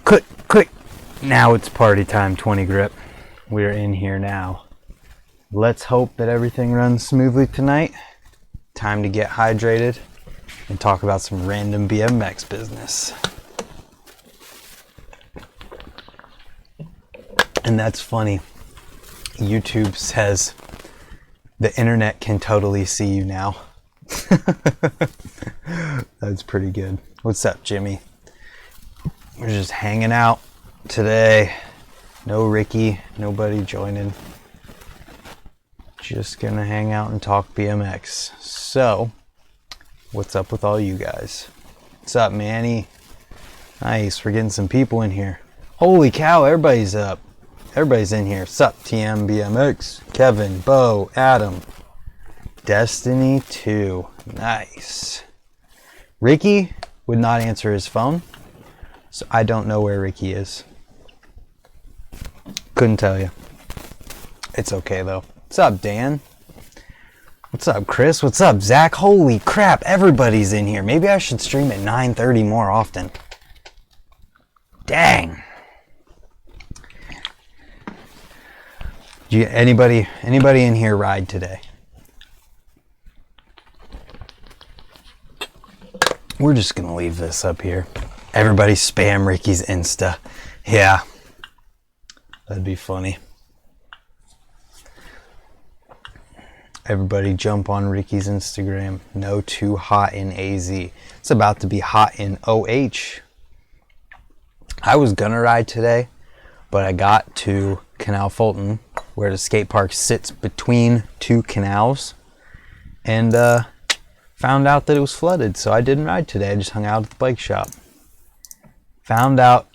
Quick. Now it's party time, 20 grip. We're in here now. Let's hope that everything runs smoothly tonight. Time to get hydrated and talk about some random BMX business. And that's funny. YouTube says the internet can totally see you now. That's pretty good. What's up, Jimmy? We're just hanging out today. No Ricky, nobody joining. Just gonna hang out and talk BMX. So, what's up with all you guys? What's up, Manny? Nice, we're getting some people in here. Holy cow, everybody's up. Everybody's in here. What's up, TM BMX? Kevin, Bo, Adam. Destiny 2. Nice. Ricky would not answer his phone, so I don't know where Ricky is. Couldn't tell you. It's okay though. What's up, Dan? What's up, Chris? What's up, Zach? Holy crap, everybody's in here. Maybe I should stream at 9:30 more often. Dang. Anybody in here ride today? We're just gonna leave this up here. Everybody spam Ricky's Insta. Yeah. That'd be funny. Everybody jump on Ricky's Instagram. No too hot in AZ. It's about to be hot in OH. I was gonna ride today, but I got to Canal Fulton, where the skate park sits between two canals, and found out that it was flooded, so I didn't ride today. I just hung out at the bike shop. Found out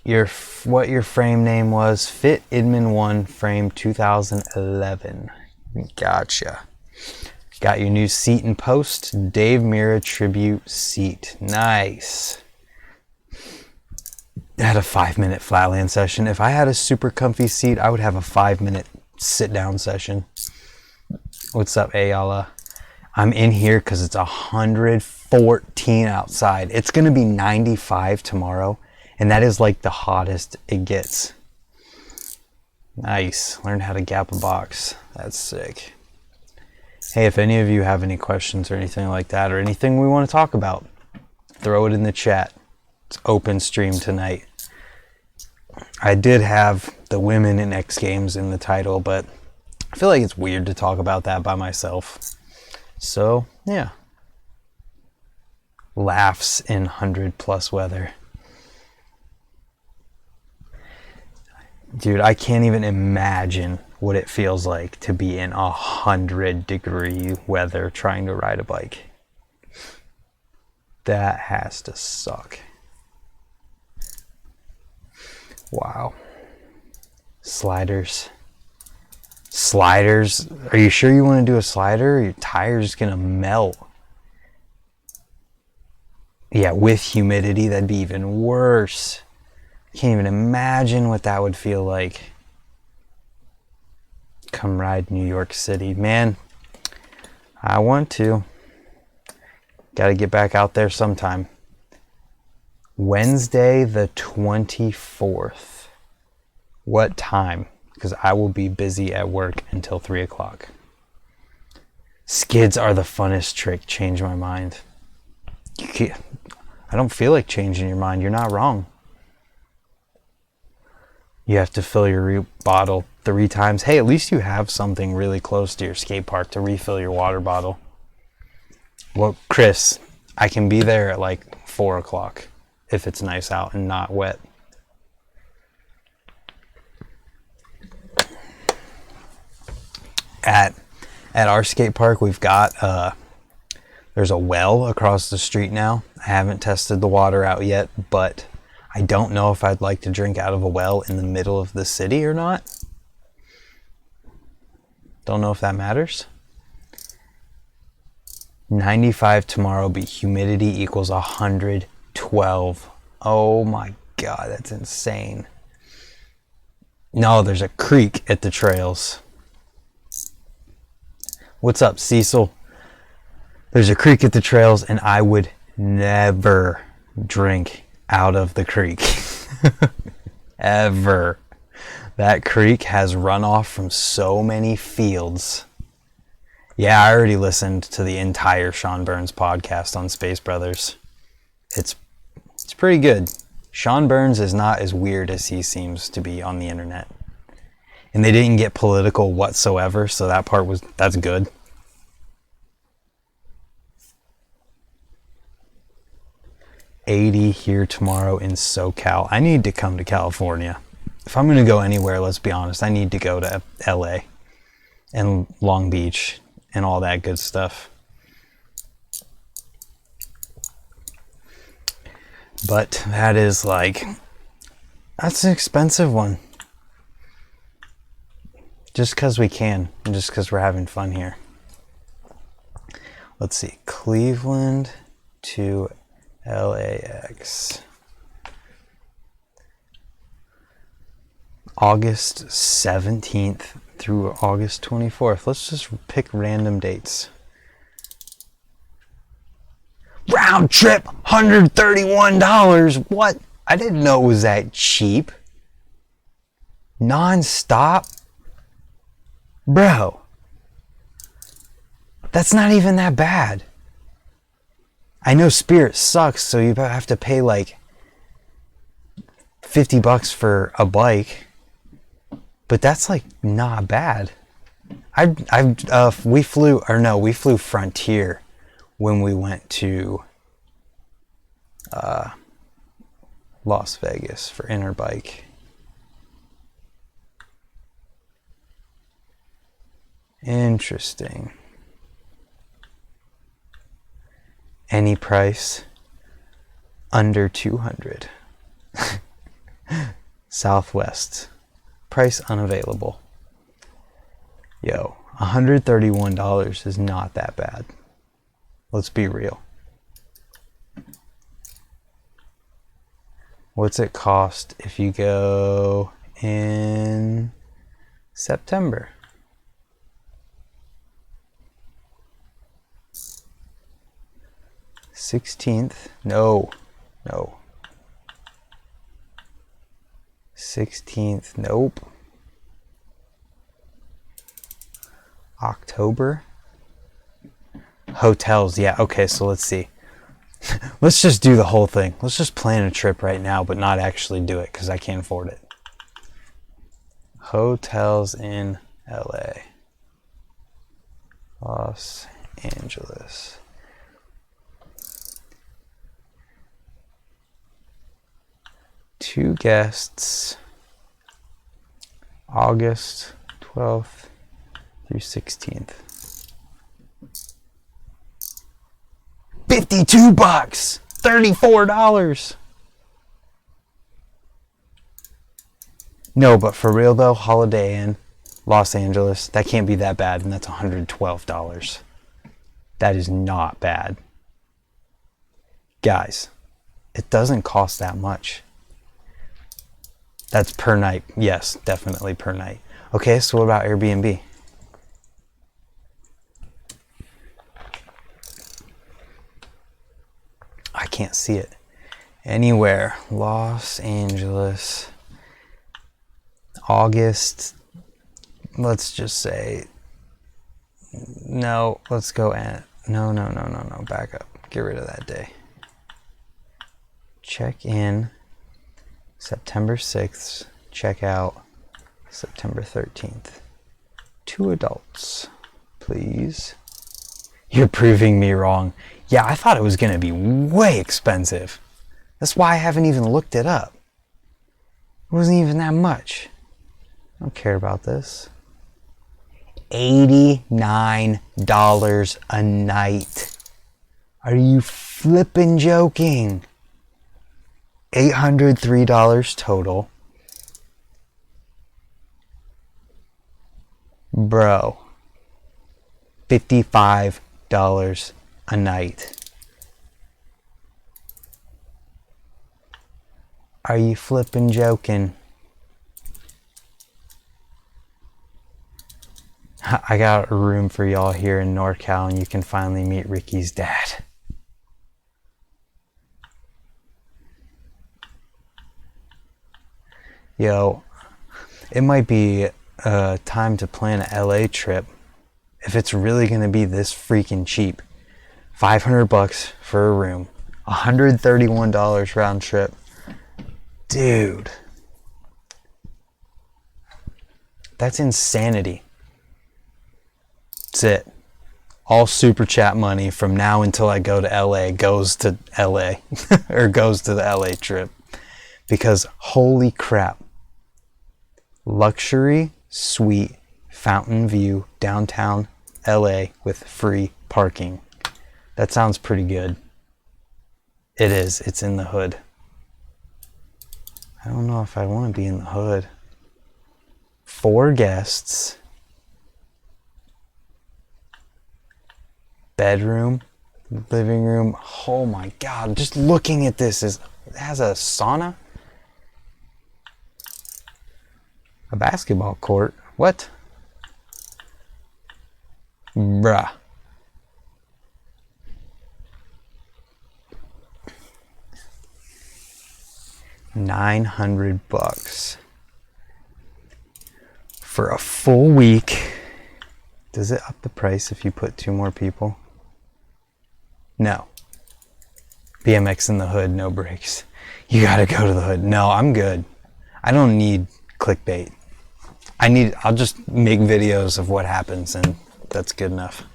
what your frame name was. Fit Idman 1 frame 2011. Gotcha. Got your new seat and post. Dave Mira tribute seat. Nice. I had a 5-minute flatland session. If I had a super comfy seat, I would have a 5-minute sit down session. What's up, Ayala? I'm in here because it's 114 outside. It's going to be 95 tomorrow, and that is like the hottest it gets. Nice. Learned how to gap a box. That's sick. Hey, if any of you have any questions or anything like that, or anything we want to talk about, throw it in the chat. It's open stream tonight. I did have the women in XGames in the title, but I feel like it's weird to talk about that by myself. So, yeah. Laughs in 100+ weather. Dude, I can't even imagine what it feels like to be in 100-degree weather trying to ride a bike. That has to suck. Wow. Sliders. Sliders? Are you sure you want to do a slider? Your tire's gonna melt. Yeah, with humidity, that'd be even worse. Can't even imagine what that would feel like. Come ride New York City. Man, I want to. Gotta get back out there sometime. Wednesday the 24th. What time? Because I will be busy at work until 3 o'clock. Skids are the funnest trick. Change my mind. I don't feel like changing your mind. You're not wrong. You have to fill your bottle 3 times. Hey, at least you have something really close to your skate park to refill your water bottle. Well, Chris, I can be there at like 4 o'clock if it's nice out and not wet. At our skate park, we've got there's a well across the street now. I haven't tested the water out yet, but I don't know if I'd like to drink out of a well in the middle of the city or not. Don't know if that matters. 95 tomorrow, but humidity equals 112. Oh my God, that's insane. No, there's a creek at the trails. What's up, Cecil? There's a creek at the trails, and I would never drink out of the creek. ever. That creek has runoff from so many fields. Yeah, I already listened to the entire Sean Burns podcast on Space Brothers. It's pretty good. Sean Burns is not as weird as he seems to be on the internet. And they didn't get political whatsoever, so that's good. $80 here tomorrow in SoCal. I need to come to California. If I'm going to go anywhere, let's be honest, I need to go to LA and Long Beach and all that good stuff. But that's an expensive one. Just because we can, and just because we're having fun here. Let's see, Cleveland to LAX. August 17th through August 24th. Let's just pick random dates. Round trip, $131. What? I didn't know it was that cheap. Non-stop? Bro. That's not even that bad. I know Spirit sucks, so you have to pay like $50 for a bike. But that's like not bad. We flew Frontier when we went to Las Vegas for Interbike. Interesting. Any price under 200. Southwest. Price unavailable. Yo, $131 is not that bad. Let's be real. What's it cost if you go in September? $16th? No. 16th, nope. October? Hotels, yeah, okay, so let's see. Let's just do the whole thing. Let's just plan a trip right now, but not actually do it, because I can't afford it. Hotels in LA. Los Angeles. Two guests, August 12th through 16th. $52, $34. No, but for real though, Holiday Inn, Los Angeles, that can't be that bad, and that's $112. That is not bad. Guys, it doesn't cost that much. That's per night. Yes, definitely per night. Okay, so what about Airbnb? I can't see it. Anywhere. Los Angeles. August. Let's just say. No, let's go at. No. Back up. Get rid of that day. Check in. September 6th, check out September 13th. 2 adults, please. You're proving me wrong. Yeah, I thought it was going to be way expensive. That's why I haven't even looked it up. It wasn't even that much. I don't care about this. $89 a night. Are you flippin' joking? $803 total. Bro. $55 a night. Are you flippin' joking? I got a room for y'all here in NorCal, and you can finally meet Ricky's dad. Yo, it might be time to plan a LA trip if it's really gonna be this freaking cheap. $500 for a room, $131 round trip. Dude, that's insanity. That's it. All super chat money from now until I go to LA goes to LA or goes to the LA trip. Because holy crap. Luxury suite fountain view downtown LA with free parking. That sounds pretty good. It is. It's in the hood. I don't know if I want to be in the hood. 4 guests. Bedroom, living room. Oh my god, just looking at this it has a sauna, a basketball court. What? Bruh. $900 for a full week. Does it up the price if you put 2 more people? No. BMX in the hood, no brakes. You gotta go to the hood. No, I'm good. I don't need clickbait. I'll just make videos of what happens and that's good enough.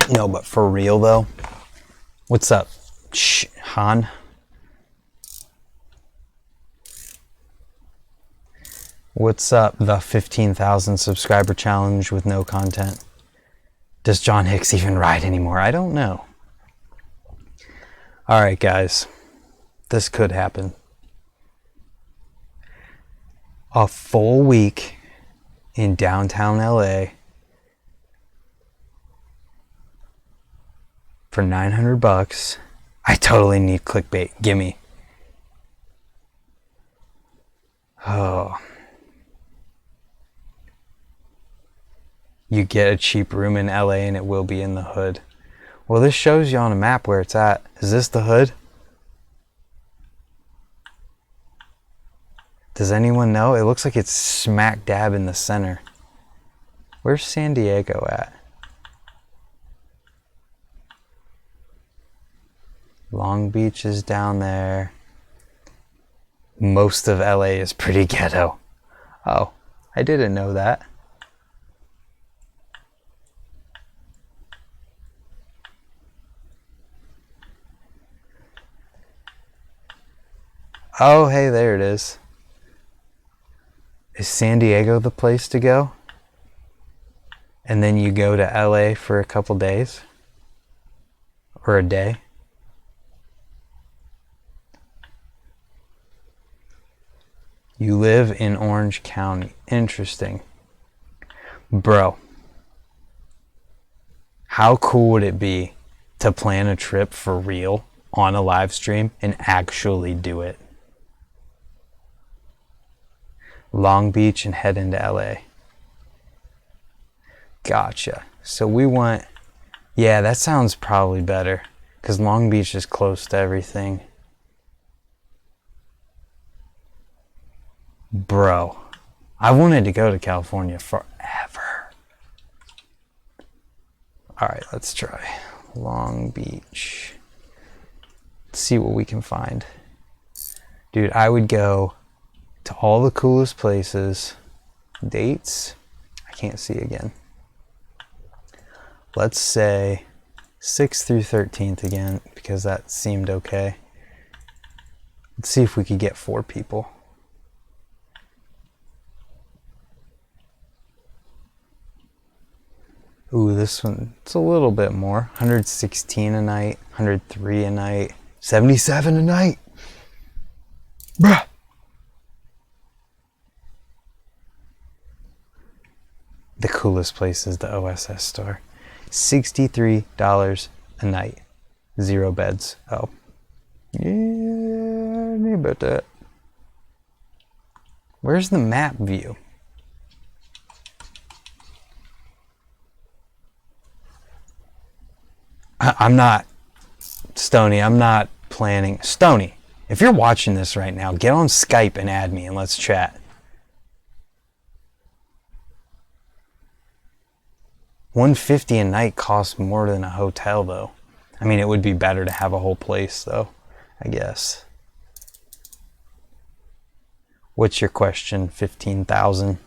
No, but for real though, what's up, Han? What's up, the 15,000 subscriber challenge with no content? Does John Hicks even ride anymore? I don't know. Alright guys, this could happen. A full week in downtown LA for $900. I totally need clickbait. Gimme. Oh. You get a cheap room in LA and it will be in the hood. Well, this shows you on a map where it's at. Is this the hood? Does anyone know? It looks like it's smack dab in the center. Where's San Diego at? Long Beach is down there. Most of LA is pretty ghetto. Oh, I didn't know that. Oh, hey, there it is. Is San Diego the place to go? And then you go to LA for a couple days? Or a day? You live in Orange County. Interesting. Bro, how cool would it be to plan a trip for real on a live stream and actually do it? Long Beach and head into LA. Gotcha. So we want... Yeah, that sounds probably better. Because Long Beach is close to everything. Bro, I wanted to go to California forever. Alright, let's try Long Beach. Let's see what we can find. Dude, I would go to all the coolest places. Dates? I can't see again. Let's say 6th through 13th again, because that seemed okay. Let's see if we could get 4 people. Ooh, this one, it's a little bit more. 116 a night, 103 a night, 77 a night. Bruh. The coolest place is the OSS store. $63 a night. 0 beds. Oh. Yeah, I knew about that. Where's the map view? I'm not, Stoney, I'm not planning. Stoney, If you're watching this right now, get on Skype and add me and let's chat. $150 a night costs more than a hotel, though. I mean, it would be better to have a whole place, though, I guess. What's your question? 15,000.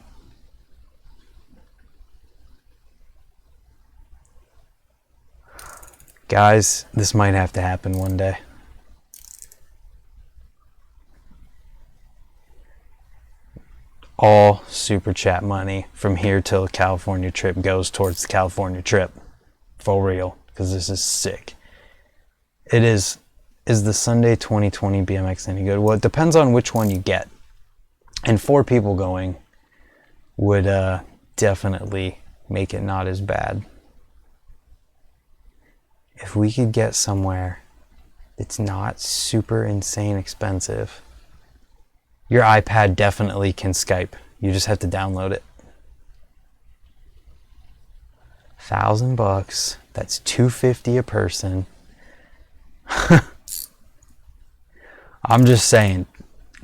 Guys, this might have to happen one day. All super chat money from here till the California trip goes towards the California trip. For real, because this is sick. It is the Sunday 2020 BMX any good? Well, it depends on which one you get. And 4 people going would definitely make it not as bad. If we could get somewhere that's not super insane expensive, your iPad definitely can Skype. You just have to download it. $1,000. That's $250 a person. I'm just saying,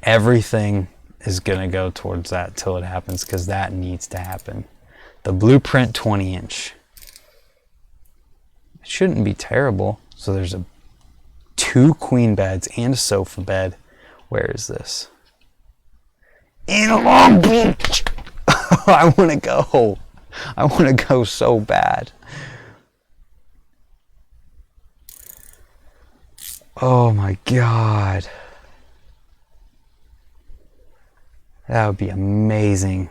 everything is gonna go towards that till it happens, because that needs to happen. The Blueprint 20-inch. It shouldn't be terrible. So there's 2 queen beds and a sofa bed. Where is this? In Long Beach. I want to go. I want to go so bad. Oh my God. That would be amazing.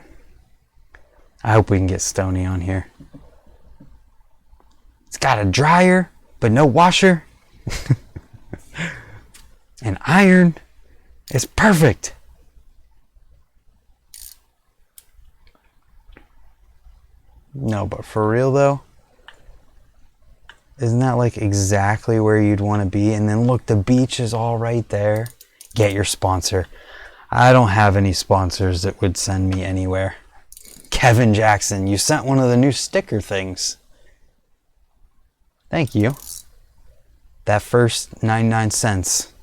I hope we can get Stoney on here. It's got a dryer, but no washer. And iron. It's perfect. No, but for real though, isn't that like exactly where you'd want to be? And then look, the beach is all right there. Get your sponsor. I don't have any sponsors that would send me anywhere. Kevin Jackson, you sent one of the new sticker things. Thank you. That first 99 cents.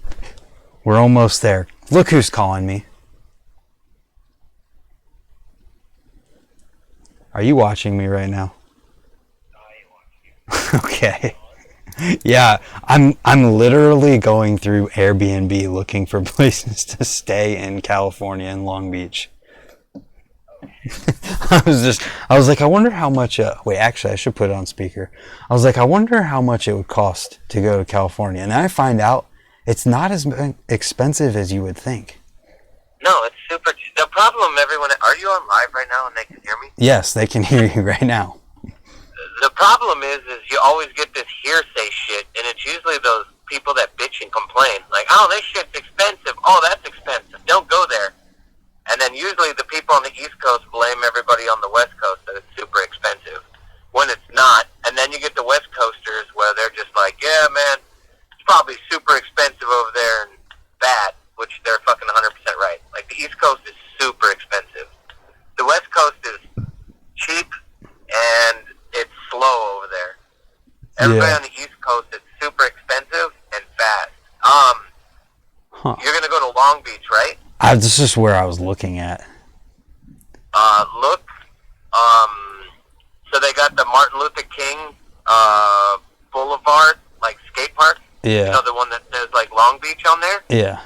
We're almost there. Look who's calling me. Are you watching me right now? Okay. Yeah, I'm literally going through Airbnb looking for places to stay in California and Long Beach. I was like, I wonder how much, wait, actually I should put it on speaker. I was like, I wonder how much it would cost to go to California. And then I find out it's not as expensive as you would think. No, it's super. The problem, everyone, are you on live right now and they can hear me? Yes, they can hear you right now. The problem is you always get this hearsay shit, and it's usually those people that bitch and complain. Like, oh, this shit's expensive. Oh, that's expensive. Don't go there. And then usually the people on the East Coast blame everybody on the West Coast that it's super expensive, when it's not. And then you get the West Coasters where they're just like, yeah, man, it's probably super expensive over there and bad, which they're fucking 100% right. Like, the East Coast is super expensive. The West Coast is cheap and it's slow over there. Everybody on the East Coast is super expensive and fast. You're going to go to Long Beach, right? This is where I was looking at. Look, so they got the Martin Luther King Boulevard, like skate park. Yeah. You know, the one that says like Long Beach on there? Yeah.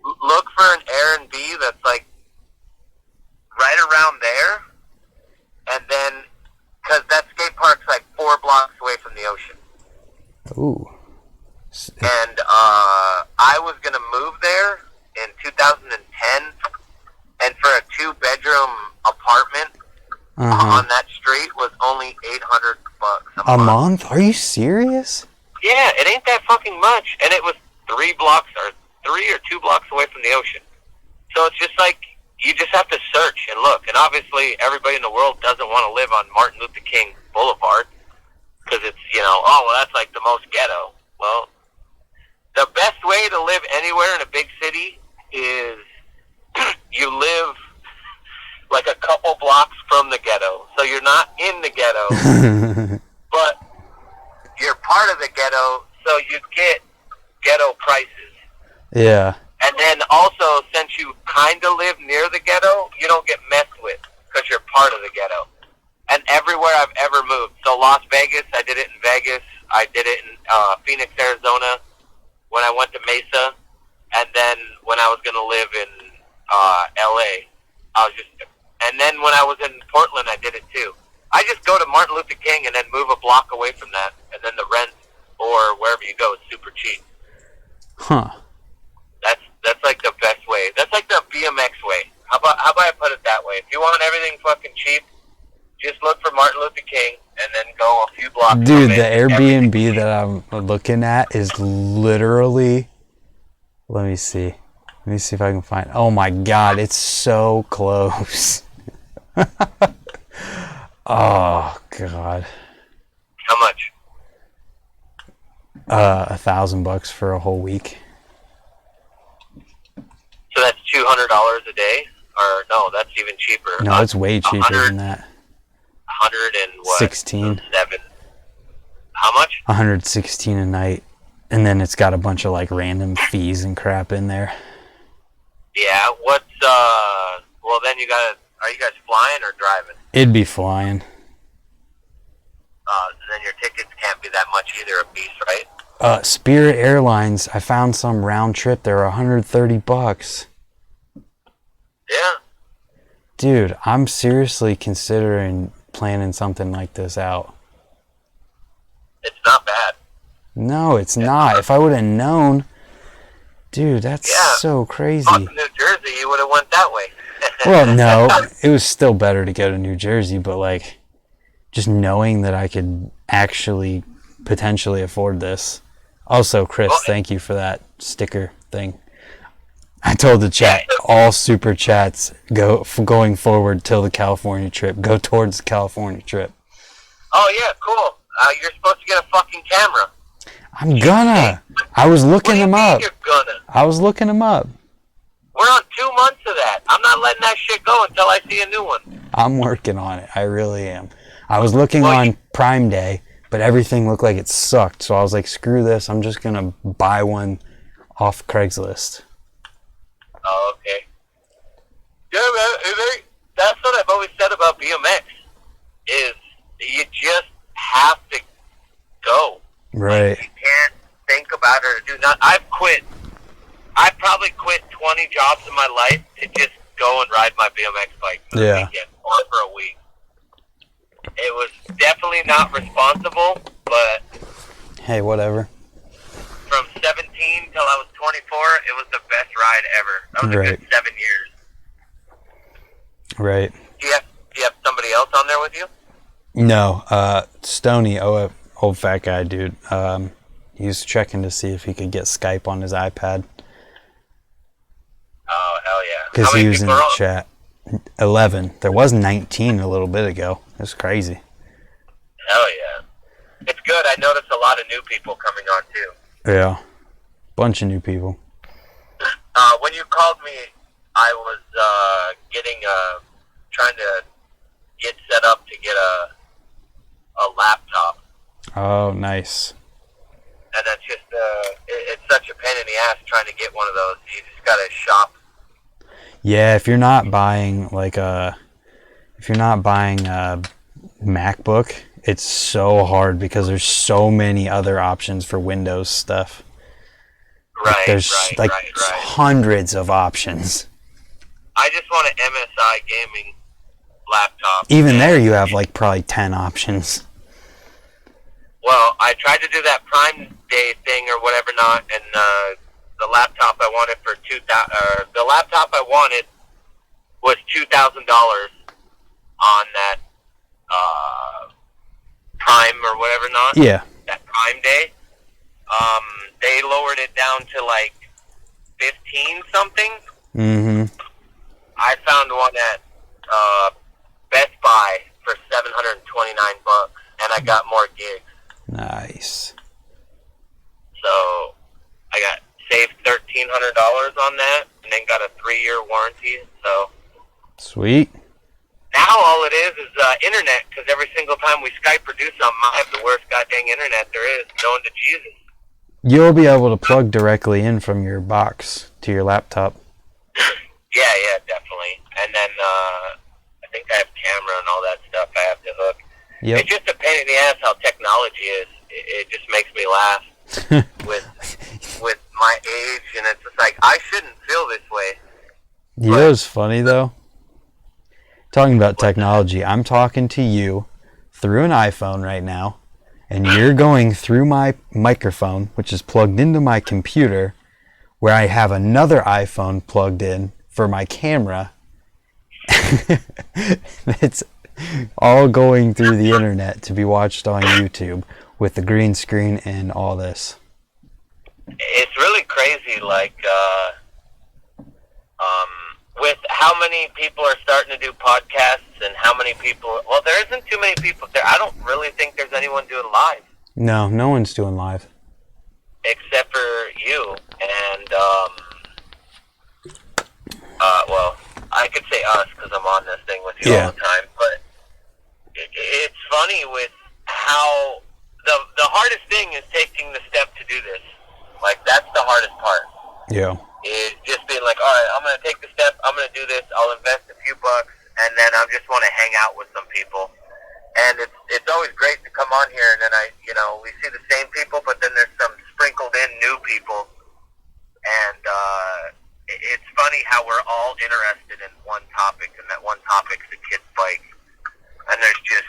Look for an Airbnb that's like right around there, and then, because that skate park's like 4 blocks away from the ocean. Ooh. And I was going to move there in 2010, and for a 2-bedroom apartment on that street was only $800 a month. Are you serious? Yeah, it ain't that fucking much, and it was 3 blocks or 2 blocks away from the ocean. So it's just like, you just have to search and look. And obviously everybody in the world doesn't want to live on Martin Luther King Boulevard because it's, you know, oh, well, that's like the most ghetto. Well, the best way to live anywhere in a big city is you live like a couple blocks from the ghetto. So you're not in the ghetto, but you're part of the ghetto, so you get ghetto prices. Yeah. And also, since you kind of live near the ghetto, you don't get messed with because you're part of the ghetto. And everywhere I've ever moved, so Las Vegas, I did it in Vegas. I did it in Phoenix, Arizona, when I went to Mesa. And then when I was going to live in L.A., and then when I was in Portland, I did it too. I just go to Martin Luther King and then move a block away from that, and then the rent or wherever you go is super cheap. Huh. That's like the best way. That's like the BMX way. How about I put it that way? If you want everything fucking cheap, just look for Martin Luther King and then go a few blocks. Dude, the Airbnb that I'm looking at is literally. Let me see. Let me see if I can find. Oh my God, it's so close. Oh God. How much? $1,000 for a whole week. So that's $200 a day, or no? That's even cheaper. No, it's way cheaper than that. 100 and what? 16. 7. How much? 116 a night, and then it's got a bunch of like random fees and crap in there. Yeah. What's Well, then you gotta. Are you guys flying or driving? It'd be flying. Then your tickets can't be that much either a piece, right? Spirit Airlines, I found some round trip. They were $130. Yeah. Dude, I'm seriously considering planning something like this out. It's not bad. No, it's not. If I would have known, dude, that's so crazy. Fuck New Jersey, you would have went that way. Well, no, it was still better to go to New Jersey, but like, just knowing that I could actually potentially afford this. Also, Chris, thank you for that sticker thing. I told the chat, all super chats going forward till the California trip. Go towards the California trip. Oh, yeah, cool. You're supposed to get a fucking camera. I'm gonna. I was looking them up. You're gonna? I was looking them up. We're on 2 months of that. I'm not letting that shit go until I see a new one. I'm working on it. I really am. I was looking on Prime Day, but everything looked like it sucked. So I was like, screw this. I'm just going to buy one off Craigslist. Oh, okay. Yeah, man. That's what I've always said about BMX, is you just have to go. Right. Like, you can't think about it or do not. I've probably quit 20 jobs in my life to just go and ride my BMX bike for the weekend or for a week. It was definitely not responsible, but hey, whatever. From 17 till I was 24, it was the best ride ever. That was a good 7 years. Right. Do you have somebody else on there with you? No, Stoney, old fat guy dude. He was checking to see if he could get Skype on his iPad. Oh, hell yeah. Because he was in the chat. 11. There was 19 a little bit ago. It's crazy. Hell yeah. It's good. I noticed a lot of new people coming on too. Yeah. Bunch of new people. When you called me, I was trying to get set up to get a laptop. Oh, nice. And that's just it's such a pain in the ass trying to get one of those. You just gotta shop. Yeah, if you're not buying a MacBook, it's so hard because there's so many other options for Windows stuff. Right, there's hundreds of options. I just want an MSI gaming laptop. Even there you have like probably 10 options. Well, I tried to do that Prime Day thing or whatever not, and the laptop I wanted for the laptop I wanted was $2,000 on that Prime or whatever not. Yeah. That Prime Day. They lowered it down to like 15 something. Mm-hmm. I found one at Best Buy for $729, and I got more gigs. Nice. So I got saved $1,300 on that, and then got a 3-year warranty. So sweet. now all it is internet, because every single time we Skype or do something, I have the worst goddamn internet there is, known to Jesus. You'll be able to plug directly in from your box to your laptop. Yep. It's just a pain in the ass how technology is. It just makes me laugh with my age, and it's just like, I shouldn't feel this way. You know what's funny, though? Talking about technology, I'm talking to you through an iPhone right now, and you're going through my microphone, which is plugged into my computer, where I have another iPhone plugged in for my camera. It's all going through the internet to be watched on YouTube with the green screen and all this. It's really crazy, like, with how many people are starting to do podcasts and how many people, well, there isn't too many people there. I don't really think there's anyone doing live. No, no one's doing live. Except for you, and, well, I could say us because I'm on this thing with you all the time, but it's funny with how the hardest thing is taking the step to do this. Like, that's the hardest part. Yeah. Is just being like, all right, I'm going to take the step, I'm going to do this, I'll invest a few bucks, and then I just want to hang out with some people. And it's always great to come on here, and then we see the same people, but then there's some sprinkled in new people. And it's funny how we're all interested in one topic, and that one topic's the kid's bike. And there's just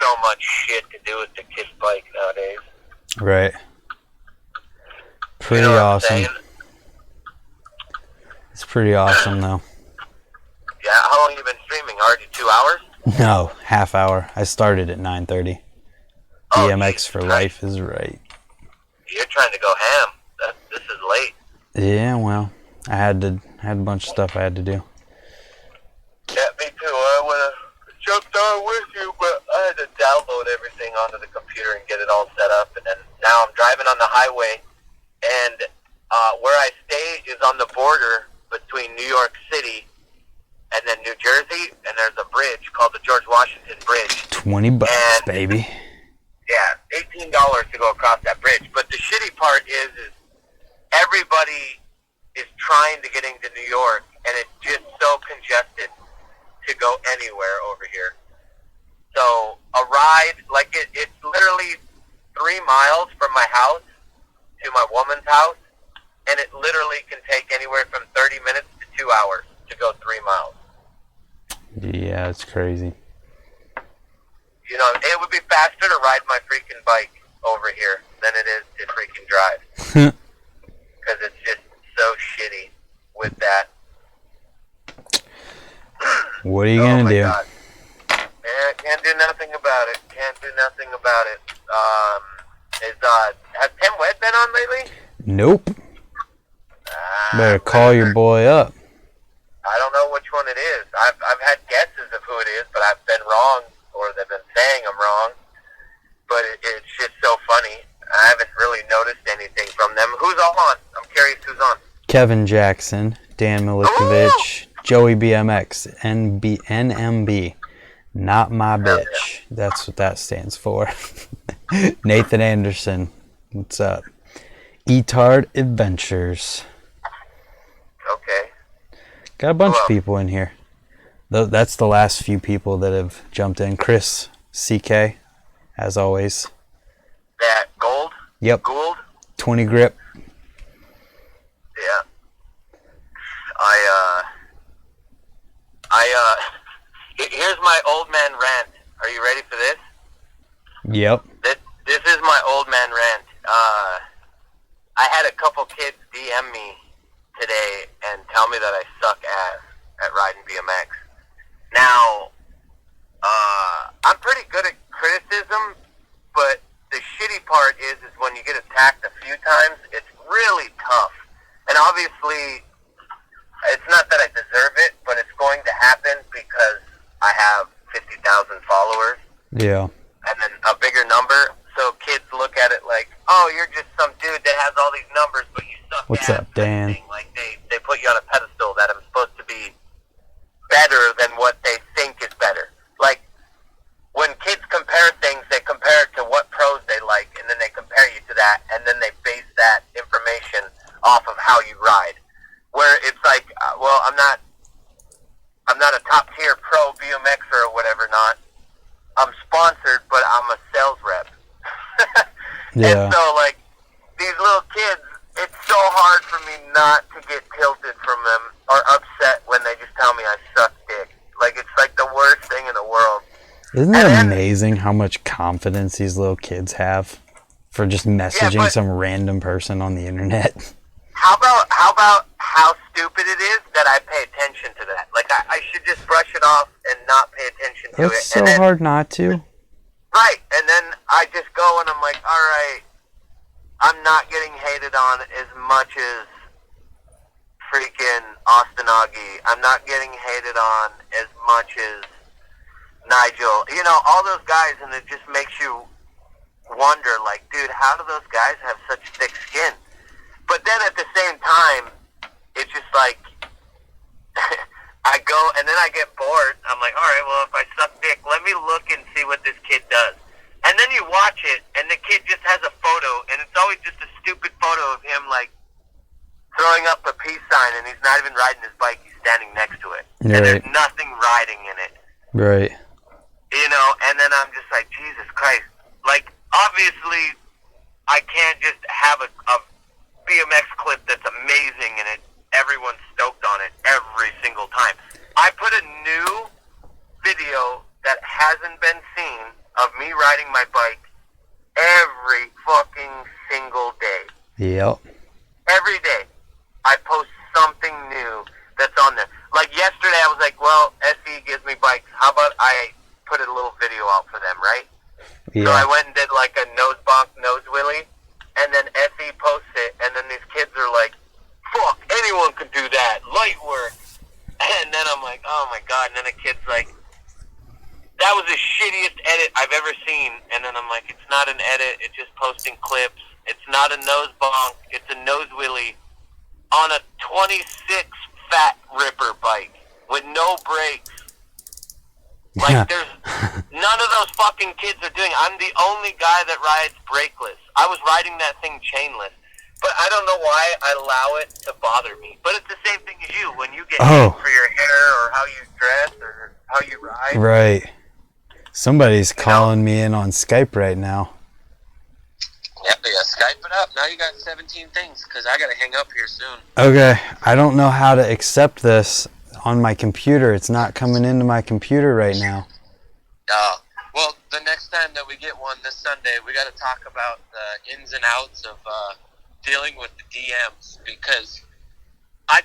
so much shit to do with the kid's bike nowadays. Right. Pretty awesome. It's pretty awesome, though. Yeah, how long you been streaming? Already 2 hours? No, half hour. I started at 9:30. BMX for life is right. You're trying to go ham. This is late. Yeah, well, I had a bunch of stuff I had to do. Yeah, me too. I would have jumped on with you, but I had to download everything onto the computer and get it all set up. And then now I'm driving on the highway, and where I stay is on the border between New York City and then New Jersey, and there's a bridge called the George Washington Bridge. $20, baby. Yeah, $18 to go across that bridge. But the shitty part is everybody is trying to get into New York, and it's just so congested to go anywhere over here. So a ride, like it's literally 3 miles from my house to my woman's house, and it literally can take anywhere from 30 minutes to 2 hours to go 3 miles. Yeah, it's crazy. You know, it would be faster to ride my freaking bike over here than it is to freaking drive. Because it's just so shitty with that. What are you going to do? God. Man, can't do nothing about it. Can't do nothing about it. Has Tim Wedd been on lately? Nope. Better call your boy up. I don't know which one it is. I've had guesses of who it is, but I've been wrong, or they've been saying I'm wrong. But it's just so funny. I haven't really noticed anything from them. Who's all on? I'm curious who's on. Kevin Jackson, Dan Milikovich, Joey BMX, NMB. Not my bitch. Yeah. That's what that stands for. Nathan Anderson. What's up? Etard Adventures. Okay. Got a bunch of people in here. That's the last few people that have jumped in. Chris CK, as always. That Gold? Yep. Gould? 20 grip. Yeah. Here's my old man rant. Are you ready for this? Yep. This is my old man rant. I had a couple kids DM me today and tell me that I suck ass at riding BMX. Now, I'm pretty good at criticism, but the shitty part is when you get attacked a few times, it's really tough. And obviously, it's not that I deserve it, but it's going to happen because I have 50,000 followers. Yeah. And then a bigger number. So kids look at it like, oh, you're just some dude that has all these numbers, but you suck. What's up, Dan? Like they put you on a pedestal that I'm supposed to be better than what they think is better. Like when kids compare things, they compare it to what pros they like, and then they compare you to that, and then they base that information off of how you ride. Where it's like, well, I'm not a top tier pro BMXer or whatever. Not. I'm sponsored, but Yeah. And so, like, these little kids, it's so hard for me not to get tilted from them or upset when they just tell me I suck dick. Like, it's like the worst thing in the world. Isn't it amazing how much confidence these little kids have for just messaging some random person on the internet? How about how stupid it is that I pay attention to that? Like, I should just brush it off and not pay attention to it. It's so hard not to. Right, and then I just go and I'm like, all right, I'm not getting hated on as much as freaking Austin Augie. I'm not getting hated on as much as Nigel. You know, all those guys, and it just makes you wonder, like, dude, how do those guys have such thick skin? But then at the same time, it's just like, I go, and then I get bored. I'm like, all right, well, if I suck dick, let me look and see what this kid does. And then you watch it, and the kid just has a photo, and it's always just a stupid photo of him, like, throwing up a peace sign, and he's not even riding his bike, he's standing next to it. Right. And there's nothing riding in it. Right. You know, and then I'm just like, Jesus Christ. Like, obviously, I can't just have a BMX clip that's amazing and everyone's stoked on it every single time. I put a new video that hasn't been seen of me riding my bike every fucking single day. Yep. Every day, I post something new that's on there. Like yesterday, I was like, well, SE gives me bikes. How about I put a little video out for them, right? Yeah. So I went and did like a nose bonk, nose wheelie, and then SE posts it, and then these kids are like, fuck, anyone could do that. Light work. And then I'm like, oh my God. And then a kid's like, that was the shittiest edit I've ever seen. And then I'm like, it's not an edit. It's just posting clips. It's not a nose bonk. It's a nose wheelie on a 26 Fat Ripper bike with no brakes. Like, there's none of those fucking kids are doing it. I'm the only guy that rides brakeless. I was riding that thing chainless. But I don't know why I allow it to bother me. But it's the same thing as you. When you get hit for your hair or how you dress or how you ride. Right. Somebody's calling me in on Skype right now. Yep, yeah, Skype it up. Now you got 17 things because I got to hang up here soon. Okay. I don't know how to accept this on my computer. It's not coming into my computer right now. Well, the next time that we get one this Sunday, we got to talk about the ins and outs of dealing with the DMs, because I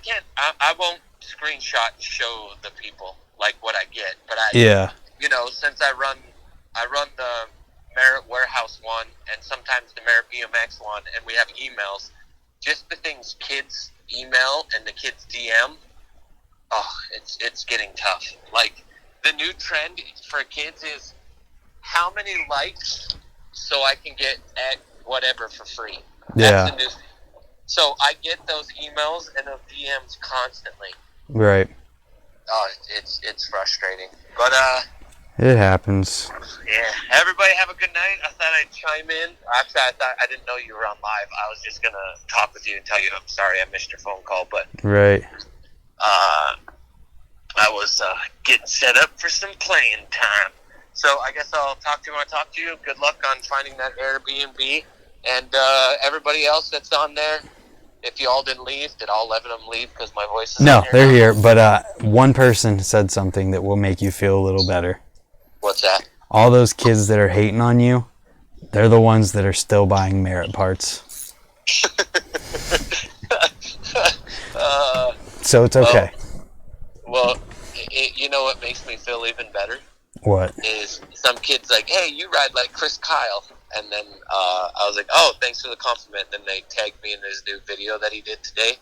won't screenshot and show the people like what I get, but you know, since I run the Merit Warehouse one and sometimes the Merit BMX one, and we have emails, just the things kids email and the kids DM, it's getting tough. Like, the new trend for kids is how many likes so I can get at whatever for free. That's the new thing. So I get those emails and those DMs constantly. Right. Oh, it's frustrating. But it happens. Yeah. Everybody have a good night. I thought I'd chime in. Actually, I didn't know you were on live. I was just gonna talk with you and tell you I'm sorry I missed your phone call, but right. I was getting set up for some playing time. So I guess I'll talk to you when I talk to you. Good luck on finding that Airbnb. And everybody else that's on there, if you all didn't leave, did all 11 of them leave because my voice is No, they're here. But one person said something that will make you feel a little better. What's that? All those kids that are hating on you, they're the ones that are still buying Merit parts. So it's okay. Well, you know what makes me feel even better? What? Is some kids like, hey, you ride like Chris Kyle. And then I was like, oh, thanks for the compliment. And then they tagged me in his new video that he did today.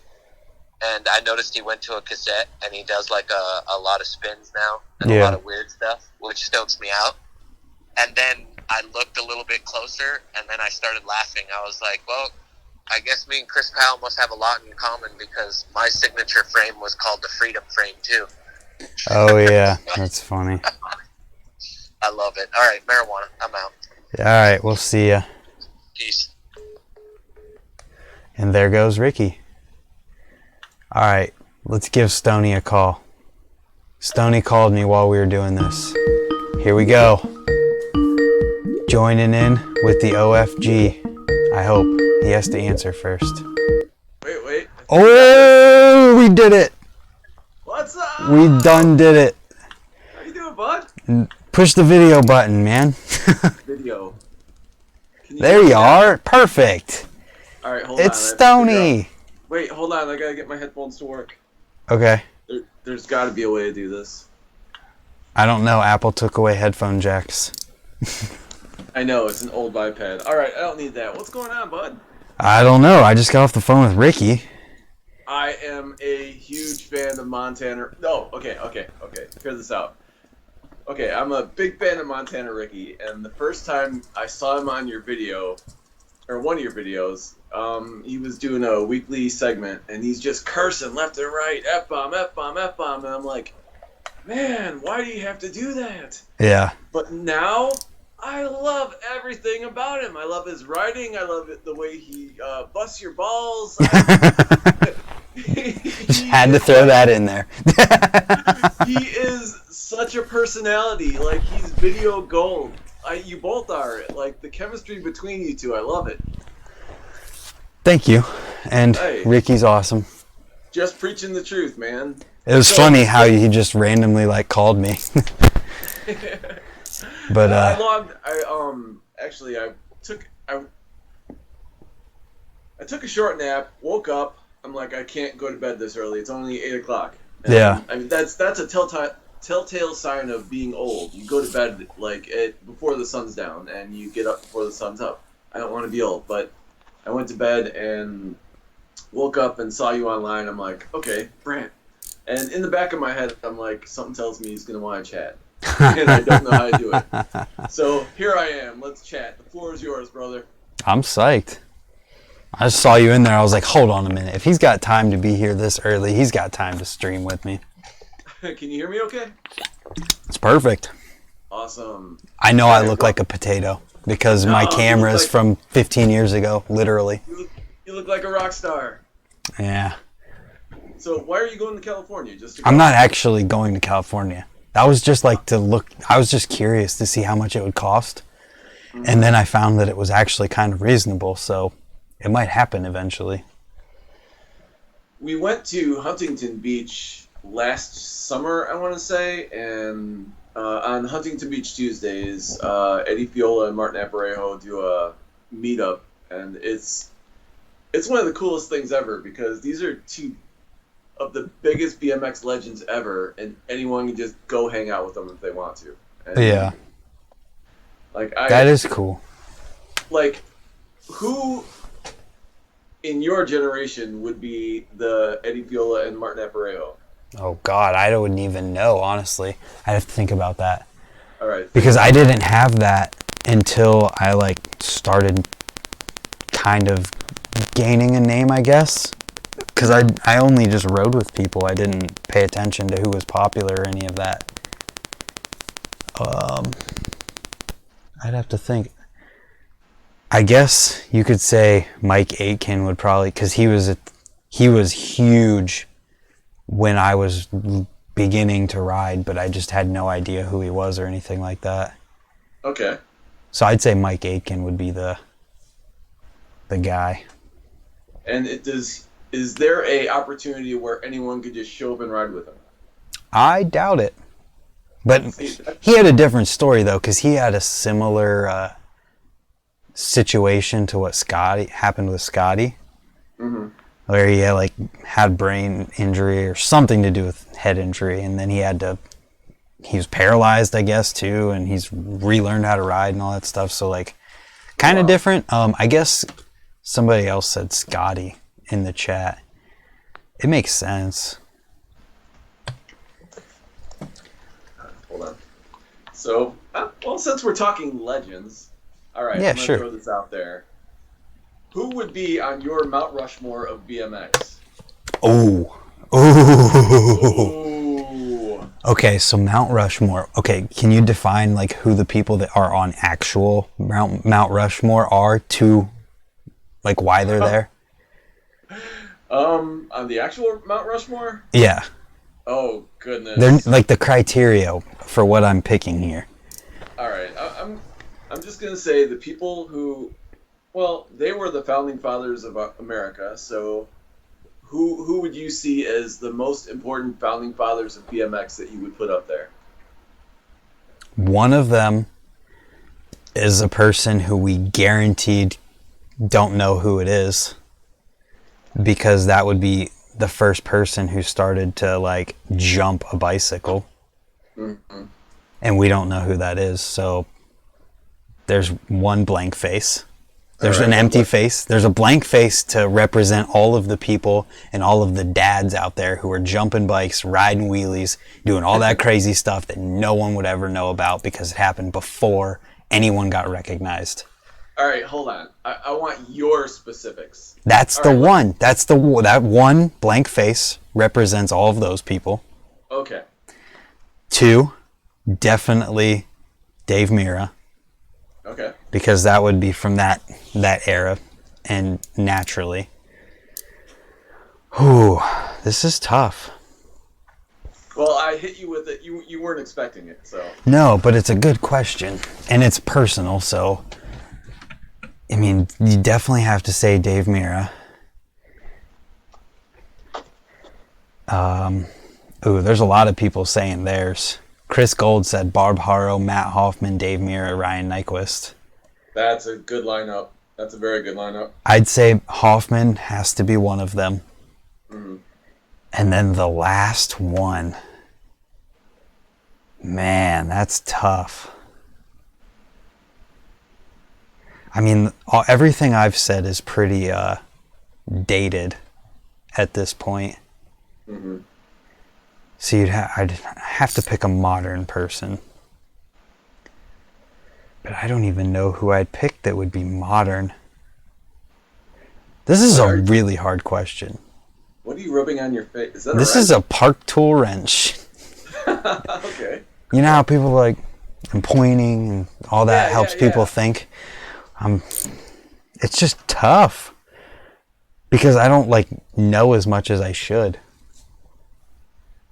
And I noticed he went to a cassette, and he does like a lot of spins now and a lot of weird stuff, which stokes me out. And then I looked a little bit closer, and then I started laughing. I was like, well, I guess me and Chris Kyle must have a lot in common, because my signature frame was called the Freedom Frame, too. Oh, yeah. That's funny. I love it. All right, marijuana. I'm out. All right, we'll see ya. Peace. And there goes Ricky. All right, let's give Stoney a call. Stoney called me while we were doing this. Here we go. Joining in with the OFG. I hope. He has to answer first. Wait. Oh, we did it. What's up? We done did it. How you doing, bud? Push the video button, man. Video. There you are. Perfect. All right, hold on. It's Stoney. Wait, hold on. I gotta get my headphones to work. Okay. There's got to be a way to do this. I don't know. Apple took away headphone jacks. I know, it's an old iPad. All right, I don't need that. What's going on, bud? I don't know. I just got off the phone with Ricky. I am a huge fan of Montana. No, okay. Hear this out. Okay, I'm a big fan of MontanaRicky, and the first time I saw him on your video, or one of your videos, he was doing a weekly segment, and he's just cursing left and right, F-bomb, F-bomb, F-bomb, and I'm like, man, why do you have to do that? Yeah. But now, I love everything about him. I love his writing. I love the way he busts your balls. Just had to throw that in there. He is such a personality. Like, he's video gold. You both are. Like, the chemistry between you two, I love it. Thank you. And Hey. Ricky's awesome. Just preaching the truth, man. It was funny how he just randomly like called me. But I took a short nap, woke up. I'm like, I can't go to bed this early. It's only 8 o'clock. And, Yeah. I mean, that's a telltale sign of being old. You go to bed like before the sun's down, and you get up before the sun's up. I don't want to be old, but I went to bed and woke up and saw you online. I'm like, okay, Brant. And in the back of my head, I'm like, something tells me he's gonna want to chat, and I don't know how to do it. So here I am. Let's chat. The floor is yours, brother. I'm psyched. I just saw you in there. I was like, hold on a minute. If he's got time to be here this early, he's got time to stream with me. Can you hear me okay? It's perfect. Awesome. I know I look like a potato because my camera is from 15 years ago, literally. You look like a rock star. Yeah. So why are you going to California? Just to I'm not actually going to California. That was just like to look. I was just curious to see how much it would cost. And then I found that it was actually kind of reasonable. So it might happen eventually. We went to Huntington Beach last summer, I want to say, and on Huntington Beach Tuesdays, Eddie Fiola and Martin Aparejo do a meetup, and it's one of the coolest things ever because these are two of the biggest BMX legends ever, and anyone can just go hang out with them if they want to. And, Yeah. That is cool. Like, who in your generation would be the Eddie Fiola and Martin Aparejo? Oh God, I wouldn't even know, honestly. I'd have to think about that. All right. Because I didn't have that until I like started kind of gaining a name, I guess. Because I only just rode with people. I didn't pay attention to who was popular or any of that. I'd have to think. I guess you could say Mike Aitken would probably, because he was huge when I was beginning to ride, but I just had no idea who he was or anything like that. Okay. So I'd say Mike Aitken would be the guy. And is there a opportunity where anyone could just show up and ride with him? I doubt it. But he had a different story though, because he had a similar situation to what happened with Scotty, where he had brain injury or something to do with head injury, and then he was paralyzed, I guess, too, and he's relearned how to ride and all that stuff. So kind of different. I guess somebody else said Scotty in the chat. It makes sense. Hold on. So, well, since we're talking legends, all right, Yeah, I'm going to throw this out there. Who would be on your Mount Rushmore of BMX? Ooh. Okay, so Mount Rushmore. Okay, can you define who the people that are on actual Mount Rushmore are to why they're there? On the actual Mount Rushmore? Yeah. Oh, goodness. They're the criteria for what I'm picking here. All right, I'm just gonna say the people who Well, they were the founding fathers of America, so who would you see as the most important founding fathers of BMX that you would put up there? One of them is a person who we guaranteed don't know who it is, because that would be the first person who started to like jump a bicycle. Mm-hmm. And we don't know who that is. So there's one blank face. There's an empty face. There's a blank face to represent all of the people and all of the dads out there who are jumping bikes, riding wheelies, doing all that crazy stuff that no one would ever know about because it happened before anyone got recognized. All right, hold on. I want your specifics. That's the one. That one blank face represents all of those people. Okay. 2, definitely Dave Mira. Okay. Because that would be from that era, and naturally. Whew, this is tough. Well, I hit you with it. You weren't expecting it, so. No, but it's a good question, and it's personal, so. I mean, you definitely have to say Dave Mira. There's a lot of people saying theirs. Chris Gold said Barb Harrow, Matt Hoffman, Dave Mira, Ryan Nyquist. That's a good lineup. That's a very good lineup. I'd say Hoffman has to be one of them. Mm-hmm. And then the last one. Man, that's tough. I mean, everything I've said is pretty dated at this point. Mm-hmm. So I'd have to pick a modern person. But I don't even know who I'd pick that would be modern. This is a really hard question. What are you rubbing on your face? Is that this is a park tool wrench. Okay. You know how people like, I'm pointing and all that helps people think? It's just tough. Because I don't like know as much as I should.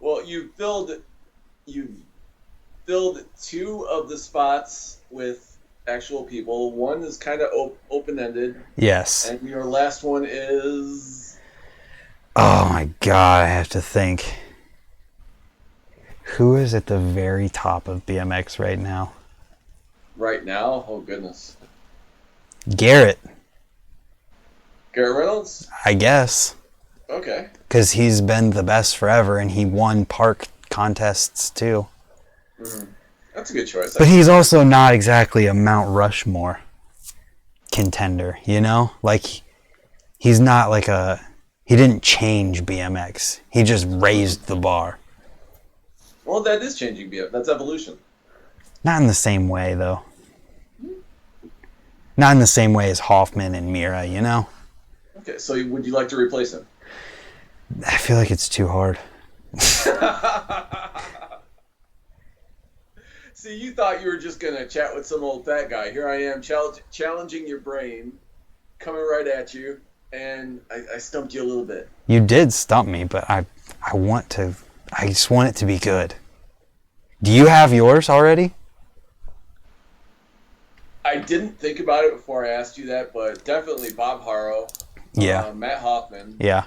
Well, you filled 2 of the spots with actual people. One is kind of open-ended. Yes. And your last one is... Oh my God, I have to think. Who is at the very top of BMX right now? Right now? Oh, goodness. Garrett. Garrett Reynolds? I guess. Okay. Because he's been the best forever, and he won park contests too. Mm-hmm. That's a good choice. But he's also not exactly a Mount Rushmore contender, you know? Like, he's not like he didn't change BMX. He just raised the bar. Well, that is changing BMX. That's evolution. Not in the same way, though. Not in the same way as Hoffman and Mira, you know? Okay, so would you like to replace him? I feel like it's too hard. See, you thought you were just going to chat with some old fat guy. Here I am challenging your brain, coming right at you, and I stumped you a little bit. You did stump me, but I just want it to be good. Do you have yours already? I didn't think about it before I asked you that, but definitely Bob Harrow. Yeah. Matt Hoffman. Yeah.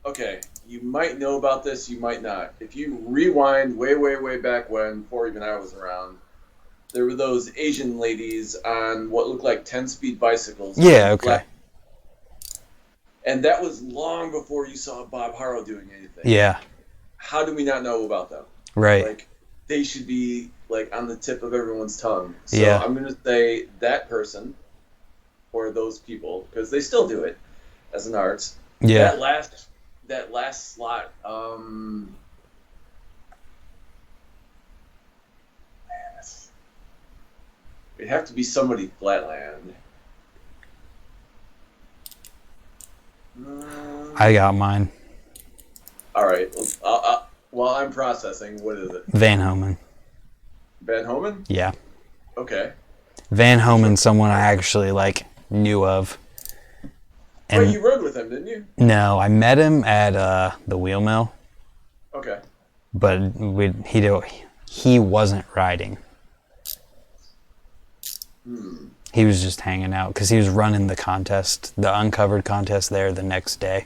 Okay. You might know about this, you might not. If you rewind way, way, way back when, before even I was around, there were those Asian ladies on what looked like 10-speed bicycles. Yeah, okay. And that was long before you saw Bob Harrow doing anything. Yeah. How do we not know about them? Right. Like, they should be, like, on the tip of everyone's tongue. So yeah. I'm going to say that person, or those people, because they still do it as an art. Yeah. That last slot, it'd have to be somebody flatland. I got mine. All right. While I'm processing, what is it? Van Homan. Van Homan? Yeah. Okay. Van Homan's someone I actually knew of. And wait, you rode with him, didn't you? No, I met him at the wheel mill. Okay. But he wasn't riding. He was just hanging out because he was running the contest, the uncovered contest there the next day.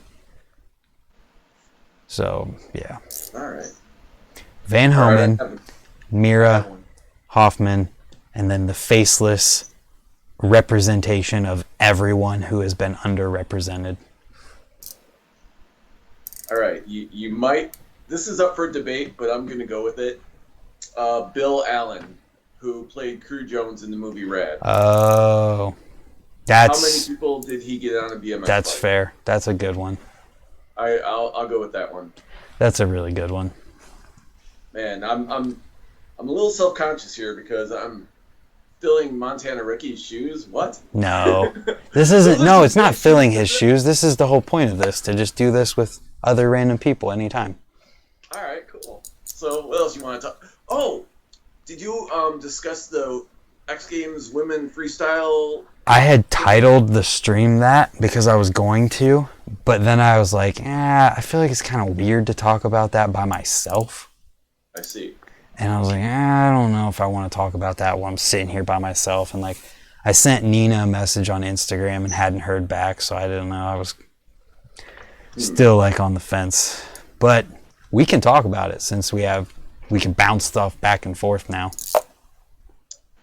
So, yeah. All right. Van Homan, All right, Mira, Hoffman, and then the faceless representation of everyone who has been underrepresented. All right. You might... This is up for debate, but I'm going to go with it. Bill Allen, who played Crew Jones in the movie Rad. Oh. How many people did he get on a BMX That's bike? fair. That's a good one. I'll go with that one. That's a really good one. Man, I'm a little self-conscious here because I'm filling MontanaRicky's shoes. What? No. This isn't... No, it's not filling his shoes. This is the whole point of this, to just do this with other random people anytime. All right, cool. So what else you want to talk... Oh! Did you discuss the XGames women freestyle? I had titled the stream that because I was going to, but then I was like, I feel like it's kind of weird to talk about that by myself. I see. And I was like, I don't know if I want to talk about that while I'm sitting here by myself. And like, I sent Nina a message on Instagram and hadn't heard back, so I didn't know. I was still like on the fence. But we can talk about it since we can bounce stuff back and forth now.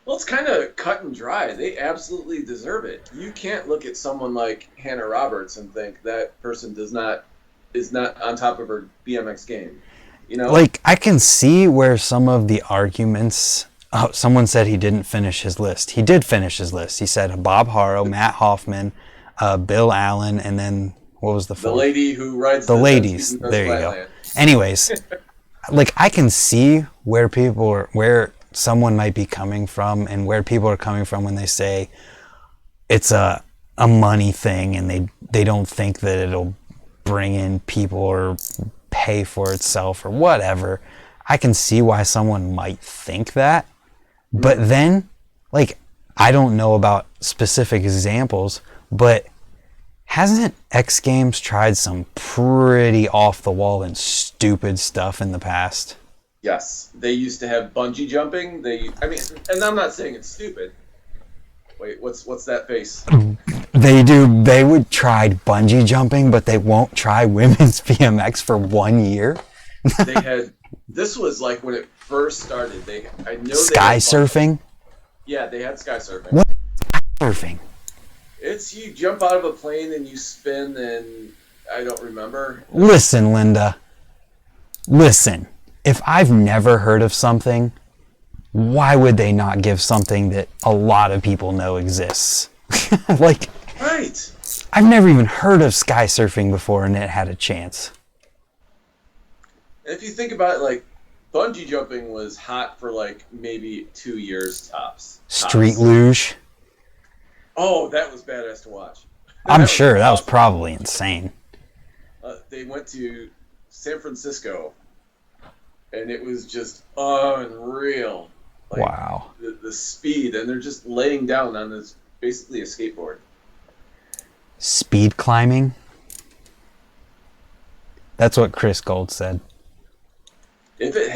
Well, it's kind of cut and dry. They absolutely deserve it. You can't look at someone like Hannah Roberts and think that person is not on top of her BMX game. You know? Like, I can see where some of the arguments... Oh, someone said he didn't finish his list. He did finish his list. He said Bob Harrow, Matt Hoffman, Bill Allen, and then what was the fourth? The lady who rides the ladies. There you go. Anyways, like, I can see where where someone might be coming from and where people are coming from when they say it's a money thing and they don't think that it'll bring in people or pay for itself or whatever. I can see why someone might think that. But then, like, I don't know about specific examples, but hasn't X Games tried some pretty off the wall and stupid stuff in the past? Yes, they used to have bungee jumping. And I'm not saying it's stupid. Wait, what's that face? They do. They would try bungee jumping, but they won't try women's BMX for 1 year. They had. This was like when it first started. Sky surfing. Yeah, they had sky surfing. What is sky surfing? It's you jump out of a plane and you spin, and I don't remember. Listen, Linda. Listen. If I've never heard of something, why would they not give something that a lot of people know exists? Like, right. I've never even heard of sky surfing before, and it had a chance. If you think about it, like, bungee jumping was hot for like maybe 2 years tops. Street luge. Oh, that was badass to watch. I'm sure that was probably insane. They went to San Francisco, and it was just unreal. Like, wow. The speed, and they're just laying down on this, basically a skateboard. Speed climbing? That's what Chris Gold said. If it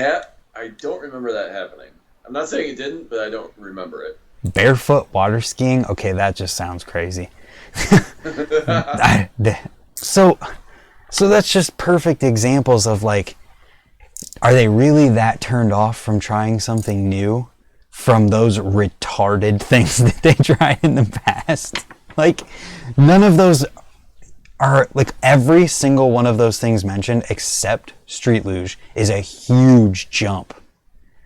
I don't remember that happening. I'm not saying it didn't, but I don't remember it. Barefoot water skiing? Okay, that just sounds crazy. So that's just perfect examples of, like, are they really that turned off from trying something new from those retarded things that they tried in the past? Like, none of those are, like, every single one of those things mentioned except street luge is a huge jump.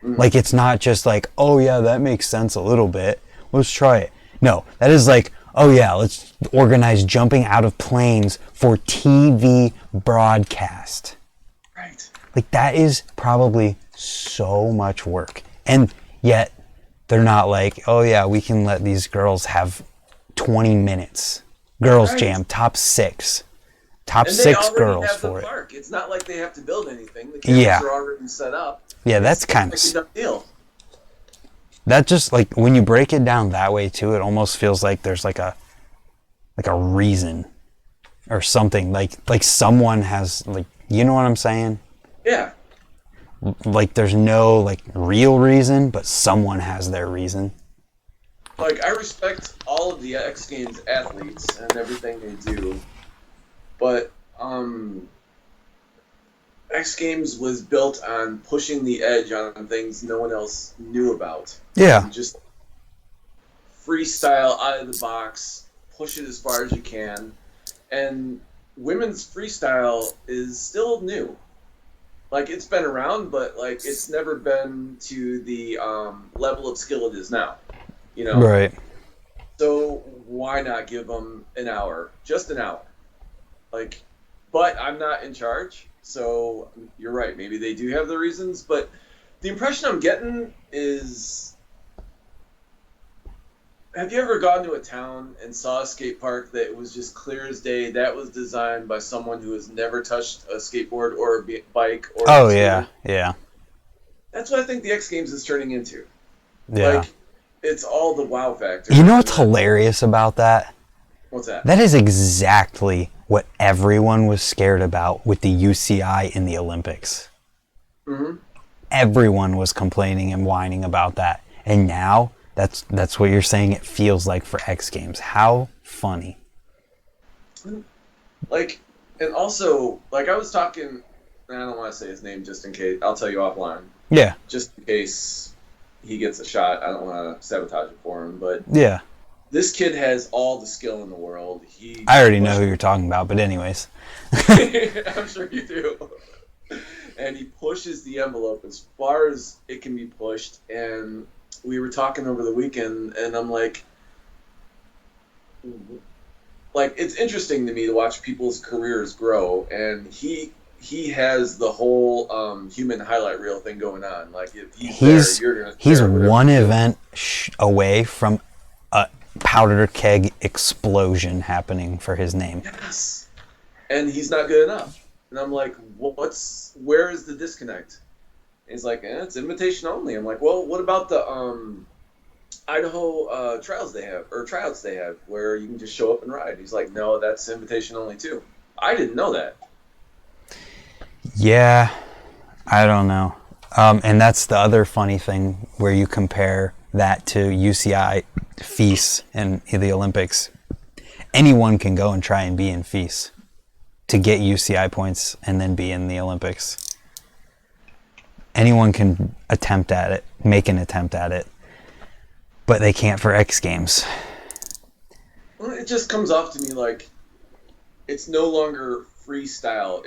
Like, it's not just like, oh yeah, that makes sense a little bit, let's try it. No, that is like, oh yeah, let's organize jumping out of planes for TV broadcast. Right. Like, that is probably so much work. And yet, they're not like, oh yeah, we can let these girls have 20 minutes. Girls Jam, top 6. Top 6 girls for it. Park. It's not like they have to build anything. The cameras are already set up. Yeah, that's kind of... It's like a done deal. That just, like, when you break it down that way, too, it almost feels like there's, like a reason or something. Like someone has, like, you know what I'm saying? Yeah. Like, there's no, like, real reason, but someone has their reason. like, I respect all of the X Games athletes and everything they do, but X Games was built on pushing the edge on things no one else knew about. Yeah. And just freestyle out of the box, push it as far as you can. And women's freestyle is still new. Like, it's been around, but, like, it's never been to the level of skill it is now. You know? Right. So why not give them an hour? Just an hour. Like, but I'm not in charge, so you're right. Maybe they do have their reasons, but the impression I'm getting is, have you ever gone to a town and saw a skate park that was just clear as day? That was designed by someone who has never touched a skateboard or a bike or Oh, yeah, yeah. That's what I think the X Games is turning into. Yeah. Like, it's all the wow factor. You know what's hilarious about that? What's that? That is exactly what everyone was scared about with the UCI in the Olympics. Mm-hmm. Everyone was complaining and whining about that. And now, that's what you're saying it feels like for X Games. How funny. Like, and also, like, I was talking, and I don't want to say his name just in case, I'll tell you offline. Yeah. Just in case he gets a shot. I don't want to sabotage it for him, but Yeah. this kid has all the skill in the world. I already know who you're talking about, but anyways. I'm sure you do. And he pushes the envelope as far as it can be pushed. And we were talking over the weekend, and I'm like, it's interesting to me to watch people's careers grow. And he has the whole human highlight reel thing going on. Like, if he's there, you're gonna. He's one event away from a powder keg explosion happening for his name. Yes, and he's not good enough. And I'm like, where is the disconnect? And he's like, it's invitation only. I'm like, well, what about the Idaho tryouts they have, where you can just show up and ride? He's like, no, that's invitation only too. I didn't know that. Yeah, I don't know. And that's the other funny thing where you compare that to UCI FIS and the Olympics. Anyone can go and try and be in FIS to get UCI points and then be in the Olympics. Anyone can make an attempt at it, but they can't for X Games. Well, it just comes off to me like it's no longer freestyle.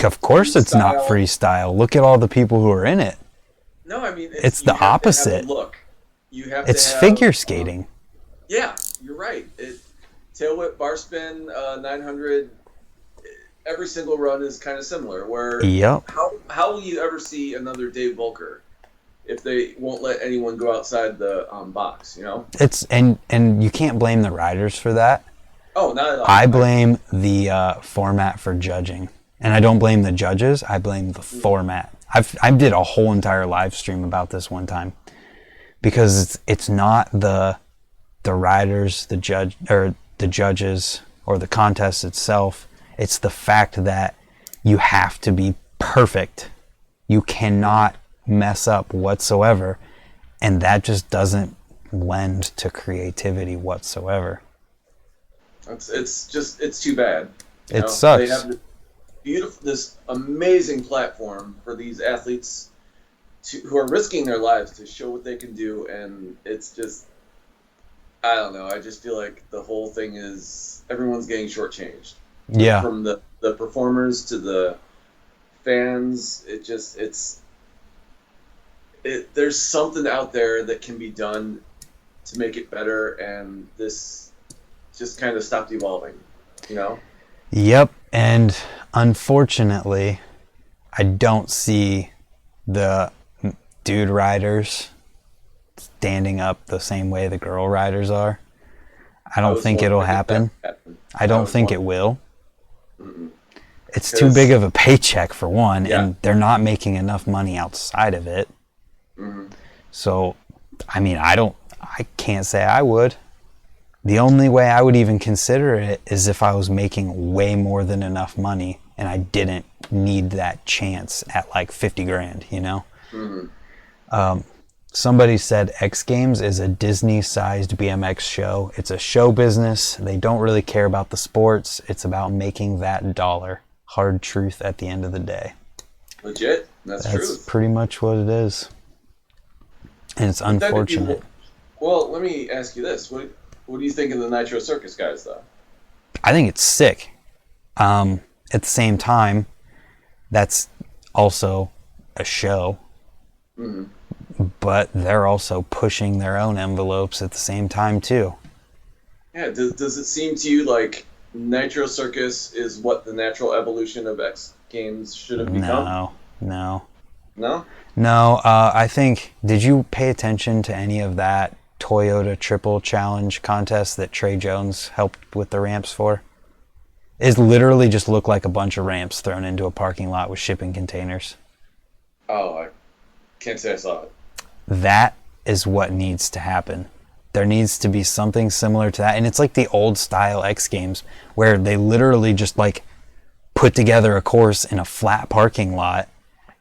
Of course it's not freestyle. Look at all the people who are in it. No, I mean, it's the opposite. Look, it's figure skating. Yeah, you're right. Tail whip, bar spin, 900. Every single run is kind of similar. Where how will you ever see another Dave Volker if they won't let anyone go outside the box? You know. It's and you can't blame the riders for that. Oh, not at all. I blame the format for judging. And I don't blame the judges. I blame the format. I did a whole entire live stream about this one time because it's not the riders, the judges, or the contest itself. It's the fact that you have to be perfect. You cannot mess up whatsoever, and that just doesn't lend to creativity whatsoever. It's too bad. It sucks. They have this amazing platform for these athletes who are risking their lives to show what they can do, and it's just, I don't know. I just feel like the whole thing is everyone's getting shortchanged. Yeah. From the performers to the fans, there's something out there that can be done to make it better, and this just kind of stopped evolving, you know? Yep, and unfortunately, I don't see the dude riders standing up the same way the girl riders are. I don't think it'll happen. I don't think it will. Mm-mm. It's too big of a paycheck for one, and they're not making enough money outside of it. Mm-hmm. So, I mean, I can't say I would. The only way I would even consider it is if I was making way more than enough money and I didn't need that chance at like 50 grand, you know? Mm-hmm. Somebody said XGames is a Disney-sized BMX show. It's a show business. They don't really care about the sports. It's about making that dollar. Hard truth at the end of the day. Legit. That's truth. Pretty much what it is. And it's unfortunate. Well, let me ask you this. What do you think of the Nitro Circus guys, though? I think it's sick. At the same time, that's also a show. Mm-hmm. But they're also pushing their own envelopes at the same time, too. Yeah, does it seem to you like Nitro Circus is what the natural evolution of X Games should have become? No. No? I think, did you pay attention to any of that Toyota Triple Challenge contest that Trey Jones helped with the ramps for? It literally just looked like a bunch of ramps thrown into a parking lot with shipping containers. Oh, I can't say I saw it. That is what needs to happen. There needs to be something similar to that. And it's like the old style X Games where they literally just like put together a course in a flat parking lot,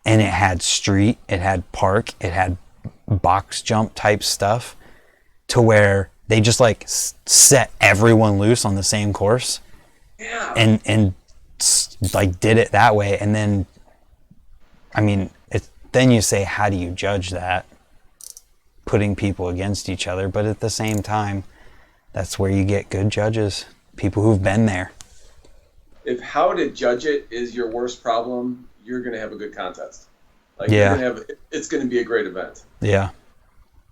and it had street, it had park, it had box jump type stuff, to where they just like set everyone loose on the same course. Yeah. And like did it that way. And then, I mean, then you say, how do you judge that? Putting people against each other. But at the same time, that's where you get good judges, people who've been there. If how to judge it is your worst problem, you're going to have a good contest. Like, yeah. It's going to be a great event. Yeah.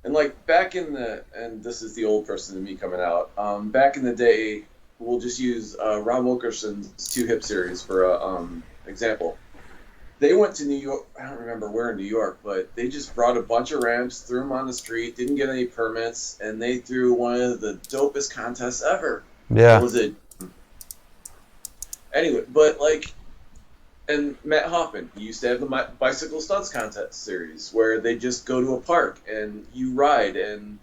And like back in and this is the old person in me coming out, back in the day, we'll just use Ron Wilkerson's Two Hip series for example. They went to New York, I don't remember where in New York, but they just brought a bunch of ramps, threw them on the street, didn't get any permits, and they threw one of the dopest contests ever. Yeah. What was it? Anyway, but like, and Matt Hoffman, he used to have the Bicycle Stunts Contest series, where they just go to a park and you ride, and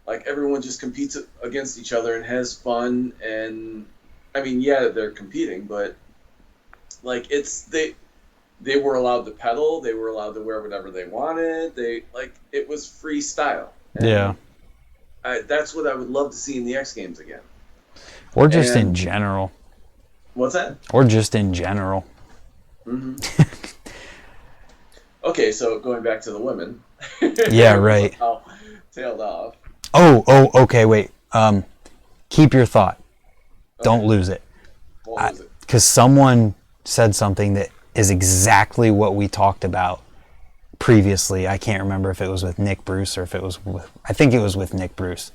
like everyone just competes against each other and has fun, and I mean, yeah, they're competing, but like they were allowed to pedal. They were allowed to wear whatever they wanted. It was freestyle. And yeah. That's what I would love to see in the X Games again. Or just in general. What's that? Or just in general. Mm-hmm. Okay, so going back to the women. Yeah, right. Tailed off. Oh, okay, wait. Keep your thought. Okay. Don't lose it. Won't lose it. Because someone said something that is exactly what we talked about previously. I can't remember if it was with Nick Bruce or if it was I think it was with Nick Bruce.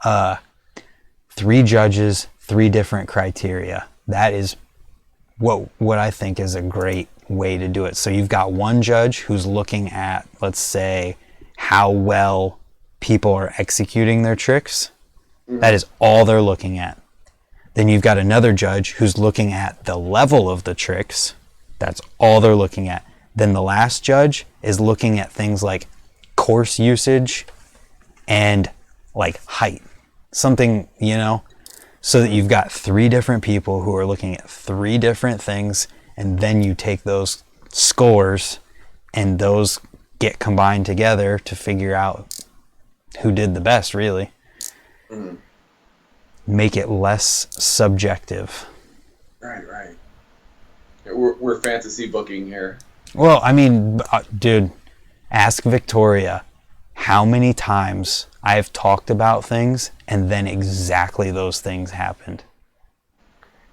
3 judges, 3 different criteria. That is what I think is a great way to do it. So you've got one judge who's looking at, let's say, how well people are executing their tricks. Mm-hmm. That is all they're looking at. Then you've got another judge who's looking at the level of the tricks. That's all they're looking at. Then the last judge is looking at things like course usage and like height. Something, so that you've got 3 different people who are looking at 3 different things, and then you take those scores and those get combined together to figure out who did the best, really. Mm-hmm. Make it less subjective. Right. We're fantasy booking here. Well, I mean, dude, ask Victoria how many times I've talked about things and then exactly those things happened.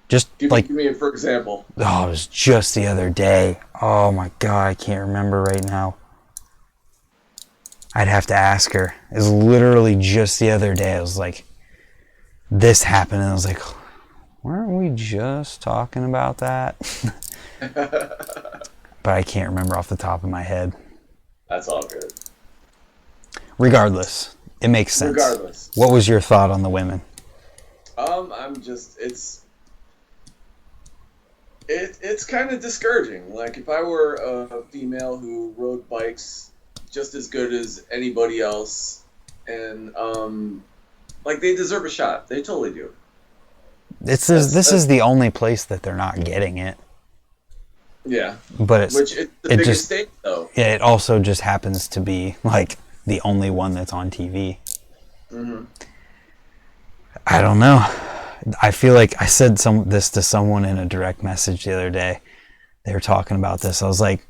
Just give me a for example. Oh, it was just the other day. Oh my God, I can't remember right now. I'd have to ask her. It was literally just the other day. I was like, this happened, and I was like, weren't we just talking about that? But I can't remember off the top of my head. That's all good. Regardless, it makes sense. Regardless. What was your thought on the women? It's kind of discouraging. Like, if I were a female who rode bikes just as good as anybody else, and like, they deserve a shot. They totally do. This is the only place that they're not getting it. Yeah. But it's the biggest state, though. Yeah, it also just happens to be like the only one that's on TV. Mm-hmm. I don't know. I feel like I said this to someone in a direct message the other day. They were talking about this. I was like,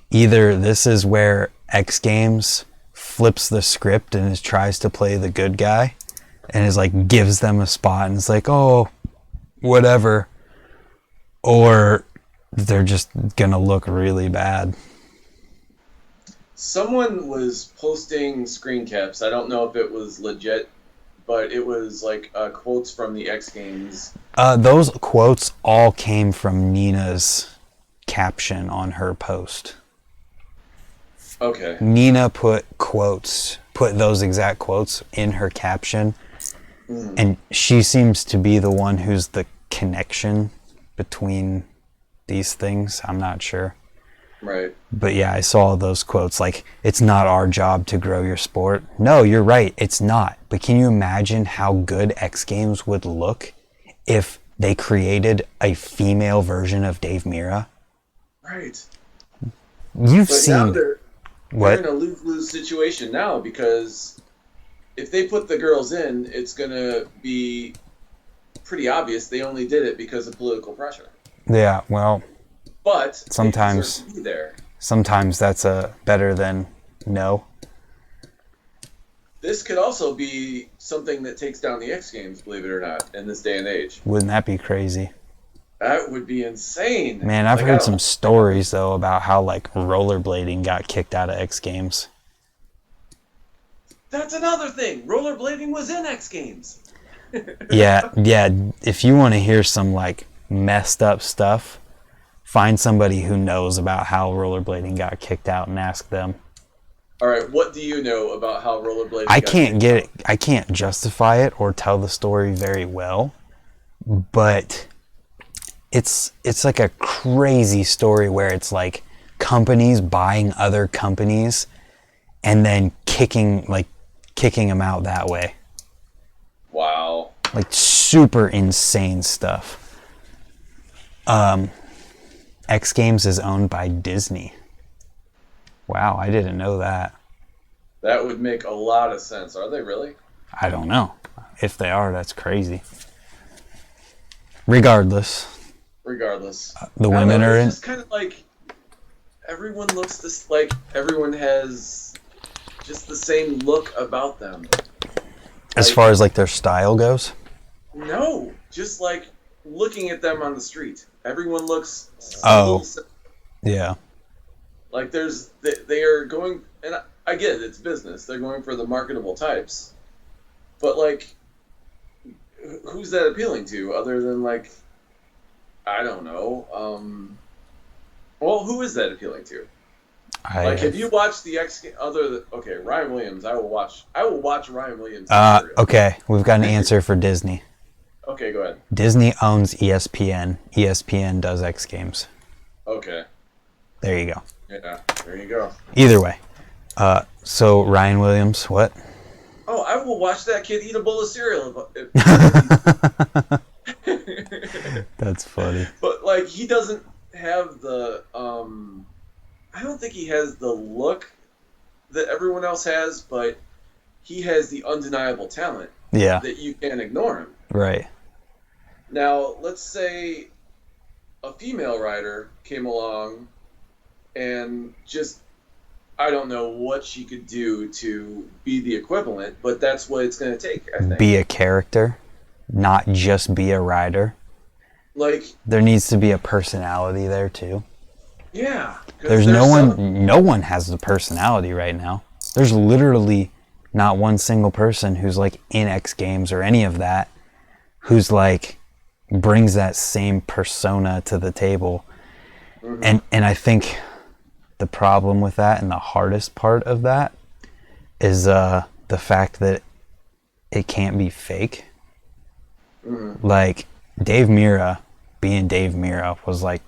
either this is where X Games flips the script and tries to play the good guy and is like gives them a spot and it's like, oh, whatever, or they're just gonna look really bad. Someone was posting screen caps. I don't know if it was legit, but it was like quotes from the X Games. Those quotes all came from Nina's caption on her post. Okay. Nina put those exact quotes in her caption, and she seems to be the one who's the connection between these things. I'm not sure. Right. But yeah, I saw those quotes like, it's not our job to grow your sport. No, you're right, it's not. But can you imagine how good X Games would look if they created a female version of Dave Mirra? Right. You've But seen... now they're What? in a lose-lose situation now, because if they put the girls in, it's going to be pretty obvious they only did it because of political pressure. Yeah, well, But sometimes they deserve to be there. sometimes that's better than no. This could also be something that takes down the X Games, believe it or not, in this day and age. Wouldn't that be crazy? That would be insane. Man, I've heard some stories though about how like rollerblading got kicked out of X Games. That's another thing. Rollerblading was in X Games. Yeah. If you want to hear some like messed up stuff, find somebody who knows about how rollerblading got kicked out and ask them. All right, what do you know about how rollerblading I got can't kicked get out? it. I can't justify it or tell the story very well, but it's like a crazy story where it's like companies buying other companies and then kicking them out that way. Wow. Like super insane stuff. X Games is owned by Disney. Wow, I didn't know that. That would make a lot of sense. Are they really? I don't know. If they are, that's crazy. Regardless, the women are in. It's just kind of like everyone looks this, like everyone has just the same look about them. As far as like their style goes? No, just like looking at them on the street. Everyone looks Oh. Yeah. Like they are going, and I get it, it's business. They're going for the marketable types. But like, who's that appealing to other than like, I don't know. Well, who is that appealing to? Have you watched the Ryan Williams? I will watch Ryan Williams. Okay, we've got an answer for Disney. Okay, go ahead. Disney owns ESPN. ESPN does X Games. Okay. There you go. Yeah, there you go. Either way. So Ryan Williams, what? Oh, I will watch that kid eat a bowl of cereal. That's funny. But like, he doesn't have the I don't think he has the look that everyone else has, but he has the undeniable talent. Yeah. That you can't ignore him. Right. Now, let's say a female rider came along and just, I don't know what she could do to be the equivalent, but that's what it's going to take, I think. Be a character, not just be a rider. Like, there needs to be a personality there too. Yeah. There's no one has the personality right now. There's literally not one single person who's like in X Games or any of that who's like brings that same persona to the table. Mm-hmm. And I think the problem with that and the hardest part of that is the fact that it can't be fake. Mm-hmm. Like Dave Mirra being Dave Mirra was like,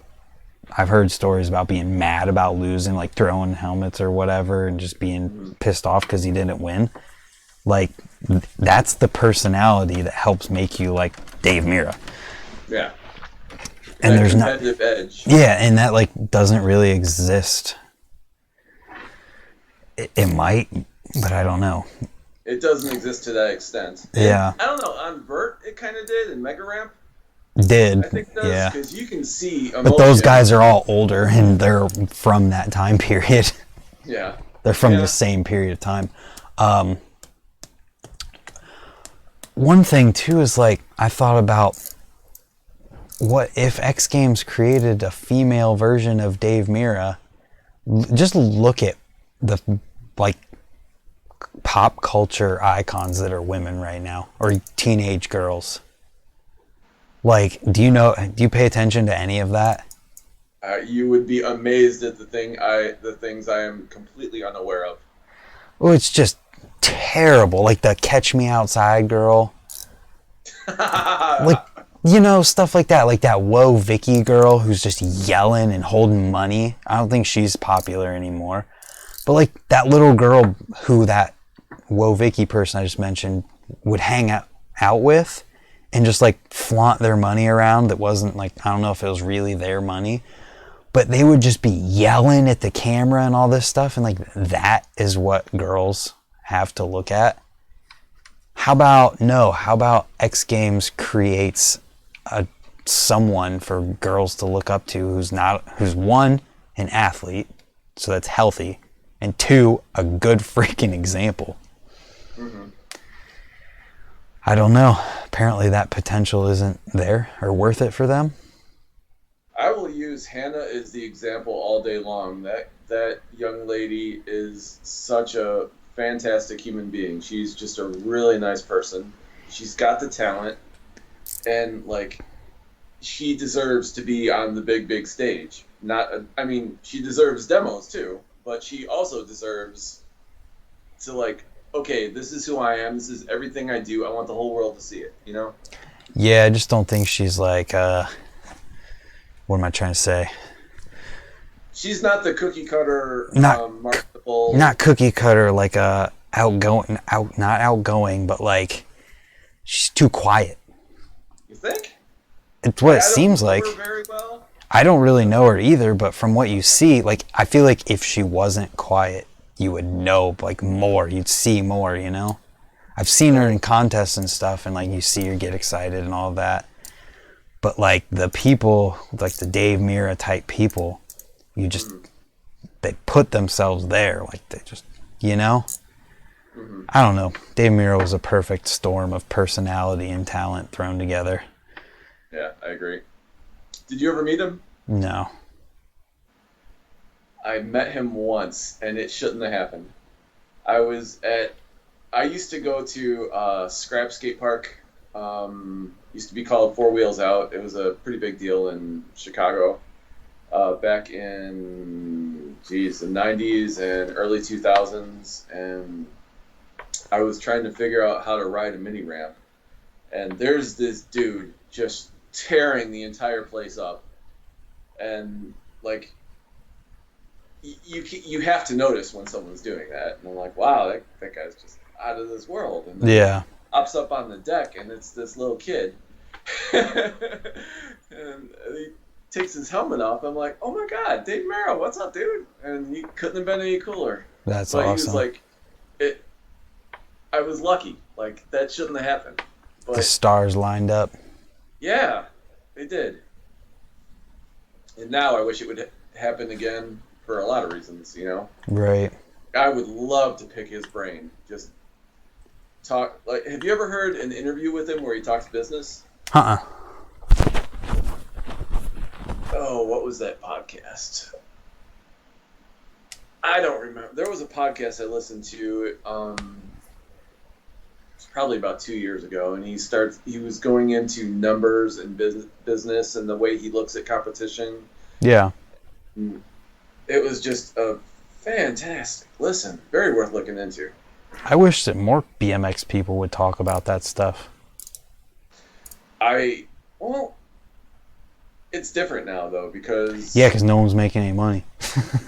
I've heard stories about being mad about losing, like throwing helmets or whatever and just being pissed off because he didn't win. Like, that's the personality that helps make you like Dave Mirra. Yeah. And there's not competitive edge. Yeah, and that like doesn't really exist. It might But I don't know. It doesn't exist to that extent. Yeah. And I don't know. On Vert, it kind of did, and Mega Ramp, Did. I think it does, Yeah. because you can see But those guys are all older, and they're from that time period. Yeah. They're from the same period of time. One thing, too, is, like, I thought about what if X Games created a female version of Dave Mirra? Just look at the, like, pop culture icons that are women right now, or teenage girls. Like, do you pay attention to any of that? You would be amazed at the things I am completely unaware of. Oh, it's just terrible. Like the Catch Me Outside girl. Like, stuff like that. Like that Whoa Vicky girl who's just yelling and holding money. I don't think she's popular anymore. But like that little girl who that Whoa Vicky person I just mentioned would hang out with and just like flaunt their money around that wasn't like, I don't know if it was really their money. But they would just be yelling at the camera and all this stuff. And like that is what girls have to look at. How about X Games creates someone for girls to look up to who's one, an athlete, so that's healthy, and two, a good freaking example. Mm-hmm. I don't know. Apparently that potential isn't there or worth it for them. I will use Hannah as the example all day long. That young lady is such a fantastic human being. She's just a really nice person. She's got the talent, and like, she deserves to be on the big stage. She deserves demos too, but she also deserves to, like, okay, this is who I am. This is everything I do. I want the whole world to see it. Yeah, I just don't think she's like. What am I trying to say? She's not the cookie cutter, marketable. Not cookie cutter, like not outgoing, but like she's too quiet. You think? It's what it seems like. Her very well. I don't really know her either, but from what you see, like I feel like if she wasn't quiet, you would know like more. You'd see more, I've seen her in contests and stuff, and like you see her get excited and all of that. But like the people, like the Dave Mirra type people, they put themselves there. Like they just, I don't know. Dave Mirra was a perfect storm of personality and talent thrown together. Yeah, I agree. Did you ever meet him? No. I met him once, and it shouldn't have happened. I used to go to Scrap Skate Park. Used to be called Four Wheels Out. It was a pretty big deal in Chicago back in the 90s and early 2000s, and I was trying to figure out how to ride a mini ramp, and there's this dude just tearing the entire place up, and like you have to notice when someone's doing that, and I'm like, wow, that guy's just out of this world. And then pops up on the deck, and it's this little kid. And he takes his helmet off. I'm like, oh my god, Dave Mirra, what's up, dude? And he couldn't have been any cooler. That's but awesome. He was like, I was lucky. Like, that shouldn't have happened. But the stars lined up. Yeah, they did. And now I wish it would happen again for a lot of reasons, Right. I would love to pick his brain. Just talk. Like, have you ever heard an interview with him where he talks business? Oh, what was that podcast? I don't remember. There was a podcast I listened to. It's probably about 2 years ago, and he was going into numbers and business and the way he looks at competition. Yeah. It was just a fantastic listen. Very worth looking into. I wish that more BMX people would talk about that stuff. It's different now, though, because... Yeah, because no one's making any money.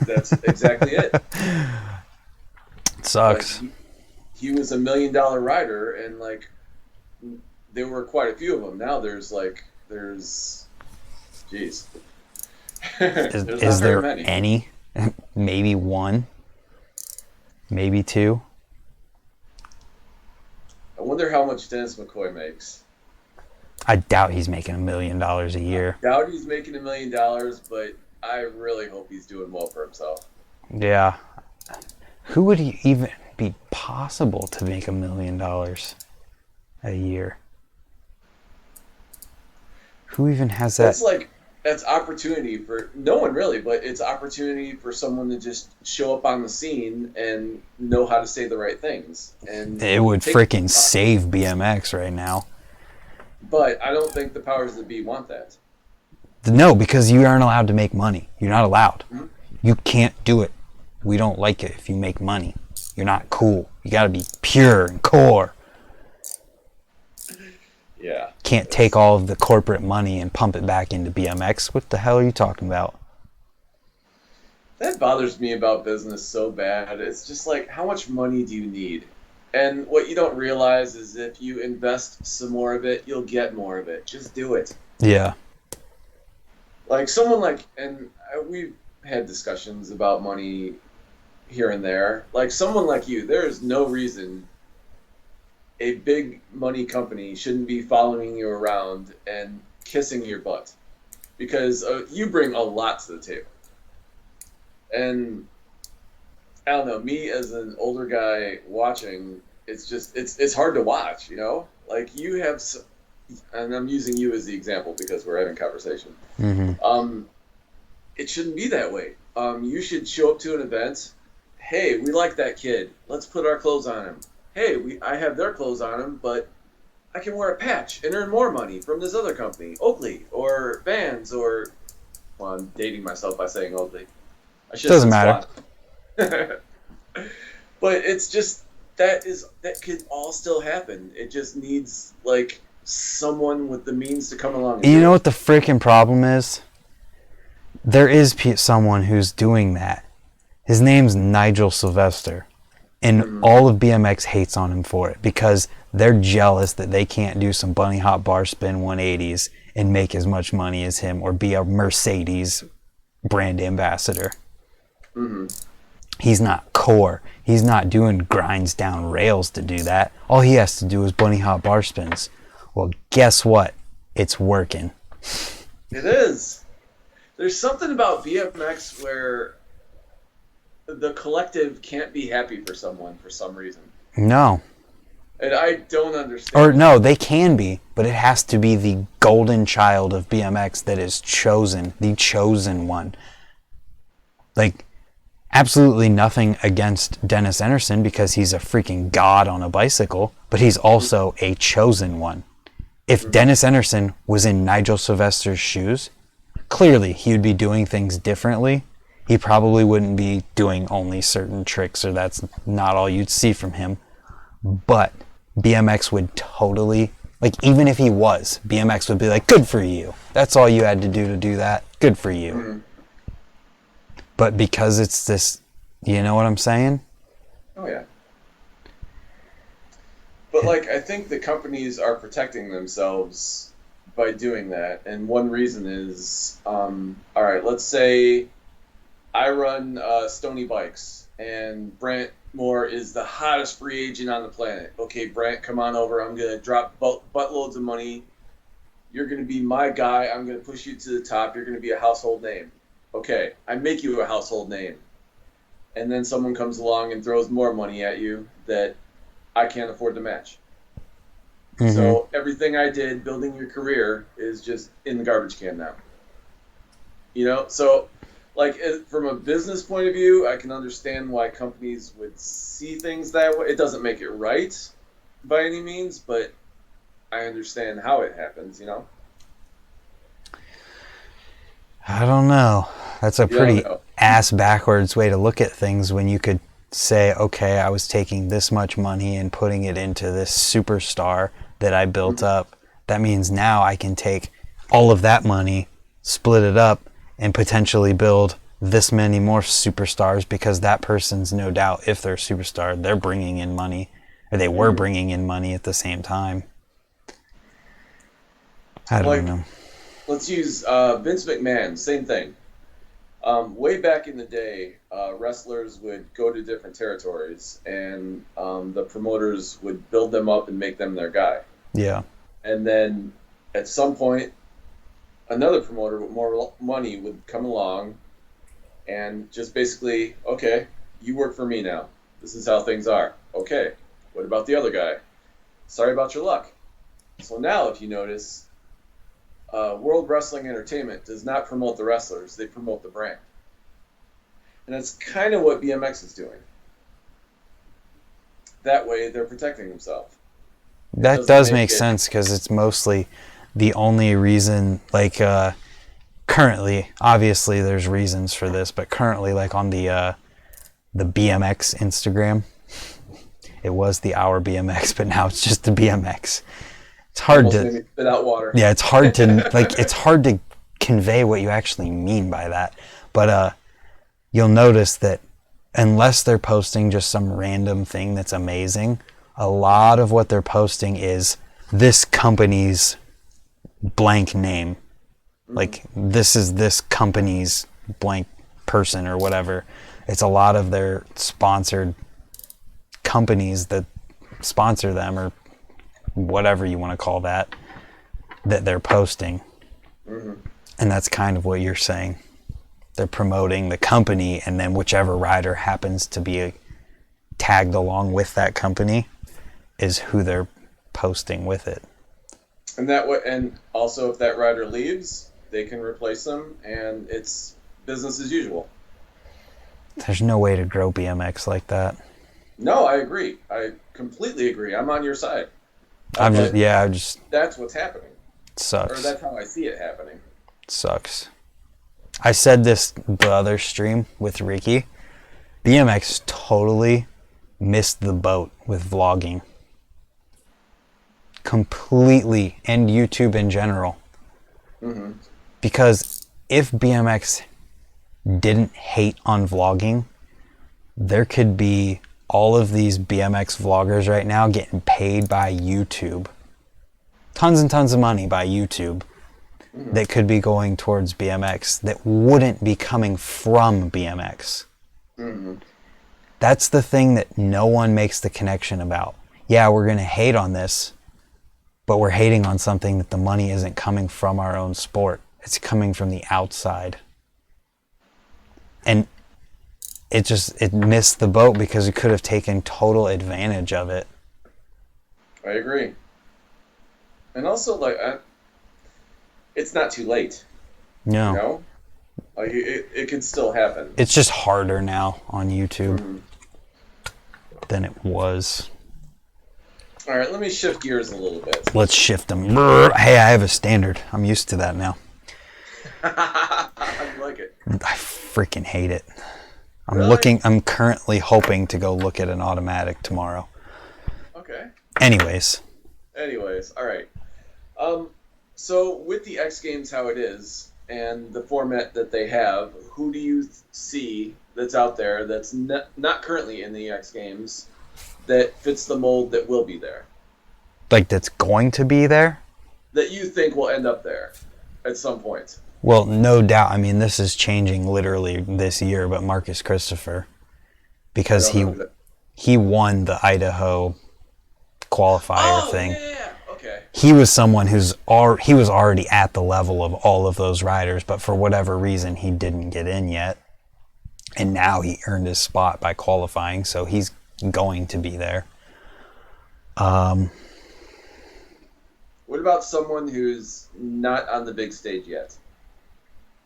That's exactly it. It sucks. Like, he was $1 million rider, and, like, there were quite a few of them. Now there's... Jeez. Is there any? Maybe one? Maybe two? wonder how much Dennis McCoy makes. I doubt he's making $1 million a year. I doubt he's making $1 million, but I really hope he's doing well for himself. Yeah. Who would he even be possible to make $1 million a year? Who even has that? That's opportunity for no one really, but it's opportunity for someone to just show up on the scene and know how to say the right things. And it would freaking save BMX right now. But I don't think the powers that be want that. No, because you aren't allowed to make money. You're not allowed. Mm-hmm. You can't do it. We don't like it if you make money. You're not cool. You gotta be pure and core. Yeah. Can't take all of the corporate money and pump it back into BMX. What the hell are you talking about? That bothers me about business so bad. It's just like, how much money do you need? And what you don't realize is if you invest some more of it, you'll get more of it. Just do it. Yeah. Like someone like, and we've had discussions about money here and there. Like someone like you, there is no reason a big money company shouldn't be following you around and kissing your butt, because you bring a lot to the table. And I don't know, me as an older guy watching, it's just it's hard to watch, you know. Like you have, and I'm using you as the example because we're having a conversation. Mm-hmm. It shouldn't be that way. You should show up to an event. Hey, we like that kid. Let's put our clothes on him. Hey, I have their clothes on him, but I can wear a patch and earn more money from this other company, Oakley or Vans or. Well, I'm dating myself by saying Oakley. I should Doesn't matter. But it's just that could all still happen. It just needs like someone with the means to come along. You know what the freaking problem is? There is someone who's doing that. His name's Nigel Sylvester. And all of BMX hates on him for it because they're jealous that they can't do some bunny hop bar spin 180s and make as much money as him or be a Mercedes brand ambassador. Mm-hmm. He's not core. He's not doing grinds down rails to do that. All he has to do is bunny hop bar spins. Well, guess what? It's working. It is. There's something about BMX where the collective can't be happy for someone for some reason. No. And I don't understand. Or no, they can be, but it has to be the golden child of BMX that is chosen, the chosen one. Like, absolutely nothing against Dennis Anderson because he's a freaking god on a bicycle, but he's also a chosen one. If Dennis Anderson was in Nigel Sylvester's shoes, clearly he would be doing things differently. He probably wouldn't be doing only certain tricks, or that's not all you'd see from him. But BMX would totally, like, even if he was, BMX would be like, good for you. That's all you had to do that. Good for you. Mm-hmm. But because it's this, you know what I'm saying? Oh, yeah. But, like, I think the companies are protecting themselves by doing that. And one reason is, all right, let's say I run Stoney bikes, and Brant Moore is the hottest free agent on the planet. Okay, Brant, come on over. I'm going to drop buttloads of money. You're going to be my guy. I'm going to push you to the top. You're going to be a household name. Okay, I make you a household name. And then someone comes along and throws more money at you that I can't afford to match. Mm-hmm. So everything I did building your career is just in the garbage can now. You know, so like from a business point of view, I can understand why companies would see things that way. It doesn't make it right by any means, but I understand how it happens, you know? I don't know. That's a pretty ass backwards way to look at things when you could say, okay, I was taking this much money and putting it into this superstar that I built up. That means now I can take all of that money, split it up, and potentially build this many more superstars because that person's no doubt, if they're a superstar, they're bringing in money, or they were bringing in money at the same time. I don't know. Let's use Vince McMahon, same thing. Way back in the day, wrestlers would go to different territories, and the promoters would build them up and make them their guy. Yeah. And then at some point, another promoter with more money would come along and just basically, okay, you work for me now. This is how things are. Okay, what about the other guy? Sorry about your luck. So now, if you notice, World Wrestling Entertainment does not promote the wrestlers, they promote the brand. And that's kind of what BMX is doing. That way, they're protecting themselves. That does make sense, because it's mostly the only reason, like, currently, obviously there's reasons for this, but currently, like, on the BMX Instagram, it was the Our BMX, but now it's just the BMX. It's hard Almost to made me spit out water. Yeah, it's hard to like it's hard to convey what you actually mean by that. But you'll notice that unless they're posting just some random thing that's amazing, a lot of what they're posting is this company's blank name. Like, this is this company's blank person or whatever. It's a lot of their sponsored companies that sponsor them, or whatever you want to call that they're posting. And that's kind of what you're saying. They're promoting the company, and then whichever rider happens to be tagged along with that company is who they're posting with it. And that way, and also if that rider leaves, they can replace them, and it's business as usual. There's no way to grow BMX like that. No, I agree. I completely agree. I'm on your side. That's what's happening. It sucks. Or that's how I see it happening. It sucks. I said this the other stream with Ricky. BMX totally missed the boat with vlogging. Completely. And YouTube in general. Because if BMX didn't hate on vlogging, there could be all of these BMX vloggers right now getting paid by YouTube. Tons and tons of money by YouTube that could be going towards BMX that wouldn't be coming from BMX. That's the thing that no one makes the connection about. Yeah, we're going to hate on this, but we're hating on something that the money isn't coming from our own sport. It's coming from the outside. And it missed the boat because it could have taken total advantage of it. I agree. And also, like, it's not too late. No. You know? Like, it can still happen. It's just harder now on YouTube than it was. All right, let me shift gears a little bit. Let's shift them. Hey, I have a standard. I'm used to that now. I like it. I freaking hate it. Really? I'm currently hoping to go look at an automatic tomorrow. Okay. Anyways, all right. So with the X Games how it is, and the format that they have, who do you see that's out there that's not currently in the X Games that fits the mold that will be there? like that's going to be there? That you think will end up there at some point? Well, no doubt. I mean, this is changing literally this year, but Marcus Christopher, because he won the Idaho qualifier thing. Yeah. Okay. He was someone he was already at the level of all of those riders, but for whatever reason he didn't get in yet. And now he earned his spot by qualifying, so he's going to be there. What about someone who's not on the big stage yet?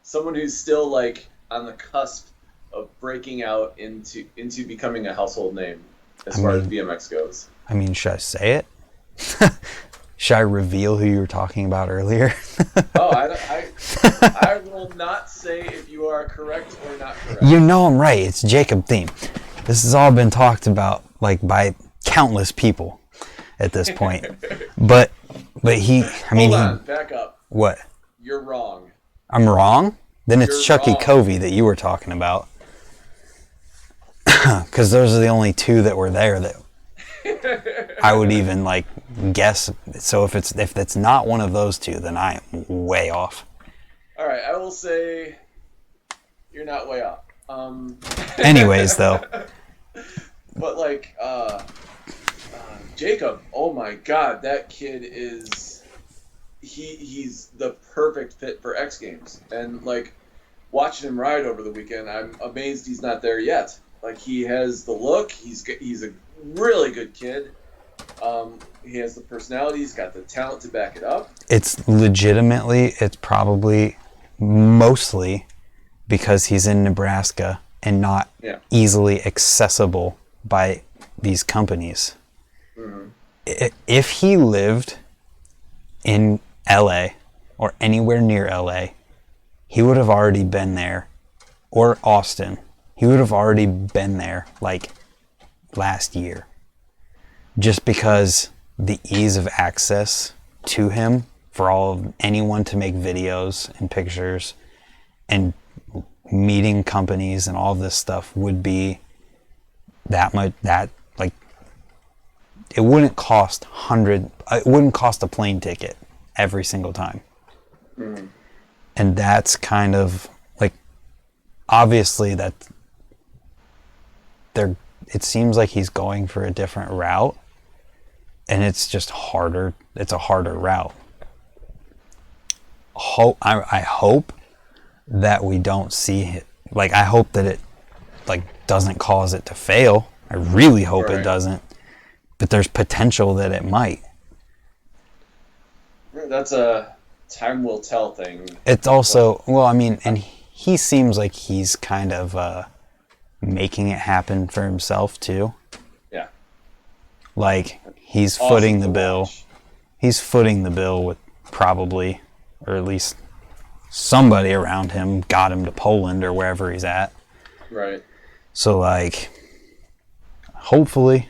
Someone who's still like on the cusp of breaking out into becoming a household name as far as BMX goes. I mean, should I say it? Should I reveal who you were talking about earlier? Oh, I will not say if you are correct or not correct. You know I'm right. It's Jacob Thiem. This has all been talked about like by countless people at this point. But he, I mean, Hold on, back up. What? You're wrong. I'm wrong? Then it's You're Chucky wrong. Covey that you were talking about. Because those are the only two that were there that I would even like guess. So if it's not one of those two, then I am way off. All right, I will say You're not way off. Anyways, though. But like Jacob, oh my God, that kid is he's the perfect fit for X Games. And like watching him ride over the weekend, I'm amazed he's not there yet. Like he has the look. He's a really good kid. He has the personality. He's got the talent to back it up. It's probably mostly because he's in Nebraska and not easily accessible by these companies. Mm-hmm. If he lived in LA or anywhere near LA, he would have already been there, or Austin. He would have already been there like last year. Just because the ease of access to him for anyone to make videos and pictures and meeting companies and all of this stuff would be that much, it wouldn't cost a plane ticket every single time. Mm-hmm. And that's kind of like, obviously it seems like he's going for a different route, and it's just harder. It's a harder route. I hope that we don't see it. Like, I hope that it doesn't cause it to fail. I really hope it doesn't. But there's potential that it might. That's a time will tell thing. It's also, well, I mean, and he seems like he's kind of making it happen for himself too. Yeah. Like, he's footing the bill. He's footing the bill with probably, or at least somebody around him got him to Poland or wherever he's at. Right. So, like, hopefully.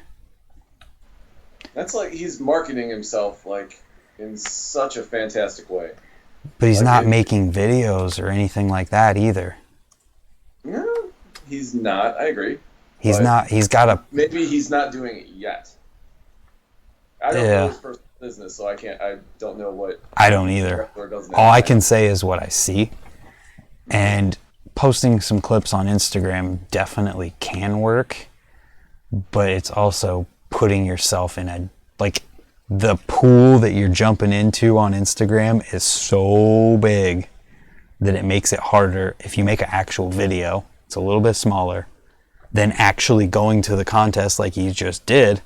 That's like he's marketing himself like in such a fantastic way. But he's not making videos or anything like that either. No, he's not. I agree. He's not. He's got a. Maybe he's not doing it yet. I don't know his personal business, so I don't know what. I don't either. All I can say is what I see. And posting some clips on Instagram definitely can work, but it's also putting yourself in the pool that you're jumping into on Instagram is so big that it makes it harder. If you make an actual video, it's a little bit smaller. Then actually going to the contest like you just did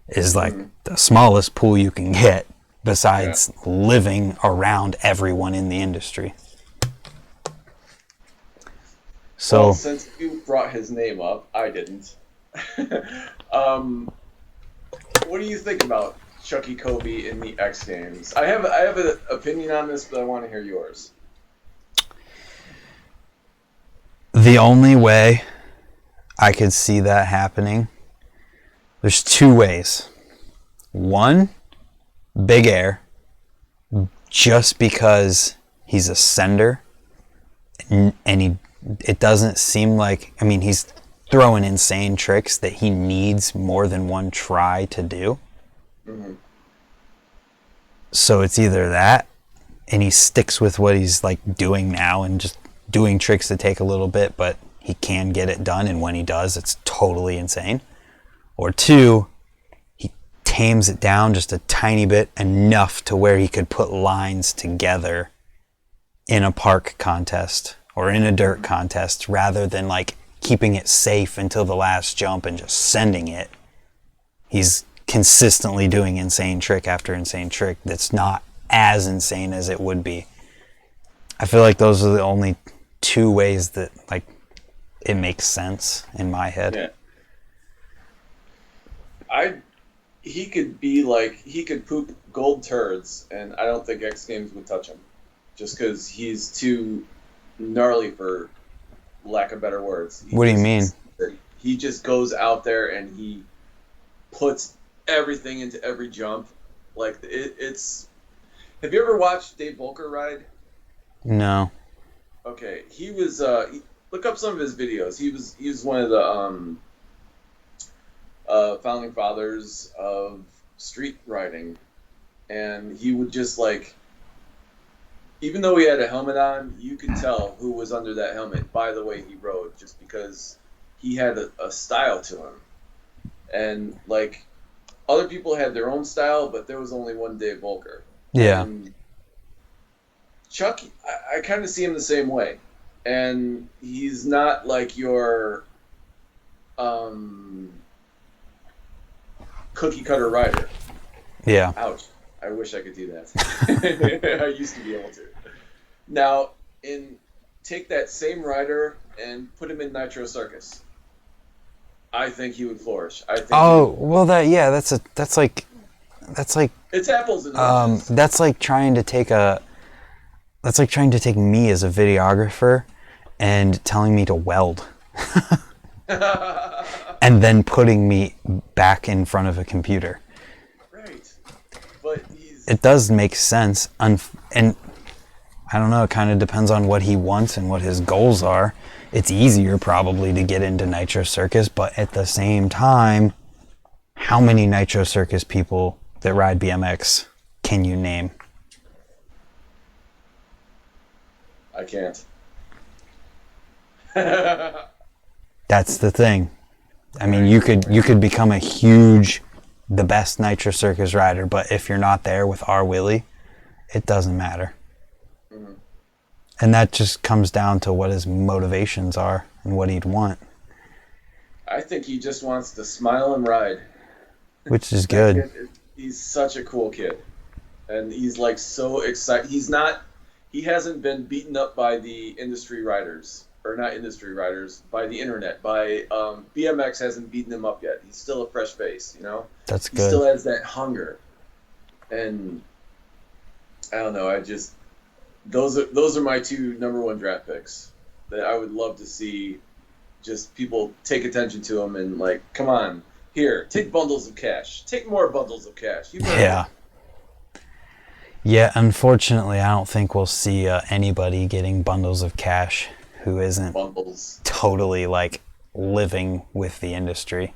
is like the smallest pool you can get, besides living around everyone in the industry. So, well, since you brought his name up, I didn't. What do you think about Chucky Kobe in the X Games? I have an opinion on this, but I want to hear yours. The only way I could see that happening, there's two ways. One, Big Air, just because he's a sender, and it doesn't seem like, I mean, he's throwing insane tricks that he needs more than one try to do. Mm-hmm. So it's either that, and he sticks with what he's doing now and just doing tricks that take a little bit, but he can get it done, and when he does, it's totally insane. Or two, he tames it down just a tiny bit, enough to where he could put lines together in a park contest or in a dirt contest, rather than keeping it safe until the last jump and just sending it. He's consistently doing insane trick after insane trick that's not as insane as it would be. I feel like those are the only two ways that it makes sense in my head. Yeah. He could poop gold turds, and I don't think X Games would touch him, just because he's too gnarly, for lack of better words. What do you mean? He just goes out there and he puts everything into every jump. It's. Have you ever watched Dave Volker ride? No. Okay, he was. Look up some of his videos. He was one of the founding fathers of street riding, and he would just even though he had a helmet on, you could tell who was under that helmet by the way he rode, just because he had a style to him. And, like, other people had their own style, but there was only one Dave Volker. Yeah. And Chuck, I kind of see him the same way. And he's not like your cookie cutter rider. Yeah. Ouch. I wish I could do that. I used to be able to. Now, take that same rider and put him in Nitro Circus. I think he would flourish. I think. Oh, well, that's like It's apples and oranges. that's like trying to take me as a videographer and telling me to weld. And then putting me back in front of a computer. Right. But it does make sense. And I don't know, it kind of depends on what he wants and what his goals are. It's easier probably to get into Nitro Circus, but at the same time, how many Nitro Circus people that ride BMX can you name? I can't. That's the thing. I mean, you could become the best Nitro Circus rider, but if you're not there with our Willie, it doesn't matter. Mm-hmm. And that just comes down to what his motivations are and what he'd want. I think he just wants to smile and ride. Which is good. He's such a cool kid. And he's like so excited. He hasn't been beaten up by the industry riders. Or not industry riders, by the internet. BMX hasn't beaten him up yet. He's still a fresh face, you know? That's good. He still has that hunger. And I don't know, those are my two number one draft picks that I would love to see just people take attention to him and like, come on, here, take bundles of cash. Take more bundles of cash. Yeah. Yeah, unfortunately, I don't think we'll see anybody getting bundles of cash who isn't totally like living with the industry.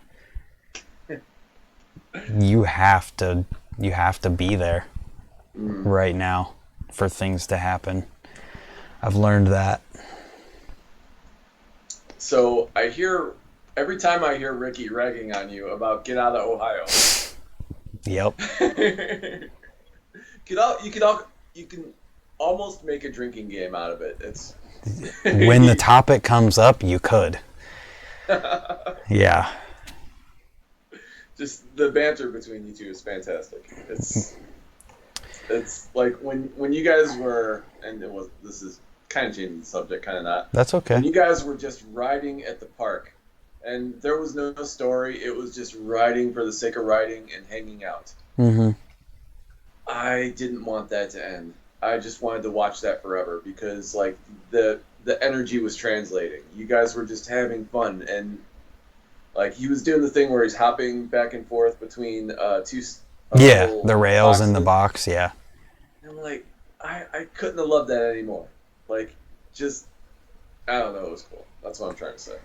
You have to be there right now for things to happen. I've learned that. So every time I hear Ricky ragging on you about get out of Ohio. Yep. You can almost make a drinking game out of it. It's when the topic comes up, you could. Yeah. Just the banter between you two is fantastic. It's like when you guys were, and this is kind of changing the subject, kind of not. That's okay. When you guys were just riding at the park, and there was no story, it was just riding for the sake of riding and hanging out. Mm-hmm. I didn't want that to end. I just wanted to watch that forever because like the energy was translating. You guys were just having fun, and like he was doing the thing where he's hopping back and forth between two. The rails in the box. Yeah. And I'm like, I couldn't have loved that anymore. Like, just I don't know. It was cool. That's what I'm trying to say.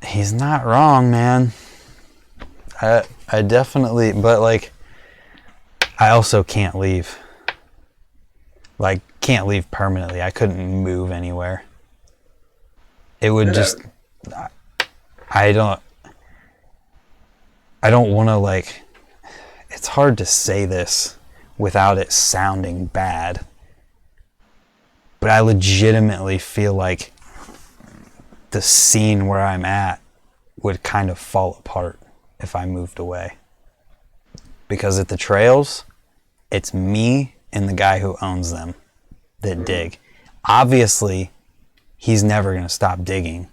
He's not wrong, man. I definitely, but like, I also can't leave. Like, can't leave permanently. I couldn't move anywhere. It would just... I don't want to, like... It's hard to say this without it sounding bad. But I legitimately feel like the scene where I'm at would kind of fall apart if I moved away. Because at the trails, it's me and the guy who owns them that dig. Obviously, he's never going to stop digging,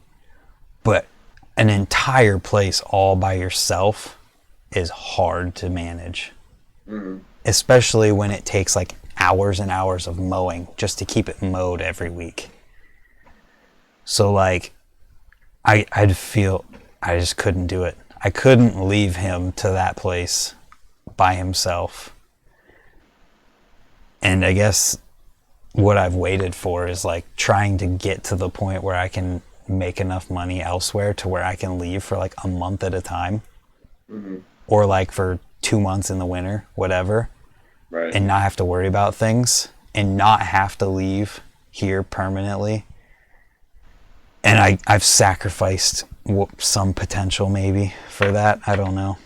but an entire place all by yourself is hard to manage. Especially when it takes like hours and hours of mowing just to keep it mowed every week. So like, I'd feel I just couldn't do it. I couldn't leave him to that place by himself. And I guess what I've waited for is like trying to get to the point where I can make enough money elsewhere to where I can leave for like a month at a time. Or like for 2 months in the winter, whatever. Right. And not have to worry about things. and not have to leave here permanently. And I've sacrificed some potential maybe for that. I don't know.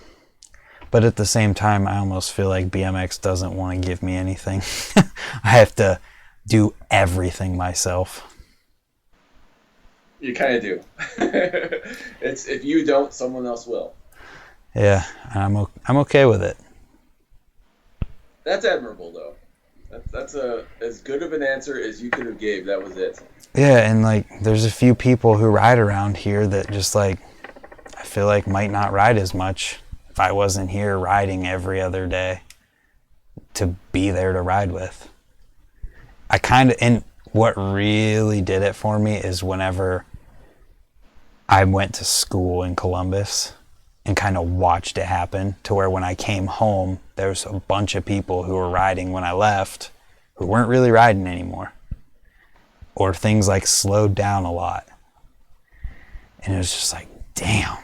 But at the same time, I almost feel like BMX doesn't want to give me anything. I have to do everything myself. You kind of do. It's if you don't, someone else will. Yeah, I'm okay with it. That's admirable, though. That's as good of an answer as you could have gave. That was it. Yeah, and like, there's a few people who ride around here that just like, I feel like might not ride as much if I wasn't here riding every other day to be there to ride with. And what really did it for me is whenever I went to school in Columbus and kind of watched it happen, to where when I came home, there was a bunch of people who were riding when I left who weren't really riding anymore. Or things like slowed down a lot. And it was just like, damn,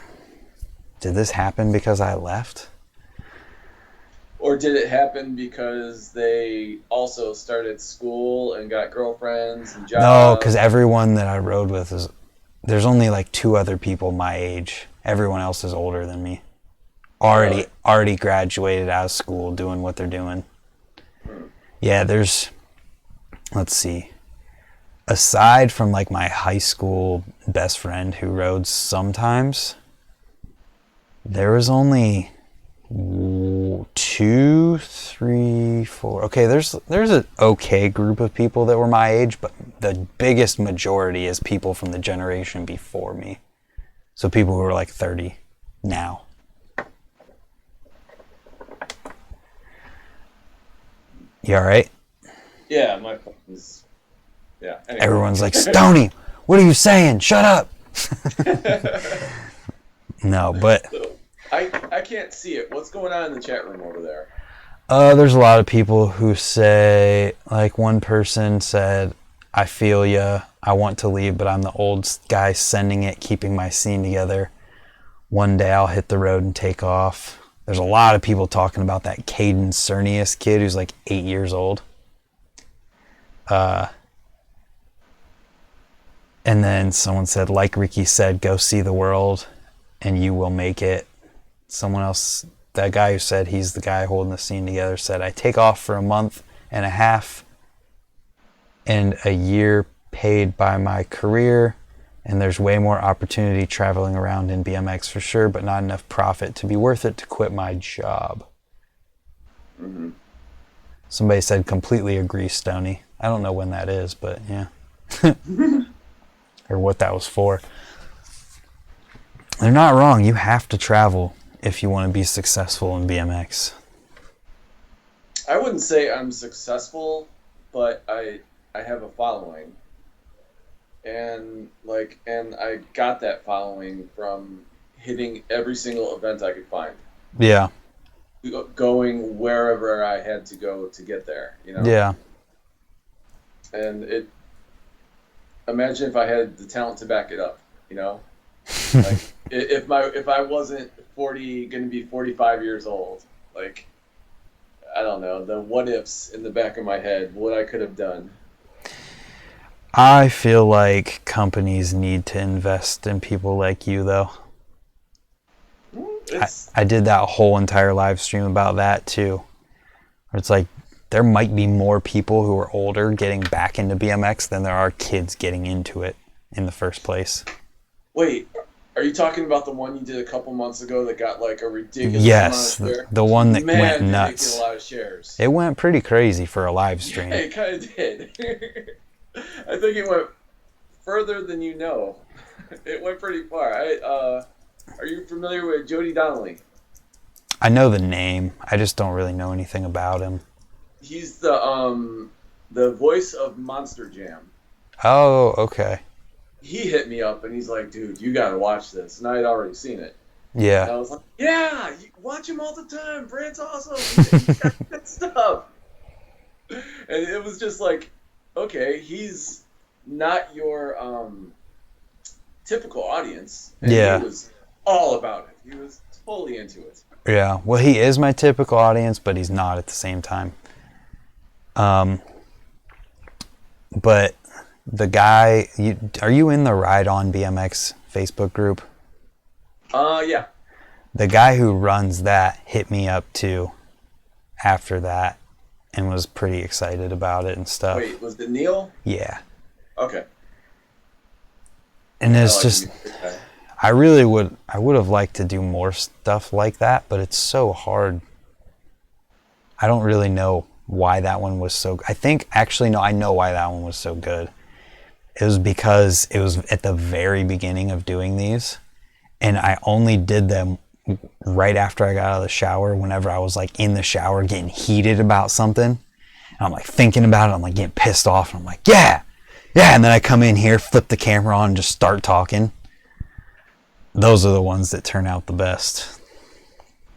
did this happen because I left? Or did it happen because they also started school and got girlfriends and jobs? No, because everyone that I rode with there's only like 2 other people my age. Everyone else is older than me. Already graduated out of school, doing what they're doing. Yeah, let's see. Aside from like my high school best friend who rode sometimes, there was only 2, 3, 4. Okay, there's an okay group of people that were my age, but the biggest majority is people from the generation before me. So people who are like 30 now. You all right? Yeah, my phone's... Yeah. Anyway. Everyone's like, Stoney, what are you saying? Shut up. No, but... So, I can't see it. What's going on in the chat room over there? There's a lot of people who say, like one person said, I feel ya. I want to leave, but I'm the old guy sending it, keeping my scene together. One day I'll hit the road and take off. There's a lot of people talking about that Caden Cernius kid who's like 8 years old. And then someone said, like Ricky said, go see the world and you will make it. Someone else, that guy who said he's the guy holding the scene together, said, I take off for a month and a half and a year paid by my career, and there's way more opportunity traveling around in BMX for sure, but not enough profit to be worth it to quit my job. Mm-hmm. Somebody said, completely agree, Stoney. I don't know when that is, but yeah. Or what that was for. They're not wrong. You have to travel if you want to be successful in BMX. I wouldn't say I'm successful, but I have a following. And I got that following from hitting every single event I could find. Yeah. Going wherever I had to go to get there, you know? Yeah. And imagine if I had the talent to back it up, you know? Like if I wasn't gonna be 45 years old, like, I don't know, the what ifs in the back of my head, what I could have done. I feel like companies need to invest in people like you, though. I did that whole entire live stream about that, too. It's like, there might be more people who are older getting back into BMX than there are kids getting into it in the first place. Wait, are you talking about the one you did a couple months ago that got like a ridiculous yes, amount of shares? The one that went Man, nuts. Did it get a lot of shares. It went pretty crazy for a live stream. Yeah, it kind of did. I think it went further than you know. It went pretty far. Are you familiar with Jody Donnelly? I know the name. I just don't really know anything about him. He's the voice of Monster Jam. Oh, okay. He hit me up and he's like, dude, you gotta watch this. And I had already seen it. Yeah. And I was like, yeah, you watch him all the time. Brand's awesome. He's got good stuff. And it was just like, okay, he's not your typical audience. And yeah. He was all about it. He was totally into it. Yeah. Well, he is my typical audience, but he's not at the same time. But the guy, are you in the Ride on BMX Facebook group? Yeah. The guy who runs that hit me up too after that and was pretty excited about it and stuff. Wait, was it Neil? Yeah. Okay. And it's just, I would have liked to do more stuff like that, but it's so hard. I don't really know why that one was so, I know why that one was so good. It was because it was at the very beginning of doing these, and I only did them right after I got out of the shower, whenever I was like in the shower getting heated about something. And I'm like thinking about it, I'm like getting pissed off, and I'm like, yeah. And then I come in here, flip the camera on, and just start talking. Those are the ones that turn out the best.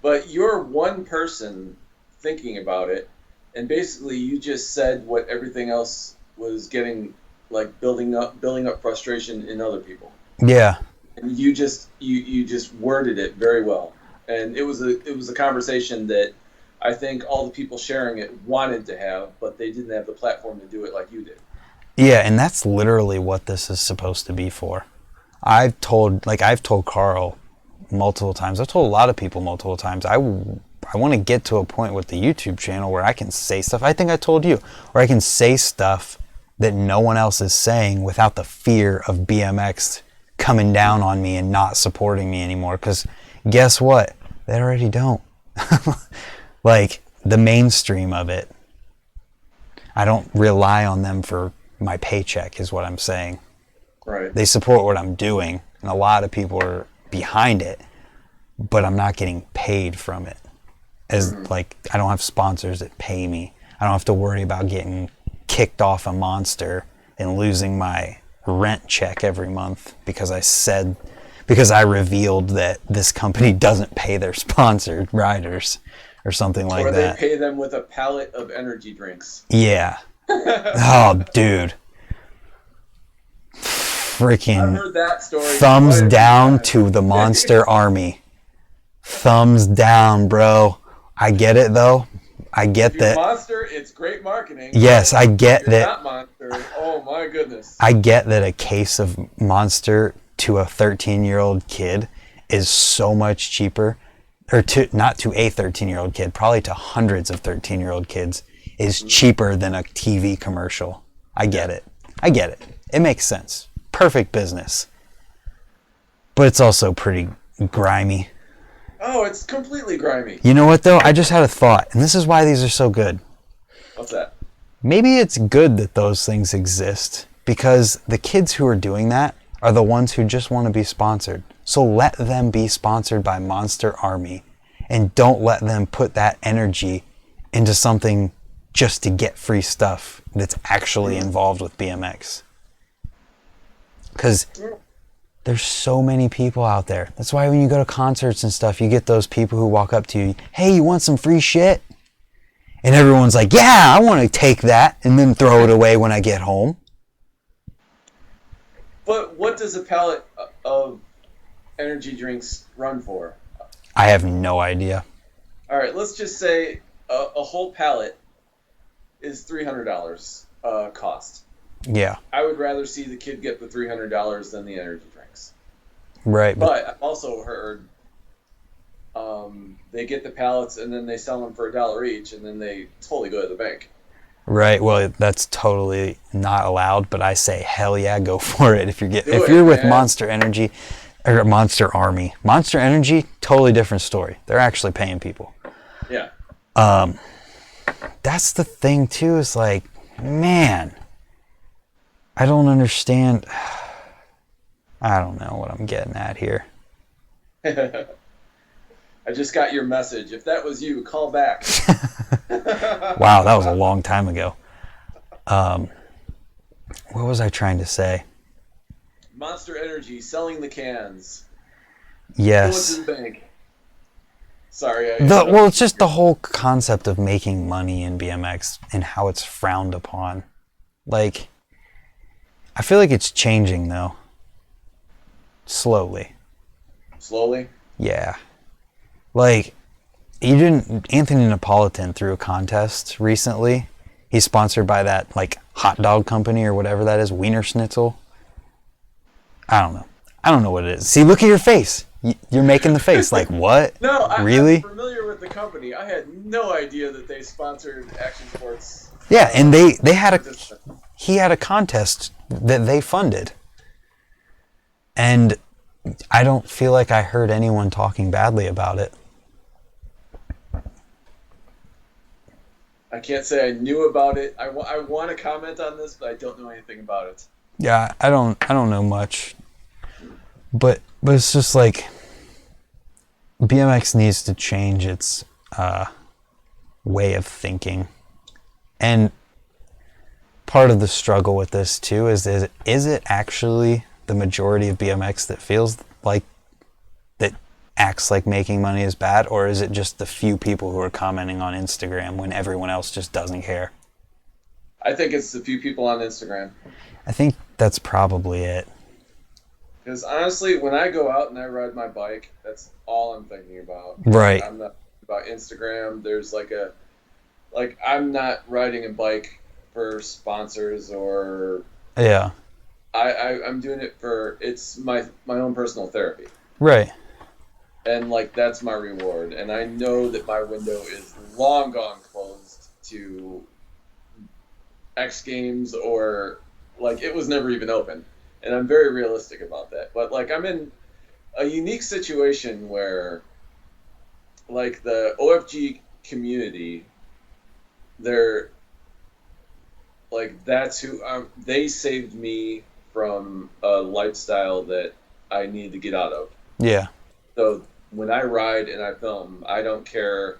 But you're one person thinking about it, and basically you just said what everything else was getting, like building up frustration in other people. Yeah. And you just worded it very well, and it was a conversation that I think all the people sharing it wanted to have, but they didn't have the platform to do it like you did. Yeah, and that's literally what this is supposed to be for. I've told Carl multiple times. I've told a lot of people multiple times. I want to get to a point with the YouTube channel where I can say stuff. I think I told you, where I can say stuff that no one else is saying without the fear of BMX coming down on me and not supporting me anymore. Because guess what? They already don't. Like, the mainstream of it. I don't rely on them for my paycheck, is what I'm saying. Right. They support what I'm doing, and a lot of people are behind it, but I'm not getting paid from it. Like, I don't have sponsors that pay me. I don't have to worry about getting kicked off a Monster and losing my rent check every month because I revealed that this company doesn't pay their sponsored riders or something like that. Or they pay them with a pallet of energy drinks. Yeah. Oh, dude. Freaking I've heard that story. Thumbs down to the Monster Army. Thumbs down, bro. I get it, though. I get that. Monster, it's great marketing. Yes, I get that. Not Monster. Oh my goodness. I get that a case of Monster to a 13-year-old kid is so much cheaper, or not to a 13-year-old kid, probably to hundreds of 13-year-old kids, is cheaper than a TV commercial. I get it. It makes sense. Perfect business. But it's also pretty grimy. Oh, it's completely grimy. You know what, though? I just had a thought, and this is why these are so good. What's that? Maybe it's good that those things exist, because the kids who are doing that are the ones who just want to be sponsored. So let them be sponsored by Monster Army, and don't let them put that energy into something just to get free stuff that's actually involved with BMX. Because there's so many people out there. That's why when you go to concerts and stuff, you get those people who walk up to you, hey, you want some free shit? And everyone's like, yeah, I want to take that and then throw it away when I get home. But what does a pallet of energy drinks run for? I have no idea. All right, let's just say a whole pallet is $300 cost. Yeah. I would rather see the kid get the $300 than the energy drinks. Right. But I've also heard they get the pallets and then they sell them for $1 each, and then they totally go to the bank. Right. Well, that's totally not allowed, but I say hell yeah, go for it. If you're with Monster Energy or Monster Army. Monster Energy, totally different story. They're actually paying people. Yeah. That's the thing too, is like, man, I don't understand. I don't know what I'm getting at here. I just got your message. If that was you, call back. Wow, that was a long time ago. What was I trying to say? Monster Energy selling the cans. Yes. Going to the bank. Sorry. Well, it's just the whole concept of making money in BMX and how it's frowned upon. Like, I feel like it's changing though. Slowly. Slowly? Yeah. Like, Anthony Napolitan threw a contest recently. He's sponsored by that, like, hot dog company or whatever that is, Wiener Schnitzel. I don't know. I don't know what it is. See, look at your face. You're making the face like, what? No, really? I'm familiar with the company. I had no idea that they sponsored action sports. Yeah, and they had he had a contest that they funded. And I don't feel like I heard anyone talking badly about it. I can't say I knew about it. I want to comment on this, but I don't know anything about it. Yeah, I don't know much. But it's just like BMX needs to change its way of thinking. And part of the struggle with this too is it actually the majority of BMX that feels like that acts like making money is bad, or is it just the few people who are commenting on Instagram when everyone else just doesn't care? I think it's the few people on Instagram. I think that's probably it. Because honestly, when I go out and I ride my bike, that's all I'm thinking about. Right. I'm not about Instagram. There's I'm not riding a bike for sponsors or. Yeah. I'm doing it it's my own personal therapy. Right. And that's my reward. And I know that my window is long gone closed to XGames or it was never even open. And I'm very realistic about that. But I'm in a unique situation where the OFG community, they're that's who they saved me from a lifestyle that I need to get out of. Yeah. So when I ride and I film, I don't care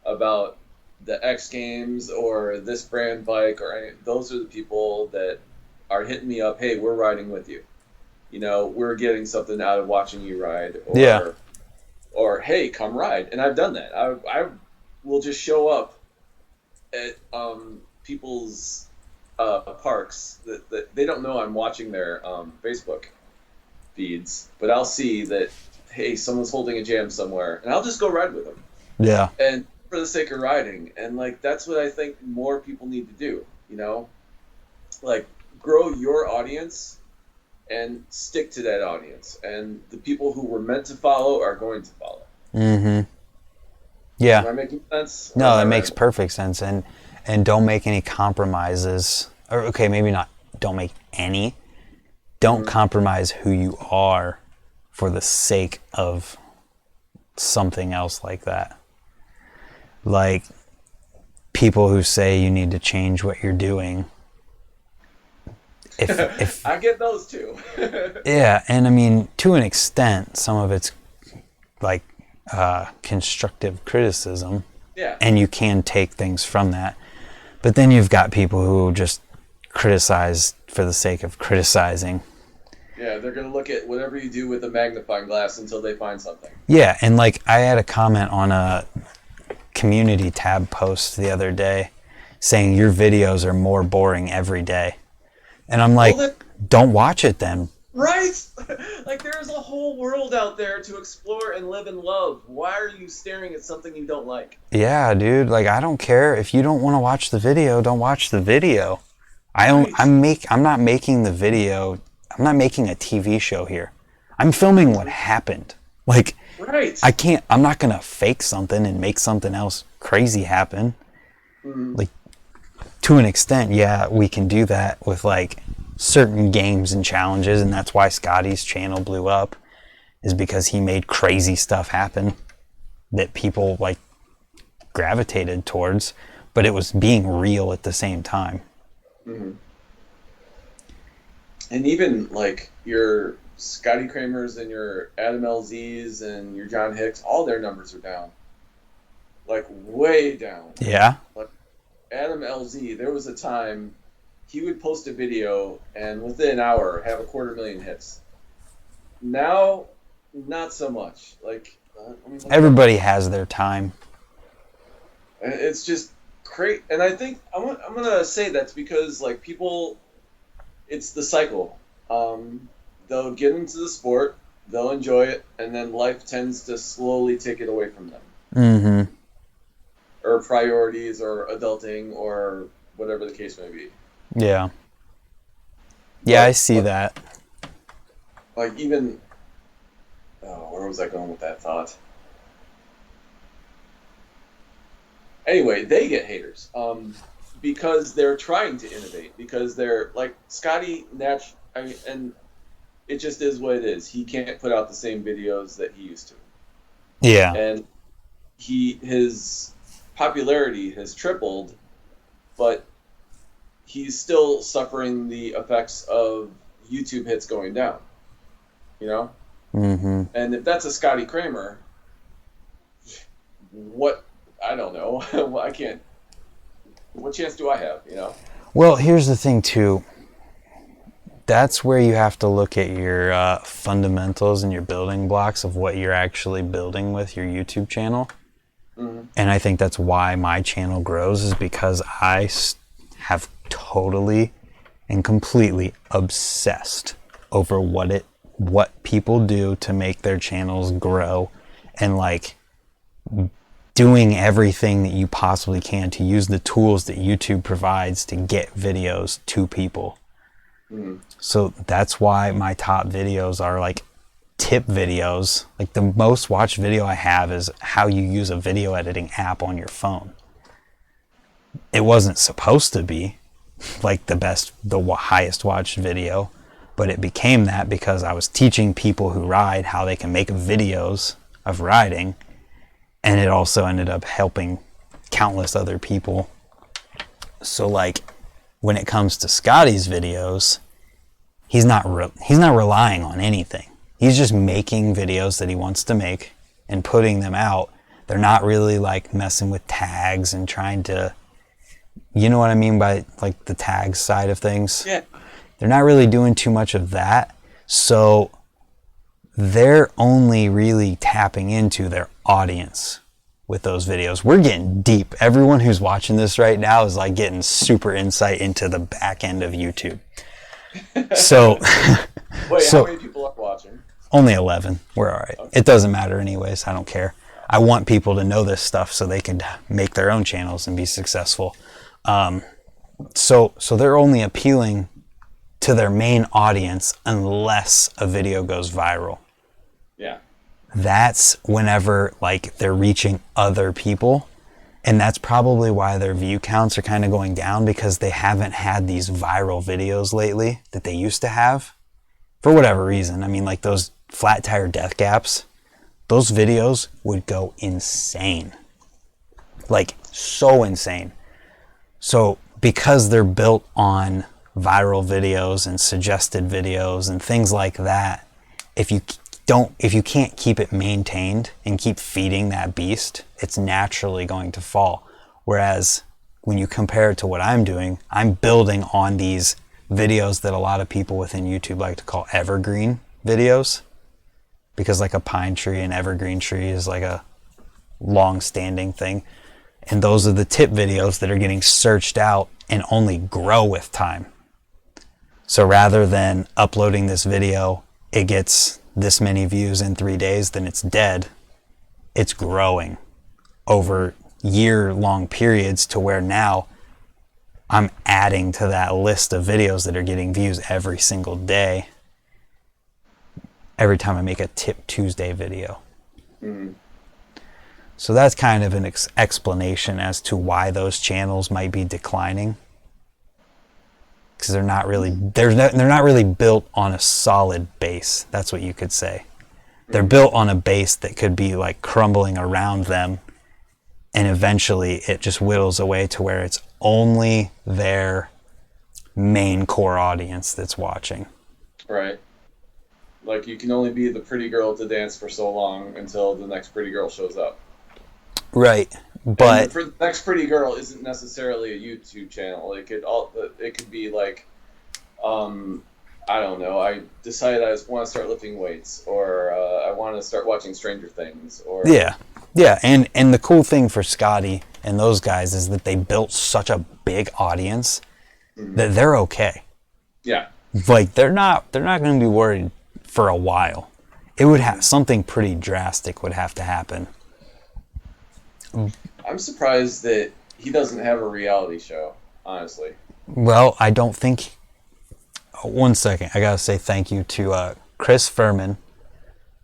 about the X Games or this brand bike or any. Those are the people that are hitting me up. Hey, we're riding with you. We're getting something out of watching you ride. Or, yeah. Or hey, come ride. And I've done that. I will just show up at people's parks that they don't know I'm watching their Facebook feeds, but I'll see that, hey, someone's holding a jam somewhere, and I'll just go ride with them. Yeah. And for the sake of riding, and that's what I think more people need to do. Grow your audience and stick to that audience, and the people who were meant to follow are going to follow. Mm-hmm. Yeah. Am I making sense? No, that makes perfect sense. And don't make any compromises. Or, okay, maybe not don't make any. Don't compromise who you are for the sake of something else like that. Like people who say you need to change what you're doing. If I get those too. yeah, and I mean, to an extent, some of it's constructive criticism. Yeah. And you can take things from that. But then you've got people who just criticize for the sake of criticizing. Yeah, they're going to look at whatever you do with a magnifying glass until they find something. Yeah, and I had a comment on a community tab post the other day saying your videos are more boring every day. And I'm like, don't watch it then. Right? There's a whole world out there to explore and live and love. Why are you staring at something you don't like? Yeah, dude. I don't care. If you don't want to watch the video, don't watch the video. I'm not making the video. I'm not making a TV show here. I'm filming what happened. Right. I'm not going to fake something and make something else crazy happen. Mm-hmm. To an extent, yeah, we can do that with certain games and challenges, and that's why Scotty's channel blew up, is because he made crazy stuff happen that people gravitated towards, but it was being real at the same time. Mm-hmm. And even your Scotty Kramers and your Adam LZs and your John Hicks, all their numbers are down, way down. Yeah. Adam LZ, there was a time he would post a video and within an hour have 250,000 hits. Now, not so much. Everybody has their time. It's just great, and I think I'm gonna say that's because people, it's the cycle. They'll get into the sport, they'll enjoy it, and then life tends to slowly take it away from them. Mm-hmm. Or priorities, or adulting, or whatever the case may be. Yeah. Yeah, I see that. Like, even... Oh, where was I going with that thought? Anyway, they get haters. Because they're trying to innovate. Because they're, like, Scotty, I mean, and it just is what it is. He can't put out the same videos that he used to. Yeah. And his popularity has tripled, but he's still suffering the effects of YouTube hits going down. You know? Mm-hmm. And if that's a Scotty Kramer, what... I don't know. I can't... What chance do I have, you know? Well, here's the thing, too. That's where you have to look at your fundamentals and your building blocks of what you're actually building with your YouTube channel. Mm-hmm. And I think that's why my channel grows, is because I have totally and completely obsessed over what people do to make their channels grow, and like doing everything that you possibly can to use the tools that YouTube provides to get videos to people. Mm-hmm. So that's why my top videos are like tip videos. Like the most watched video I have is how you use a video editing app on your phone. It wasn't supposed to be like the highest watched video, but it became that because I was teaching people who ride how they can make videos of riding, and it also ended up helping countless other people. So like when it comes to Scotty's videos, he's not relying on anything. He's just making videos that he wants to make and putting them out. They're not really like messing with tags and trying to, you know what I mean by like the tag side of things? Yeah. They're not really doing too much of that. So they're only really tapping into their audience with those videos. We're getting deep. Everyone who's watching this right now is like getting super insight into the back end of YouTube. So, wait, how many people are watching? Only 11. We're all right. Okay. It doesn't matter anyways. I don't care. I want people to know this stuff so they can make their own channels and be successful. So they're only appealing to their main audience unless a video goes viral. Yeah. That's whenever like they're reaching other people, and that's probably why their view counts are kind of going down, because they haven't had these viral videos lately that they used to have for whatever reason. I mean, like those flat tire death gaps, those videos would go insane, like so insane. So because they're built on viral videos and suggested videos and things like that, if you can't keep it maintained and keep feeding that beast, it's naturally going to fall. Whereas when you compare it to what I'm doing, I'm building on these videos that a lot of people within YouTube like to call evergreen videos, because like a pine tree and evergreen tree is like a long-standing thing. And those are the tip videos that are getting searched out and only grow with time. So rather than uploading this video, it gets this many views in 3 days, then it's dead. It's growing over year-long periods to where now I'm adding to that list of videos that are getting views every single day, every time I make a Tip Tuesday video. Mm-hmm. So that's kind of an explanation as to why those channels might be declining, because they're not really built on a solid base. That's what you could say. They're built on a base that could be like crumbling around them, and eventually it just whittles away to where it's only their main core audience that's watching. Right. Like you can only be the pretty girl at the dance for so long until the next pretty girl shows up. Right. But and for the next pretty girl isn't necessarily a YouTube channel. It could be like, I don't know. I decided I want to start lifting weights, or I want to start watching Stranger Things, or yeah. And the cool thing for Scotty and those guys is that they built such a big audience that they're okay. Yeah. Like they're not going to be worried for a while. It would have something pretty drastic would have to happen. I'm surprised that he doesn't have a reality show, honestly. Well, I don't think... Oh, 1 second. I got to say thank you to Chris Furman,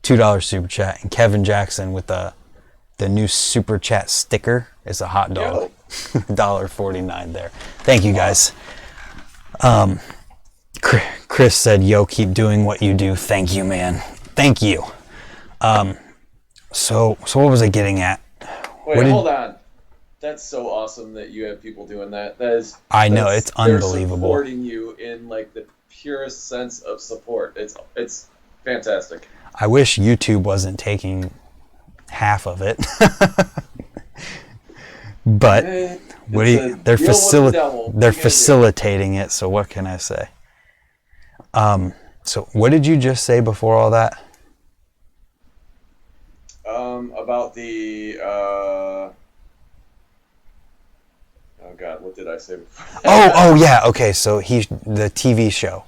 $2 super chat, and Kevin Jackson with the new super chat sticker. It's a hot dog. $1.49 there. Thank you, guys. Chris said, yo, keep doing what you do. Thank you, man. Thank you. So what was I getting at? Wait, hold on. That's so awesome that you have people doing that. I know, it's unbelievable. They're supporting you in like the purest sense of support. It's fantastic. I wish YouTube wasn't taking half of it. But they're facilitating it, so what can I say? So what did you just say before all that? About the oh god, what did I say before? oh yeah, okay, so the TV show.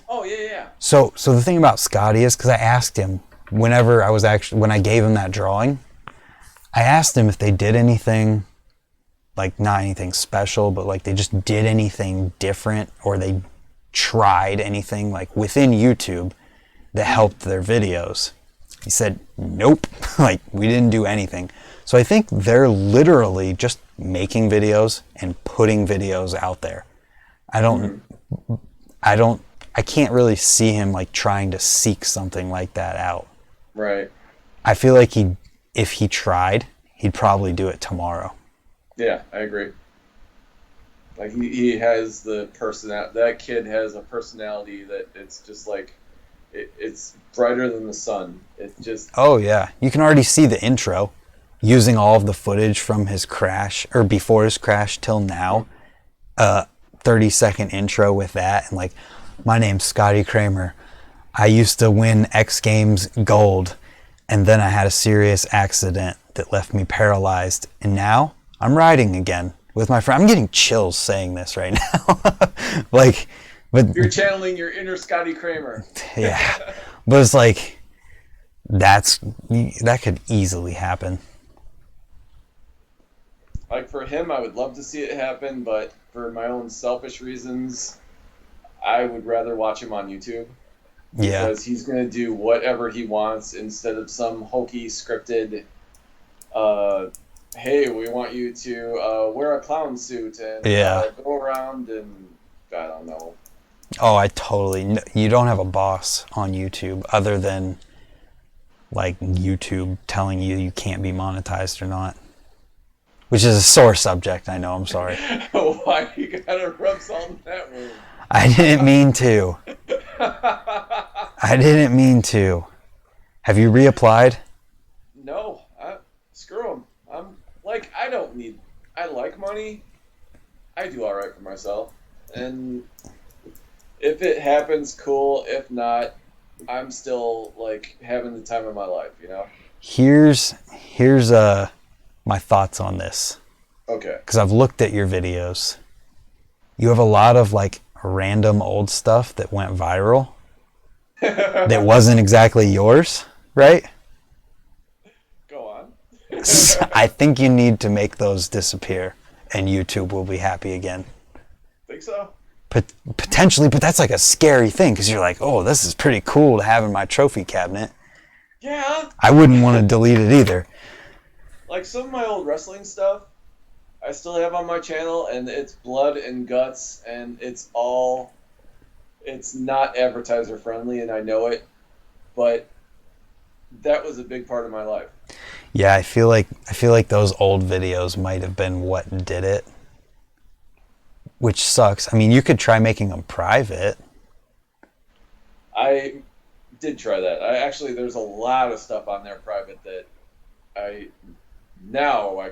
Oh yeah. So the thing about Scotty is, because I asked him when I gave him that drawing, I asked him if they did anything, like not anything special, but like they just did anything different, or they tried anything like within YouTube that helped their videos. He said, nope, like we didn't do anything. So I think they're literally just making videos and putting videos out there. I can't really see him like trying to seek something like that out. Right. I feel like if he tried, he'd probably do it tomorrow. Yeah, I agree. Like he has the personality. That kid has a personality that it's just like it's brighter than the sun. It's just. Oh yeah, you can already see the intro, using all of the footage from his crash or before his crash till now. 30-second intro with that, and like, my name's Scotty Kramer. I used to win XGames gold, and then I had a serious accident that left me paralyzed, and now I'm riding again with my friend. I'm getting chills saying this right now. Like, but you're channeling your inner Scotty Kramer. Yeah, but it's like that could easily happen. Like for him, I would love to see it happen, but for my own selfish reasons, I would rather watch him on YouTube. Yeah, because he's going to do whatever he wants instead of some hokey scripted. Hey, we want you to wear a clown suit and go around and I don't know. Oh, you don't have a boss on YouTube other than like YouTube telling you can't be monetized or not, which is a sore subject. I know. I'm sorry. Why you gotta rub salt in that wound? I didn't mean to. Have you reapplied? No. Screw him. I like money. I do all right for myself. And if it happens, cool. If not, I'm still like having the time of my life, you know? Here's my thoughts on this. Okay. Because I've looked at your videos. You have a lot of like random old stuff that went viral that wasn't exactly yours, right? Go on. I think you need to make those disappear and YouTube will be happy again. Think so? Potentially, but that's like a scary thing because you're like, oh, this is pretty cool to have in my trophy cabinet. Yeah. I wouldn't want to delete it either. Like some of my old wrestling stuff, I still have on my channel, and it's blood and guts, and it's not advertiser friendly, and I know it, but that was a big part of my life. Yeah, I feel like those old videos might have been what did it, which sucks. I mean, you could try making them private. I did try that. There's a lot of stuff on there private that I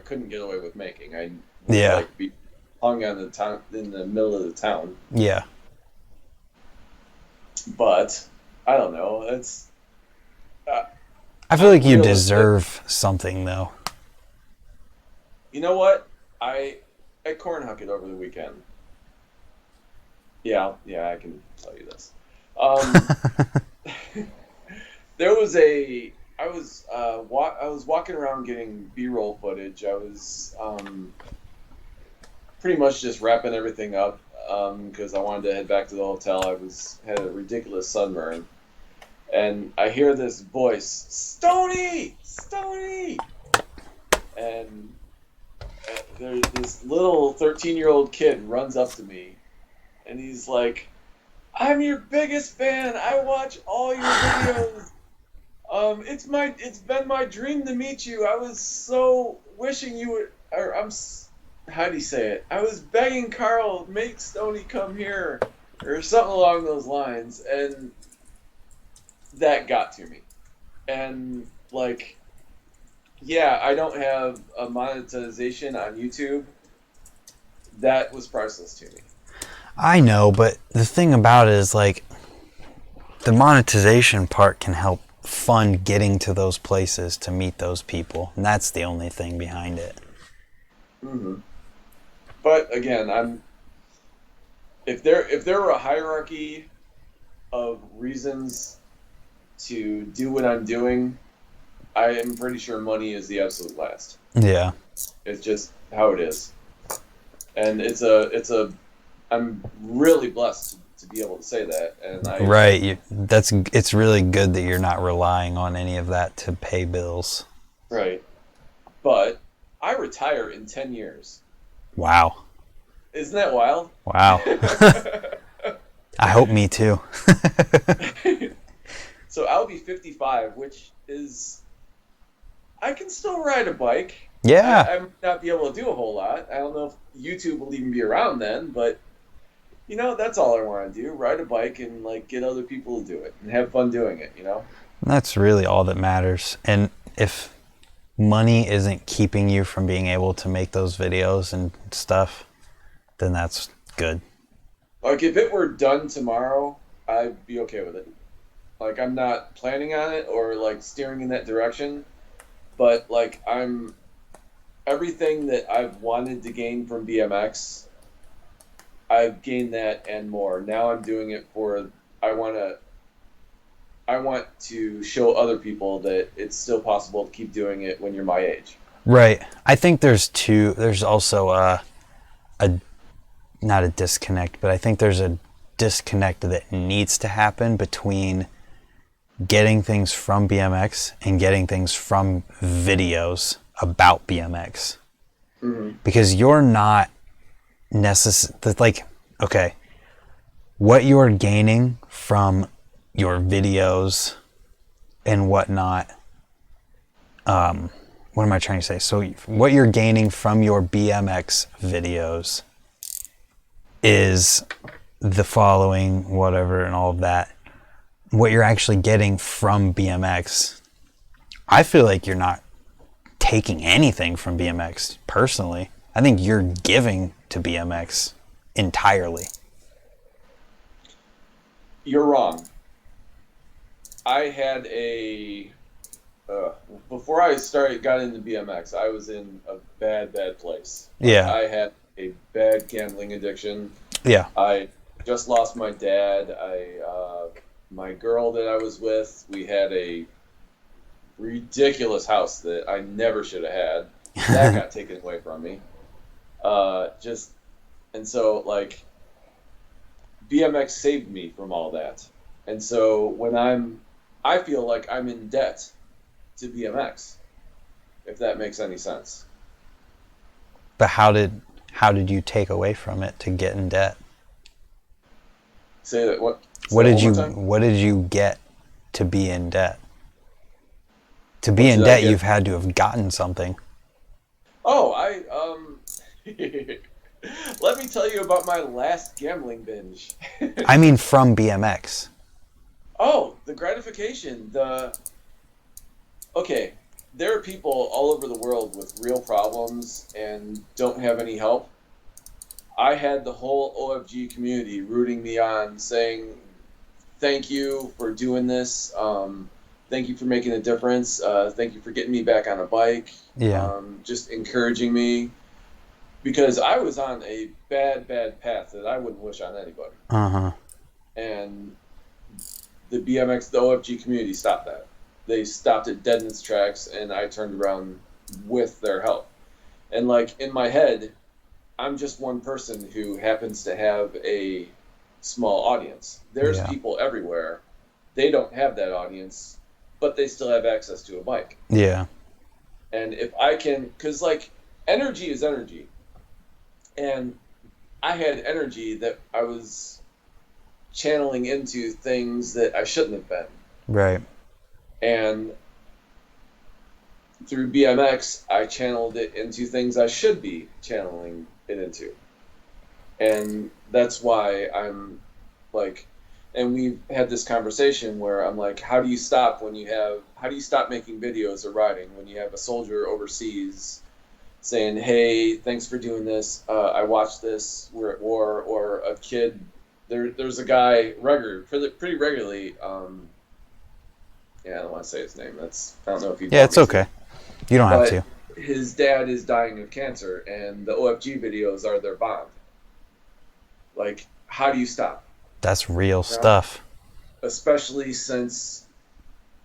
couldn't get away with making. I would like be hung on the town in the middle of the town. Yeah. But I don't know. It's. I feel like you deserve something though. You know what? I corn hucked it over the weekend. Yeah, I can tell you this. There was I was walking around getting B-roll footage. I was pretty much just wrapping everything up. because I wanted to head back to the hotel. I had a ridiculous sunburn, and I hear this voice, Stoney, Stoney, and there's this little 13-year-old kid runs up to me, and he's like, "I'm your biggest fan. I watch all your videos. It's been my dream to meet you. I was so wishing you would, how do you say it? I was begging Carl, make Stoney come here," or something along those lines, and that got to me. And like, yeah, I don't have a monetization on YouTube. That was priceless to me. I know, but the thing about it is, like, the monetization part can help fund getting to those places to meet those people, and that's the only thing behind it. Mm-hmm. But again, if there were a hierarchy of reasons to do what I'm doing, I am pretty sure money is the absolute last. Yeah. It's just how it is. And I'm really blessed to be able to say that. And it's really good that you're not relying on any of that to pay bills. Right. But I retire in 10 years. Wow. Isn't that wild? Wow. I hope me too. So I'll be 55, which is, I can still ride a bike. Yeah. I might not be able to do a whole lot. I don't know if YouTube will even be around then, but that's all I want to do. Ride a bike and like get other people to do it and have fun doing it, That's really all that matters. And if money isn't keeping you from being able to make those videos and stuff, then that's good. Like if it were done tomorrow, I'd be okay with it. Like I'm not planning on it or like steering in that direction, but like everything that I've wanted to gain from BMX, I've gained that and more. Now I'm doing it I want to show other people that it's still possible to keep doing it when you're my age. Right. I think there's also not a disconnect, but I think there's a disconnect that needs to happen between getting things from BMX and getting things from videos about BMX. Mm-hmm. Because you're not okay, what you're gaining from your videos and whatnot, what am I trying to say? So what you're gaining from your BMX videos is the following, whatever, and all of that. What you're actually getting from BMX, I feel like you're not taking anything from BMX personally. I think you're giving to BMX entirely. You're wrong. I had before I got into BMX, I was in a bad place. Yeah. I had a bad gambling addiction. Yeah. I just lost my dad. My girl that I was with, we had a ridiculous house that I never should have had. That got taken away from me. And so like BMX saved me from all that. And so when I feel like I'm in debt to BMX, if that makes any sense. But how did you take away from it to get in debt? Say that what? What did you get to be in debt? To be in debt, you've had to have gotten something. Oh, let me tell you about my last gambling binge. I mean, from BMX. Oh, the gratification. Okay, there are people all over the world with real problems and don't have any help. I had the whole OFG community rooting me on, saying, thank you for doing this. Thank you for making a difference. Thank you for getting me back on a bike. Yeah. Just encouraging me. Because I was on a bad path that I wouldn't wish on anybody. Uh-huh. And the OFG community stopped that. They stopped it dead in its tracks, and I turned around with their help. And like in my head, I'm just one person who happens to have a small audience. There's people everywhere. They don't have that audience, but they still have access to a bike. Yeah. And if I can, because like energy is energy. And I had energy that I was channeling into things that I shouldn't have been. Right. And through BMX, I channeled it into things I should be channeling it into. And that's why I'm like, and we've had this conversation where I'm like, how do you stop making videos of riding when you have a soldier overseas saying, hey, thanks for doing this. I watched this. We're at war. Or a kid. There's a guy pretty regularly. I don't want to say his name. I don't know if he. Yeah, it's okay. You don't have to. His dad is dying of cancer, and the OFG videos are their bond. Like, how do you stop? That's real stuff. Especially since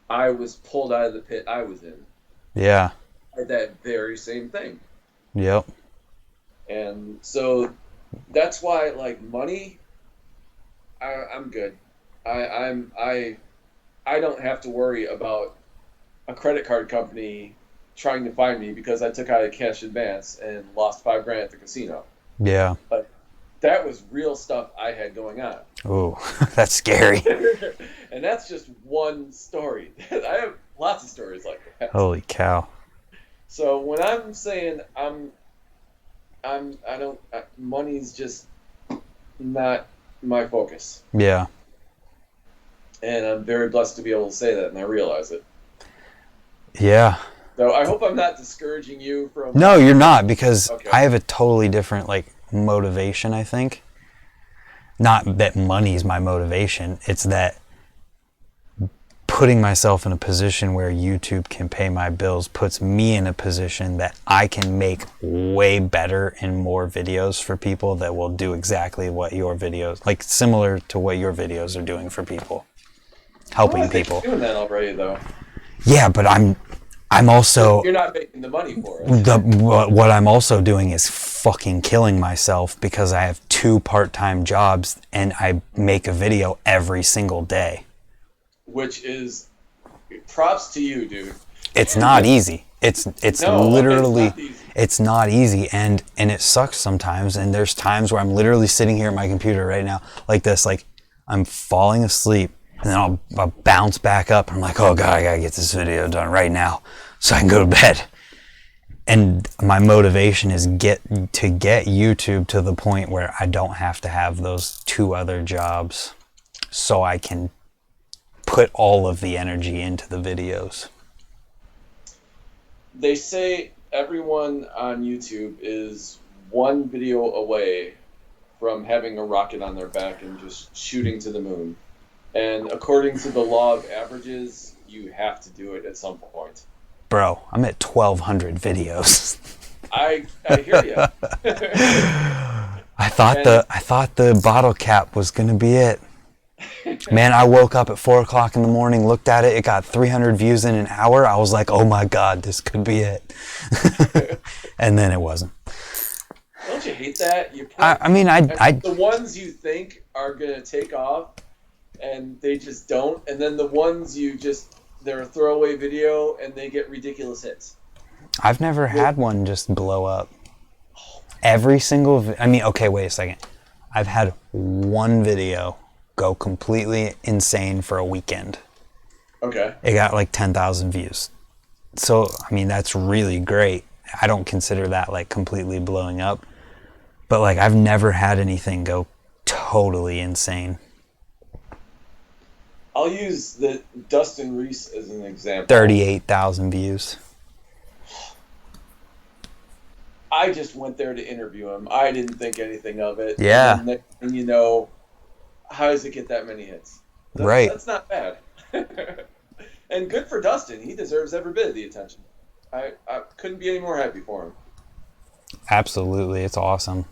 I was pulled out of the pit I was in. Yeah. At that very same thing. Yep. And so that's why, like, money, I'm good. I don't have to worry about a credit card company trying to find me because I took out a cash advance and lost $5,000 at the casino. Yeah. But that was real stuff I had going on. Ooh, that's scary. And that's just one story. I have lots of stories like that. Holy cow. So when I'm saying money's just not my focus. Yeah. And I'm very blessed to be able to say that, and I realize it. Yeah. So I hope I'm not discouraging you from... No, you're not, because okay. I have a totally different, like, motivation, I think. Not that money's my motivation. It's that putting myself in a position where YouTube can pay my bills puts me in a position that I can make way better and more videos for people that will do exactly what your videos, like similar to what your videos are doing for people. Helping people. You're doing that already, though. Yeah, but I'm also... You're not making the money for it. What I'm also doing is fucking killing myself because I have 2 part-time jobs and I make a video every single day. Which is props to you, dude. It's not easy. It's literally it's not easy and it sucks sometimes, and there's times where I'm literally sitting here at my computer right now like this, like I'm falling asleep, and then I'll bounce back up and I'm like, oh god, I gotta get this video done right now so I can go to bed. And my motivation is get YouTube to the point where I don't have to have those 2 other jobs so I can put all of the energy into the videos. They say everyone on YouTube is one video away from having a rocket on their back and just shooting to the moon. And according to the law of averages, you have to do it at some point. Bro, I'm at 1,200 videos. I hear you. I thought the bottle cap was gonna be it. Man, I woke up at 4 o'clock in the morning, looked at it, it got 300 views in an hour. I was like, oh my god, this could be it. And then it wasn't. Don't you hate that? The ones you think are gonna take off, and they just don't, and then the ones they're a throwaway video, and they get ridiculous hits. I've never had one just blow up. Every single... okay, wait a second. I've had one video go completely insane for a weekend. Okay. It got like 10,000 views. So, that's really great. I don't consider that like completely blowing up. But like, I've never had anything go totally insane. I'll use the Dustin Reese as an example. 38,000 views. I just went there to interview him. I didn't think anything of it. Yeah. And how does it get that many hits? Right. That's not bad. And good for Dustin. He deserves every bit of the attention. I couldn't be any more happy for him. Absolutely. It's awesome.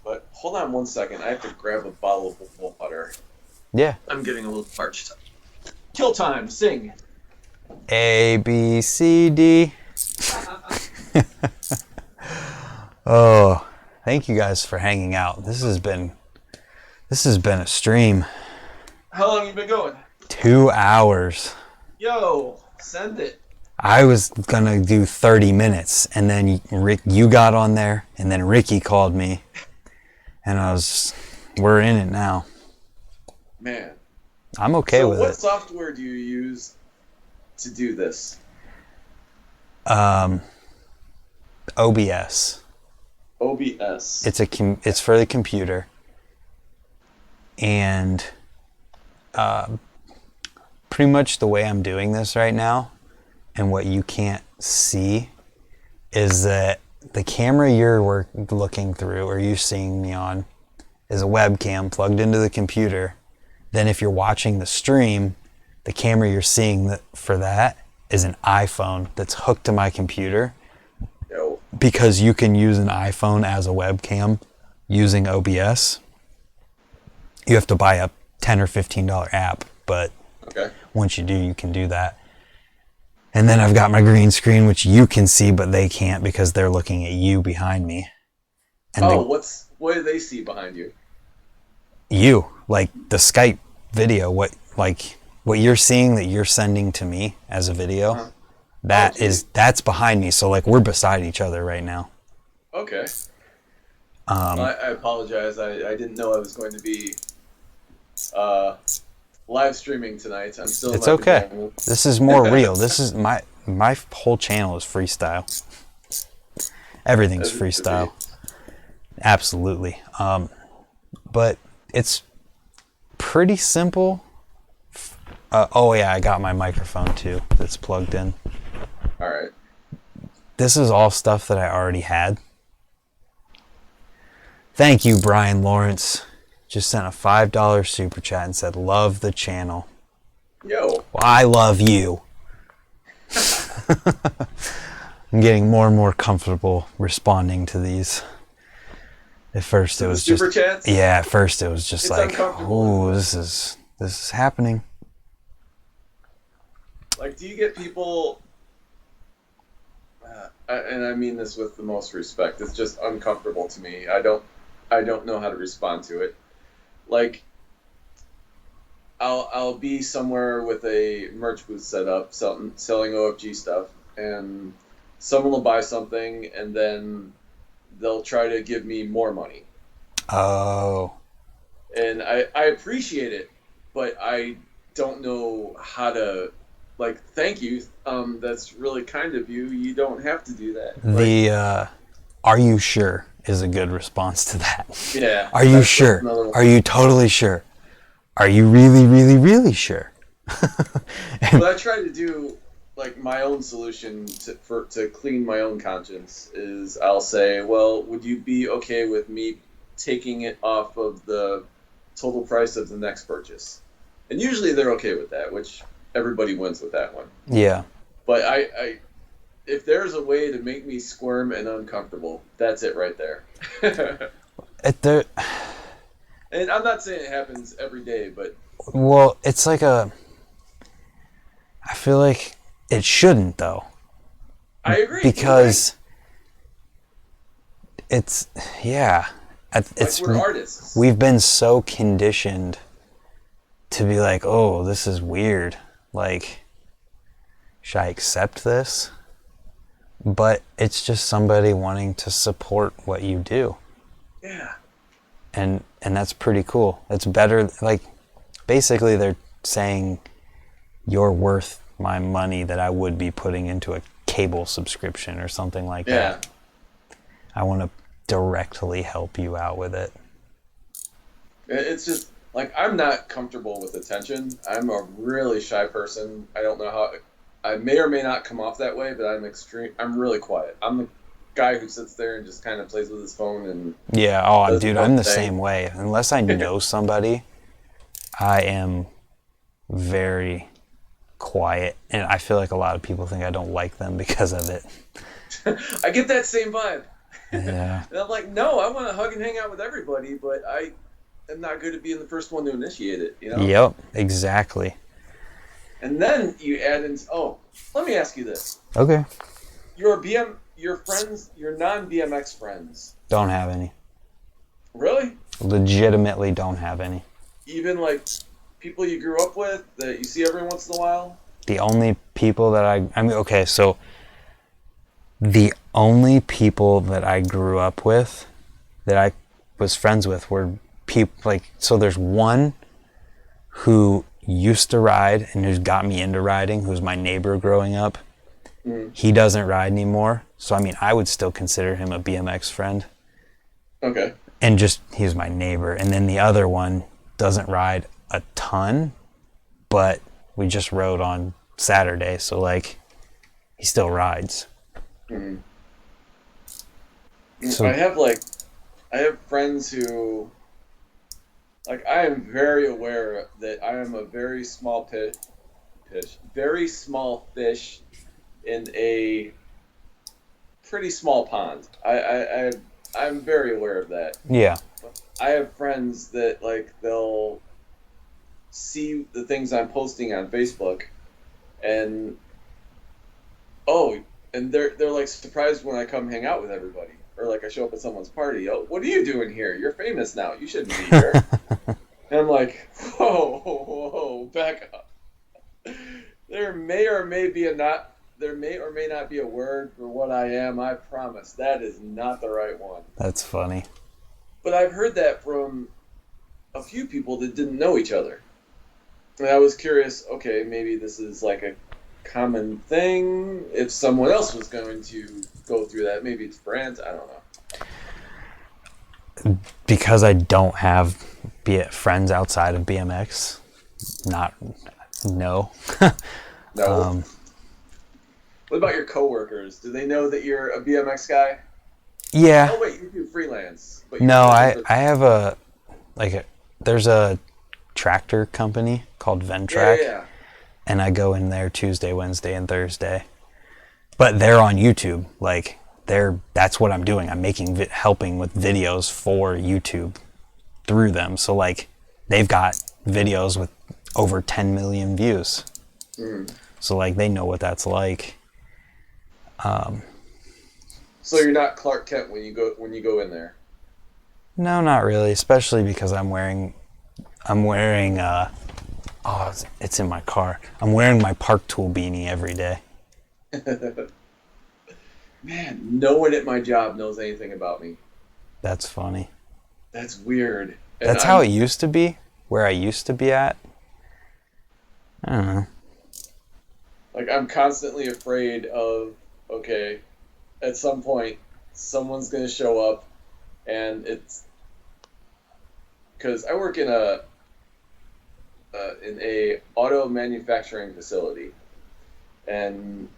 But hold on one second. I have to grab a bottle of water. Yeah. I'm getting a little parched. Kill time. Sing. A, B, C, D. Oh, Thank you guys for hanging out. This has been a stream. How long you been going? 2 hours. Yo, send it. I was gonna do 30 minutes, and then you got on there, and then Ricky called me, and we're in it now. Man. I'm okay with it. So what software do you use to do this? OBS. OBS. It's for the computer, and pretty much the way I'm doing this right now, and what you can't see, is that the camera you're looking through, or you're seeing me on, is a webcam plugged into the computer. Then if you're watching the stream, the camera you're seeing for that is an iPhone that's hooked to my computer. Yo. Because you can use an iPhone as a webcam using OBS. You have to buy a $10 or $15 app, but once you do, you can do that. And then I've got my green screen, which you can see, but they can't because they're looking at you behind me. And what do they see behind you? You, like the Skype video, what you're seeing that you're sending to me as a video, that's behind me. So like we're beside each other right now. Okay. I apologize. I didn't know I was going to be live streaming tonight. I'm still. It's okay. This is more real. This is my whole channel is freestyle. Everything's freestyle. Absolutely. But it's pretty simple. I got my microphone too that's plugged in. All right. This is all stuff that I already had. Thank you, Brian Lawrence. Just sent a $5 super chat and said, love the channel. Yo. Well, I love you. I'm getting more and more comfortable responding to these. At first it was super chats? Yeah, at first it was just like, oh, this is happening. Like, do you get people, and I mean this with the most respect, it's just uncomfortable to me. I don't know how to respond to it. Like, I'll be somewhere with a merch booth set up, selling OFG stuff, and someone will buy something, and then they'll try to give me more money. Oh. And I appreciate it, but I don't know how to, like, thank you. That's really kind of you. You don't have to do that. Are you sure is a good response to that. Yeah. Are you sure? Are you totally sure? Are you really, really, really sure? What I try to do, like, my own solution to clean my own conscience is I'll say, well, would you be okay with me taking it off of the total price of the next purchase? And usually they're okay with that, which everybody wins with that one. Yeah. But I if there's a way to make me squirm and uncomfortable, that's it right there. And I'm not saying it happens every day, but... Well, it's like I feel like it shouldn't, though. I agree. Because it's... Yeah. It's, like, we're artists. We've been so conditioned to be like, oh, this is weird. Like, should I accept this? But it's just somebody wanting to support what you do. Yeah. And that's pretty cool. It's better, like, basically they're saying you're worth my money that I would be putting into a cable subscription or something like that. I want to directly help you out with it. It's just, like, I'm not comfortable with attention. I'm a really shy person. I don't know how... I may or may not come off that way, but I'm really quiet. I'm the guy who sits there and just kind of plays with his phone and... Yeah, dude, I'm the same way. Unless I know somebody, I am very quiet. And I feel like a lot of people think I don't like them because of it. I get that same vibe. Yeah. And I'm like, no, I want to hug and hang out with everybody, but I am not good at being the first one to initiate it, you know? Yep, exactly. And then you add in... Oh, let me ask you this. Okay. Your your friends, your non-BMX friends. Don't have any. Really? Legitimately don't have any. Even like people you grew up with that you see every once in a while? The only people that I mean, okay, so the only people that I grew up with that I was friends with were people like, so there's one who used to ride and who's got me into riding, who's my neighbor growing up. He doesn't ride anymore. So, I mean, I would still consider him a BMX friend. Okay. And just, he's my neighbor. And then the other one doesn't ride a ton, but we just rode on Saturday. So, like, he still rides. So, I have friends who, like, I am very aware that I am a very small very small fish in a pretty small pond. I'm very aware of that. yeah. I have friends that, like, they'll see the things I'm posting on Facebook and they're like surprised when I come hang out with everybody, or like I show up at someone's party. Oh, what are you doing here? You're famous now. You shouldn't be here. And I'm like, whoa, back up. There may or may not be a word for what I am. I promise that is not the right one. That's funny. But I've heard that from a few people that didn't know each other. And I was curious, okay, maybe this is like a common thing. If someone else was going to go through that, maybe it's Brant, I don't know. Because I don't have friends outside of BMX, no. No. What about your coworkers? Do they know that you're a BMX guy? Yeah. Oh wait, you do freelance. But No, I have there's a tractor company called Ventrac, Yeah. and I go in there Tuesday, Wednesday, and Thursday. But they're on YouTube. Like, that's what I'm doing. I'm helping with videos for YouTube through them. So, like, they've got videos with over 10 million views. So, like, they know what that's like. So you're not Clark Kent when you go in there. No, not really. Especially because I'm wearing it's in my car. I'm wearing my Park Tool beanie every day. Man, no one at my job knows anything about me. That's funny. That's weird. And That's how it used to be, where I used to be at. I don't know. Like, I'm constantly afraid of, okay, at some point, someone's going to show up, and it's... Because I work in a auto manufacturing facility, and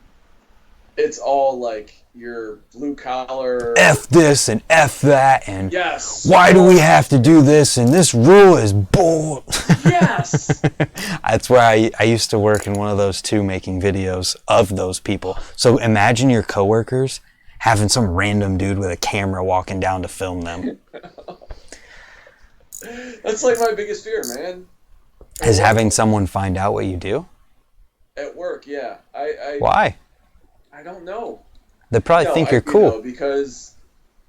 it's all like your blue collar. F this and F that, and yes. Why do we have to do this? And this rule is bull. Yes. That's where I used to work in one of those too, making videos of those people. So imagine your coworkers having some random dude with a camera walking down to film them. That's like my biggest fear, man. Is having someone find out what you do? At work, yeah. Why? I don't know. They probably think you're cool. Know, because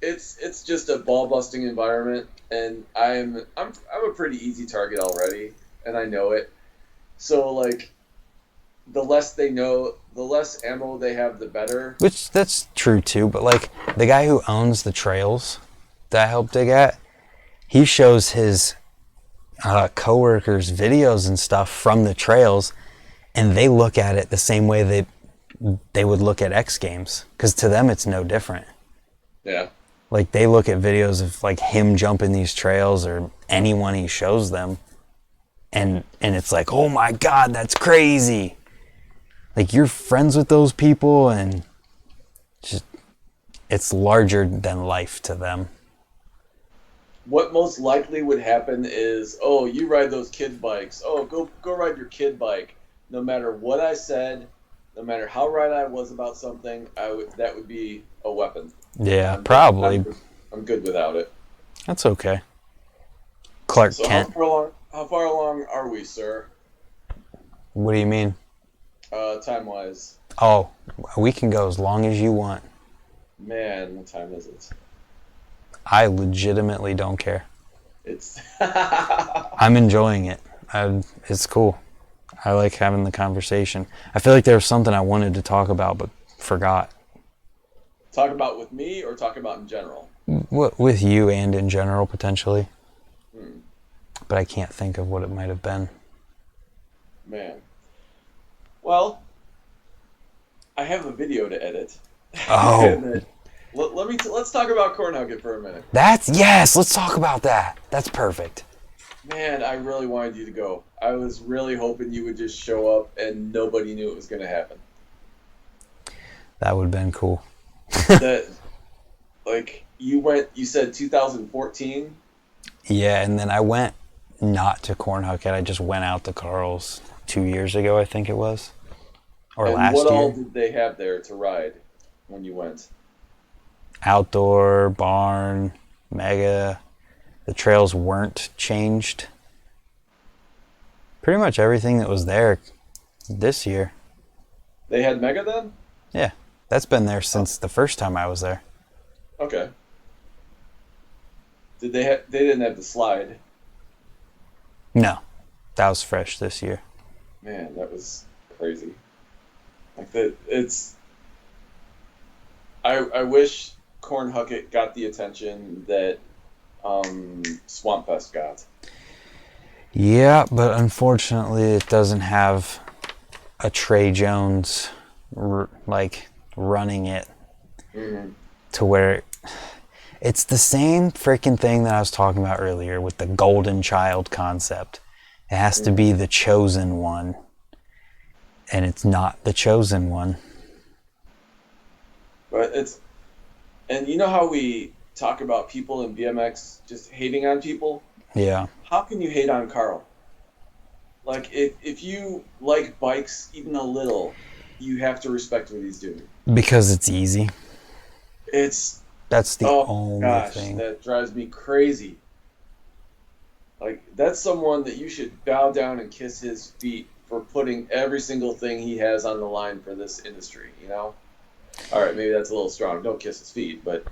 it's just a ball busting environment, and I'm a pretty easy target already, and I know it. So, like, the less they know, the less ammo they have, the better. Which, that's true too, but like, the guy who owns the trails that I help dig at, he shows his coworkers videos and stuff from the trails, and they look at it the same way they would look at XGames, because to them it's no different. Yeah. Like, they look at videos of like him jumping these trails or anyone he shows them, and it's like, oh my god, that's crazy. Like, you're friends with those people, and just, it's larger than life to them. What most likely would happen is, oh, you ride those kid bikes. Oh, go ride your kid bike. No matter what I said, no matter how right I was about something, that would be a weapon. Yeah, probably. I'm good without it. That's okay. Clark Kent. How far along are we, sir? What do you mean? Time-wise. Oh, we can go as long as you want. Man, what time is it? I legitimately don't care. It's I'm enjoying it. It's cool. I like having the conversation. I feel like there was something I wanted to talk about but forgot. talk about with me or talk about in general. With you and in general, potentially. Hmm. But I can't think of what it might have been. Man. Well, I have a video to edit. Oh. Let's talk about Corn Hugget for a minute. Yes, let's talk about that. That's perfect. Man, I really wanted you to go. I was really hoping you would just show up and nobody knew it was going to happen. That would have been cool. That, like, you said 2014? Yeah, and then I went not to Cornhucket. I just went out to Carl's 2 years ago, I think it was. Or And last what year. all did they have there to ride when you went? Outdoor, barn, mega. The trails weren't changed. Pretty much everything that was there this year. They had Mega then? Yeah, that's been there since the first time I was there. Okay. Did they didn't have the slide. No, that was fresh this year. Man, that was crazy. Like that, it's. I wish Corn Hucket got the attention that Swamp Fest got. Yeah, but unfortunately it doesn't have a Trey Jones running it to where it's the same freaking thing that I was talking about earlier with the golden child concept. It has to be the chosen one, and it's not the chosen one. But and you know how we talk about people in BMX just hating on people? Yeah. How can you hate on Carl? Like, if you like bikes even a little, you have to respect what he's doing. Because it's easy. That's the oh only gosh, thing. that drives me crazy. Like, that's someone that you should bow down and kiss his feet for putting every single thing he has on the line for this industry, you know? All right, maybe that's a little strong. Don't kiss his feet, but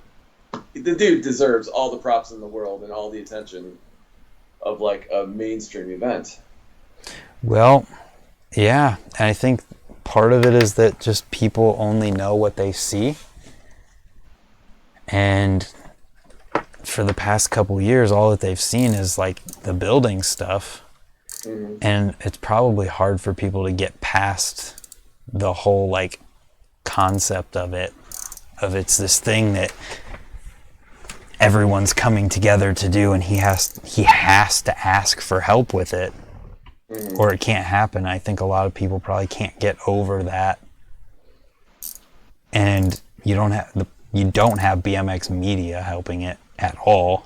the dude deserves all the props in the world and all the attention of, like, a mainstream event. Well, yeah, and I think part of it is that just people only know what they see. And for the past couple years, all that they've seen is like the building stuff. Mm-hmm. And it's probably hard for people to get past the whole like concept of it. Of it's this thing that everyone's coming together to do, and he has to ask for help with it. Mm-hmm. Or it can't happen. I think a lot of people probably can't get over that. And you don't have BMX media helping it at all.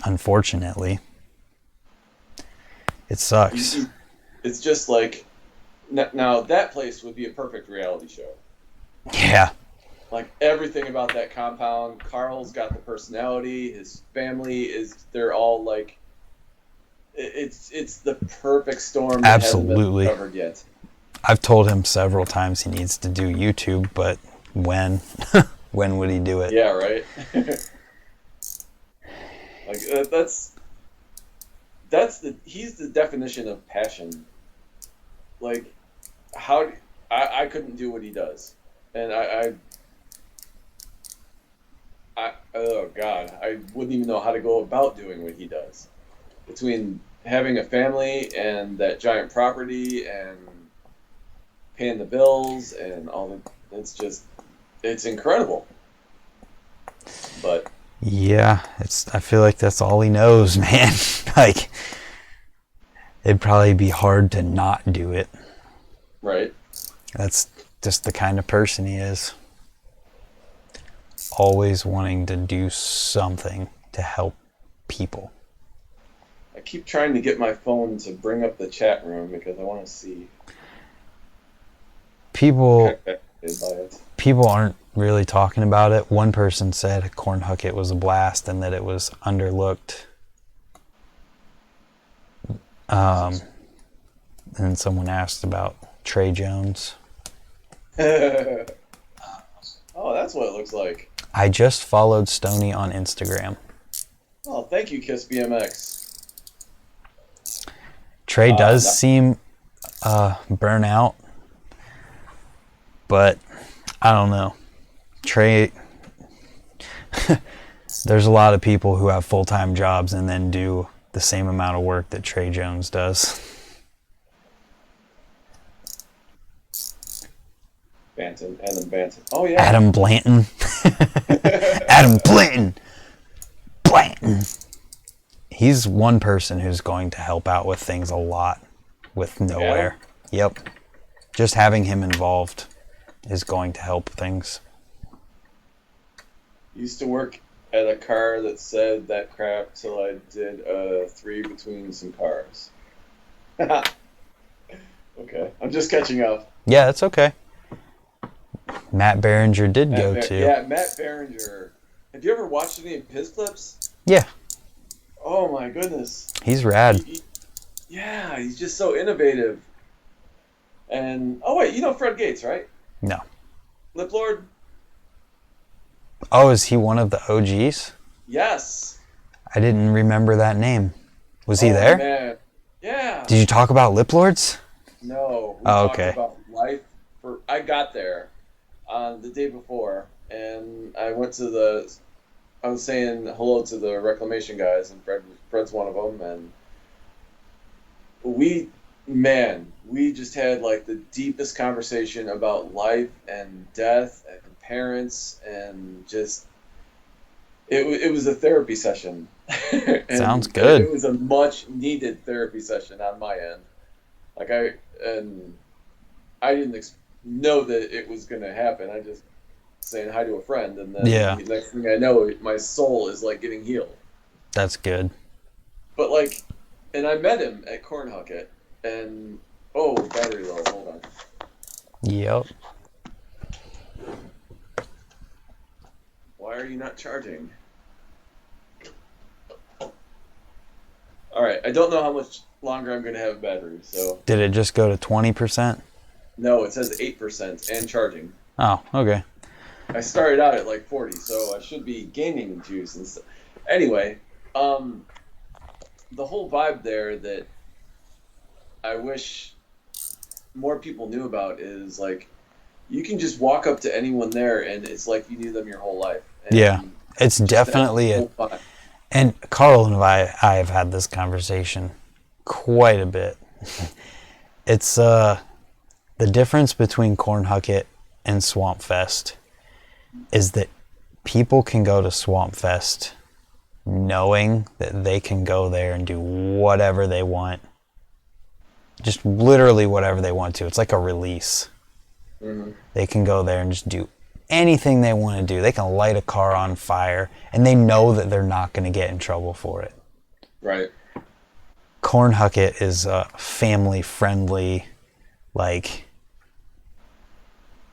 Unfortunately. It sucks. It's just like now that place would be a perfect reality show. Yeah. Like everything about that compound, Carl's got the personality, his family they're all like it's the perfect storm that absolutely hasn't been covered yet. I've told him several times he needs to do YouTube, but when would he do it? Yeah, right. Like he's the definition of passion. Like I couldn't do what he does, and I oh god, I wouldn't even know how to go about doing what he does. Between having a family and that giant property and paying the bills and all that, it's incredible. But yeah, I feel like that's all he knows, man. Like it'd probably be hard to not do it. Right. That's just the kind of person he is. Always wanting to do something to help people. I keep trying to get my phone to bring up the chat room because I want to see. People aren't really talking about it. One person said Corn Hucket was a blast and that it was underlooked. And someone asked about Trey Jones. what it looks like. I just followed Stoney on Instagram. Oh, thank you, Kiss BMX. Trey does seem burnt out, but I don't know. Trey, there's a lot of people who have full-time jobs and then do the same amount of work that Trey Jones does. Banton, Adam Banton. Oh, yeah. Adam Blanton. Adam Blanton. Blanton. He's one person who's going to help out with things a lot with nowhere. Yep. Just having him involved is going to help things. Used to work at a car that said that crap till I did a 3 between some cars. Okay, I'm just catching up. Yeah, it's okay. Matt Berenger did go too. Yeah, Matt Berenger. Have you ever watched any of his clips? Yeah. Oh my goodness. He's rad. Yeah, he's just so innovative. And oh wait, you know Fred Gates, right? No. Lip Lord? Oh, is he one of the OGs? Yes. I didn't remember that name. Was he there? Man. Yeah. Did you talk about Lip Lords? No. We talked about life. I got there on the day before, and I was saying hello to the reclamation guys, and Fred's one of them, and we just had like the deepest conversation about life and death and parents, and just it was a therapy session. Sounds good. It was a much needed therapy session on my end. Like I didn't know that it was going to happen. I just saying hi to a friend, and then the next thing I know, my soul is like getting healed. That's good. But like, and I met him at Cornhucket, and battery low. Hold on. Yep. Why are you not charging? All right, I don't know how much longer I'm going to have battery, so. Did it just go to 20%? No, it says 8% and charging. Oh, okay. I started out at like 40, so I should be gaining juice and stuff. Anyway, the whole vibe there that I wish more people knew about is like, you can just walk up to anyone there and it's like you knew them your whole life. And yeah, it's definitely and Carl and I have had this conversation quite a bit. It's the difference between Cornhucket and Swamp Fest is that people can go to Swamp Fest knowing that they can go there and do whatever they want. Just literally whatever they want to. It's like a release. Mm-hmm. They can go there and just do anything they want to do. They can light a car on fire, and they know that they're not going to get in trouble for it. Right. Cornhucket is a family-friendly, like,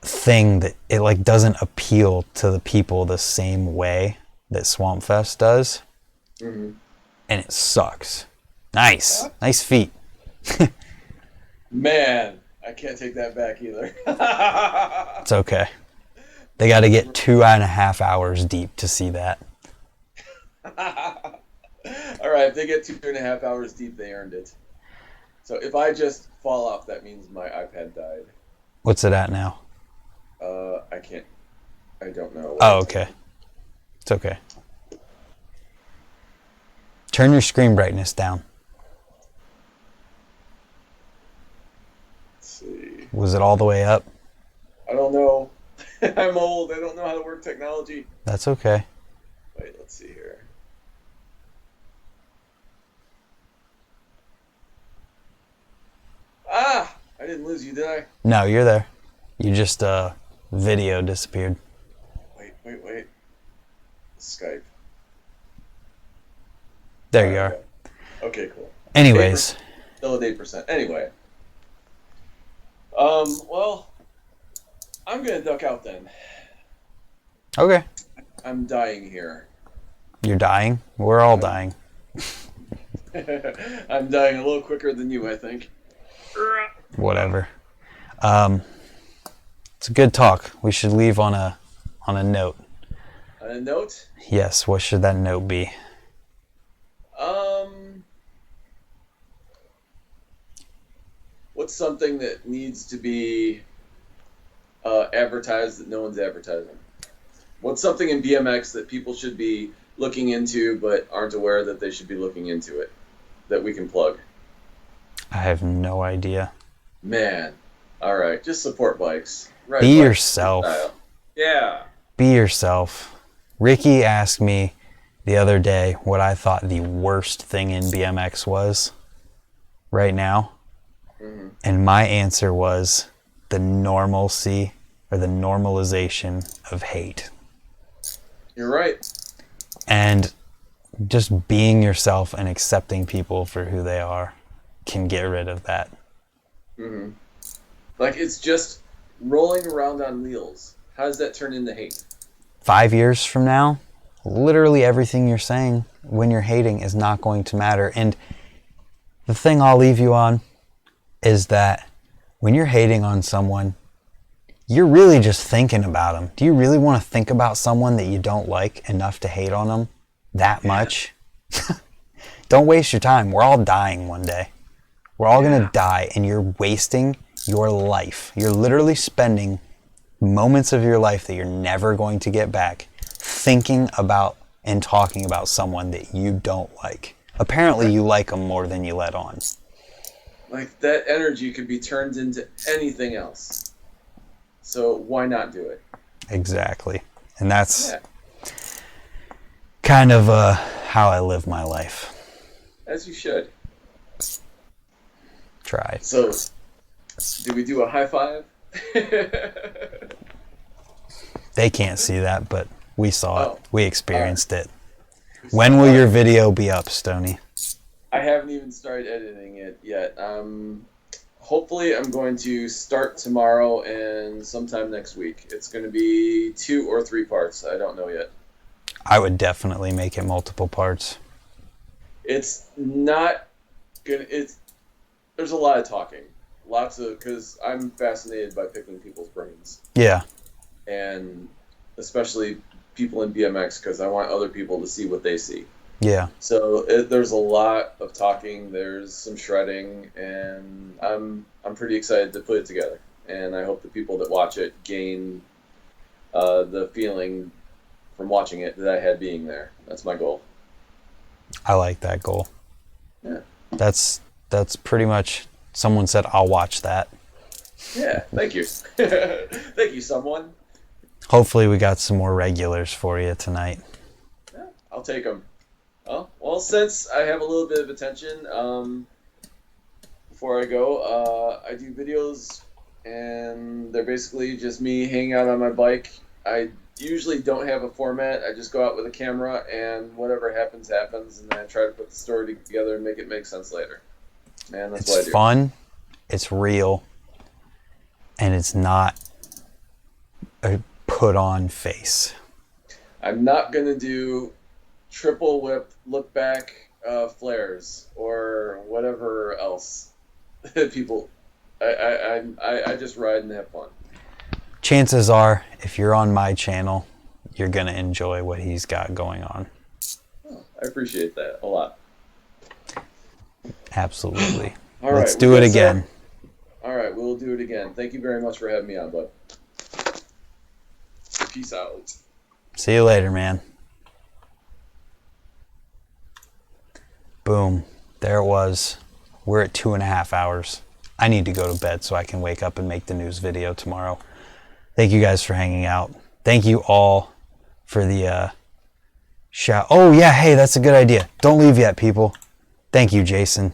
thing that it like doesn't appeal to the people the same way that Swamp Fest does. Mm-hmm. And it sucks. Nice feet. Man, I can't take that back either. It's okay. They got to get 2.5 hours deep to see that. All right, if they get 2.5 hours deep, they earned it. So if I just fall off, that means my iPad died. What's it at now? I don't know. Oh, okay. It's okay. Turn your screen brightness down. Let's see. Was it all the way up? I don't know. I'm old. I don't know how to work technology. That's okay. Wait, let's see here. Ah! I didn't lose you, did I? No, you're there. You just, video disappeared. Wait. Skype. There you are. Okay, cool. Anyways. Still at 8%. Anyway. Well, I'm gonna duck out then. Okay. I'm dying here. You're dying? We're all dying. I'm dying a little quicker than you, I think. Whatever. It's a good talk. We should leave on a on a note. On a note? Yes, what should that note be? What's something that needs to be advertised that no one's advertising? What's something in BMX that people should be looking into but aren't aware that they should be looking into it, that we can plug? I have no idea. Man. All right. Just support bikes. Right. Be yourself. Yeah. Be yourself. Ricky asked me the other day what I thought the worst thing in BMX was right now. Mm-hmm. And my answer was the normalcy or the normalization of hate. You're right. And just being yourself and accepting people for who they are can get rid of that. Mm-hmm. Like, it's just rolling around on wheels. How does that turn into hate? 5 years from now, literally everything you're saying when you're hating is not going to matter. And the thing I'll leave you on is that when you're hating on someone, you're really just thinking about them. Do you really want to think about someone that you don't like enough to hate on them that much? Don't waste your time. We're all dying one day. We're all going to die, and you're wasting your life. You're literally spending moments of your life that you're never going to get back thinking about and talking about someone that you don't like. Apparently, you like them more than you let on. Like, that energy could be turned into anything else. So why not do it? Exactly. And that's kind of how I live my life. As you should. Try. So, did we do a high five? They can't see that, but we saw it. We experienced it. When will your video be up, Stoney? I haven't even started editing it yet. Hopefully I'm going to start tomorrow and sometime next week. It's going to be 2 or 3 parts. I don't know yet. I would definitely make it multiple parts. It's not gonna. There's a lot of talking, because I'm fascinated by picking people's brains. Yeah. And especially people in BMX, because I want other people to see what they see. Yeah. So there's a lot of talking. There's some shredding, and I'm pretty excited to put it together. And I hope the people that watch it gain the feeling from watching it that I had being there. That's my goal. I like that goal. Yeah. That's pretty much. Someone said, "I'll watch that." Yeah. Thank you. Thank you, someone. Hopefully, we got some more regulars for you tonight. Yeah, I'll take them. Oh, well, since I have a little bit of attention, before I go, I do videos, and they're basically just me hanging out on my bike. I usually don't have a format. I just go out with a camera, and whatever happens, happens, and then I try to put the story together and make it make sense later. And that's what I do. It's fun, it's real, and it's not a put-on face. I'm not going to do triple whip, look back flares or whatever else. People, I just ride and have fun. Chances are, if you're on my channel, you're going to enjoy what he's got going on. Oh, I appreciate that a lot. Absolutely. All Let's right, do it again. All right, we'll do it again. Thank you very much for having me on, bud. Peace out. See you later, man. Boom. There it was. We're at 2.5 hours. I need to go to bed so I can wake up and make the news video tomorrow. Thank you guys for hanging out. Thank you all for the shout. Oh, yeah. Hey, that's a good idea. Don't leave yet, people. Thank you, Jason.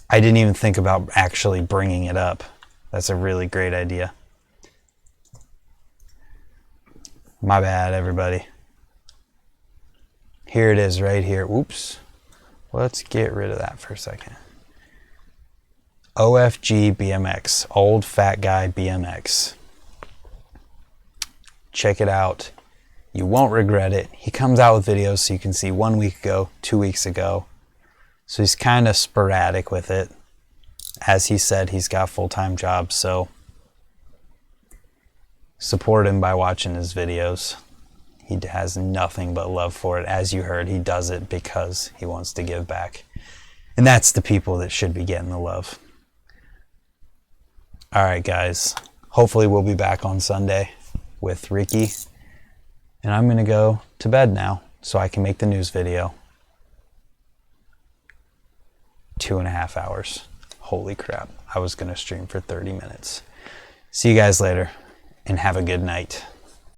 I didn't even think about actually bringing it up. That's a really great idea. My bad, everybody. Here it is right here. Oops. Let's get rid of that for a second. OFGBMX, Old Fat Guy BMX. Check it out. You won't regret it. He comes out with videos so you can see 1 week ago, 2 weeks ago. So he's kind of sporadic with it. As he said, he's got full-time jobs, so support him by watching his videos. He has nothing but love for it. As you heard, he does it because he wants to give back. And that's the people that should be getting the love. All right, guys. Hopefully we'll be back on Sunday with Ricky. And I'm going to go to bed now so I can make the news video. 2.5 hours. Holy crap. I was going to stream for 30 minutes. See you guys later and have a good night.